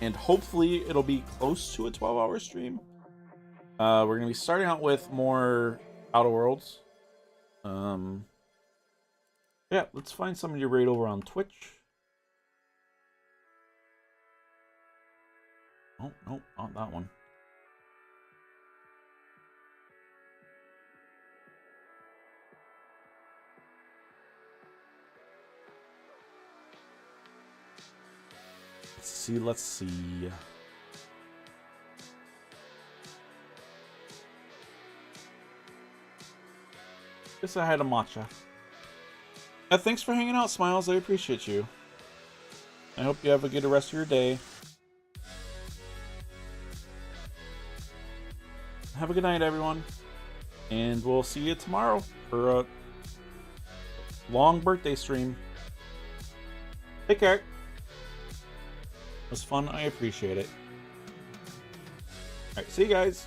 And hopefully it'll be close to a 12-hour stream. We're going to be starting out with more Outer Worlds. Yeah, let's find somebody to raid over on Twitch. Oh, no, not that one. Let's see. Guess I had a matcha. Thanks for hanging out, Smiles. I appreciate you. I hope you have a good rest of your day. Have a good night, everyone. And we'll see you tomorrow for a long birthday stream. Take care. It was fun. I appreciate it. Alright, see you guys.